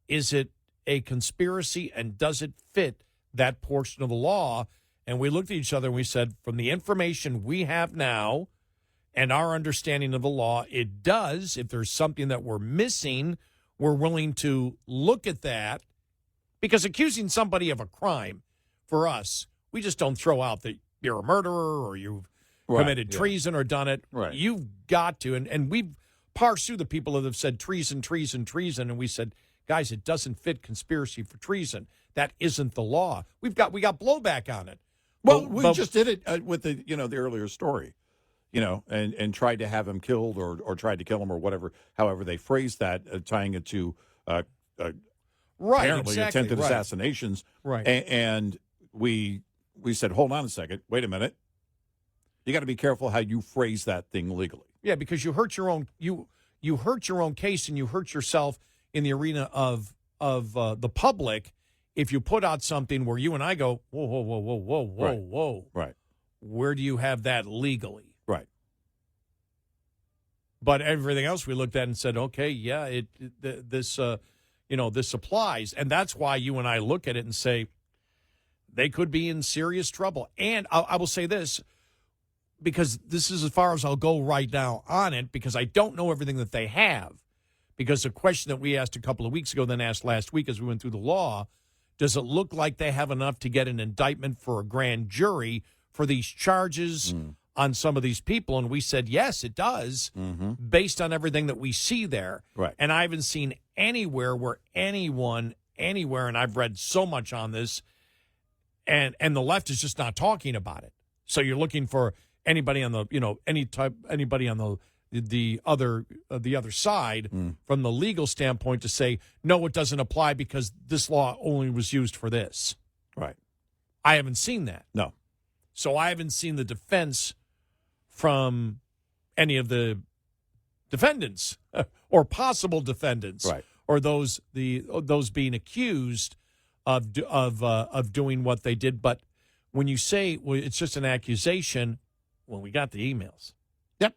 Is it a conspiracy, and does it fit that portion of the law? And we looked at each other and we said, from the information we have now and our understanding of the law, it does. If there's something that we're missing, we're willing to look at that, because accusing somebody of a crime, for us, we just don't throw out that you're a murderer or you've committed treason or done it. Right. You've got to, and we've parsed through the people that have said treason, and we said, guys, it doesn't fit conspiracy for treason. That isn't the law. We got blowback on it. Well, we just did it with the the earlier story, and tried to have him killed or tried to kill him or whatever. However, they phrased that, tying it to apparently attempted assassinations. Right. And we said, hold on a second, wait a minute. You got to be careful how you phrase that thing legally. Yeah, because you hurt your own you hurt your own case, and you hurt yourself in the arena of the public if you put out something where you and I go, whoa. Right. Where do you have that legally? Right. But everything else we looked at and said, okay, yeah, this applies, and that's why you and I look at it and say they could be in serious trouble. And I will say this, because this is as far as I'll go right now on it, because I don't know everything that they have. Because the question that we asked a couple of weeks ago, then asked last week as we went through the law, does it look like they have enough to get an indictment for a grand jury for these charges on some of these people? And we said, yes, it does, based on everything that we see there. Right. And I haven't seen anywhere where anyone, anywhere, and I've read so much on this, and the left is just not talking about it. So you're looking for anybody on the, anybody on the other side from the legal standpoint to say, no, it doesn't apply because this law only was used for this. Right. I haven't seen that. No. So I haven't seen the defense from any of the defendants or possible defendants, right, or those being accused of doing what they did. But when you say, well, it's just an accusation, well, we got the emails. Yep.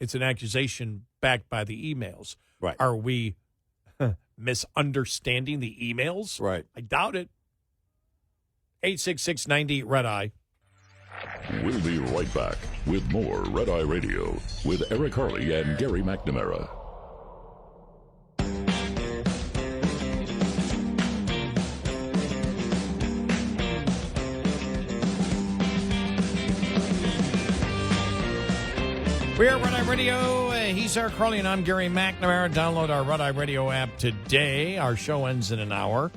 It's an accusation backed by the emails. Right. Are we misunderstanding the emails? Right. I doubt it. 866-90 Red Eye. We'll be right back with more Red Eye Radio with Eric Harley and Gary McNamara. We are Red Eye Radio. He's Eric Harley, and I'm Gary McNamara. Download our Red Eye Radio app today. Our show ends in an hour.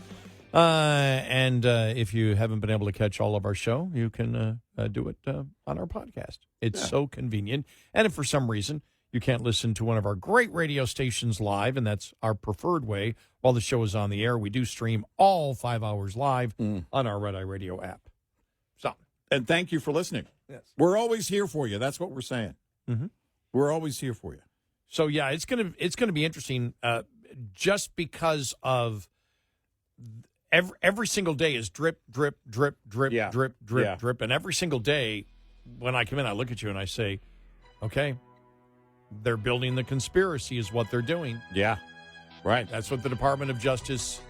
And if you haven't been able to catch all of our show, you can do it on our podcast. It's so convenient. And if for some reason you can't listen to one of our great radio stations live, and that's our preferred way, while the show is on the air, we do stream all 5 hours live on our Red Eye Radio app. So, and thank you for listening. Yes. We're always here for you. That's what we're saying. Mm-hmm. We're always here for you. So, yeah, it's gonna be interesting just because of every single day is drip, drip, drip, drip, drip, drip, drip. And every single day when I come in, I look at you and I say, okay, they're building the conspiracy is what they're doing. Yeah, right. That's what the Department of Justice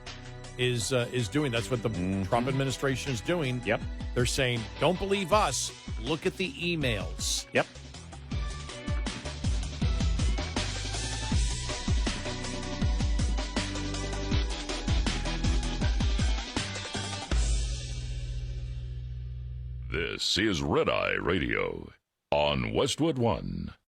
is doing. That's what the Trump administration is doing. Yep. They're saying, don't believe us. Look at the emails. Yep. This is Red Eye Radio on Westwood One.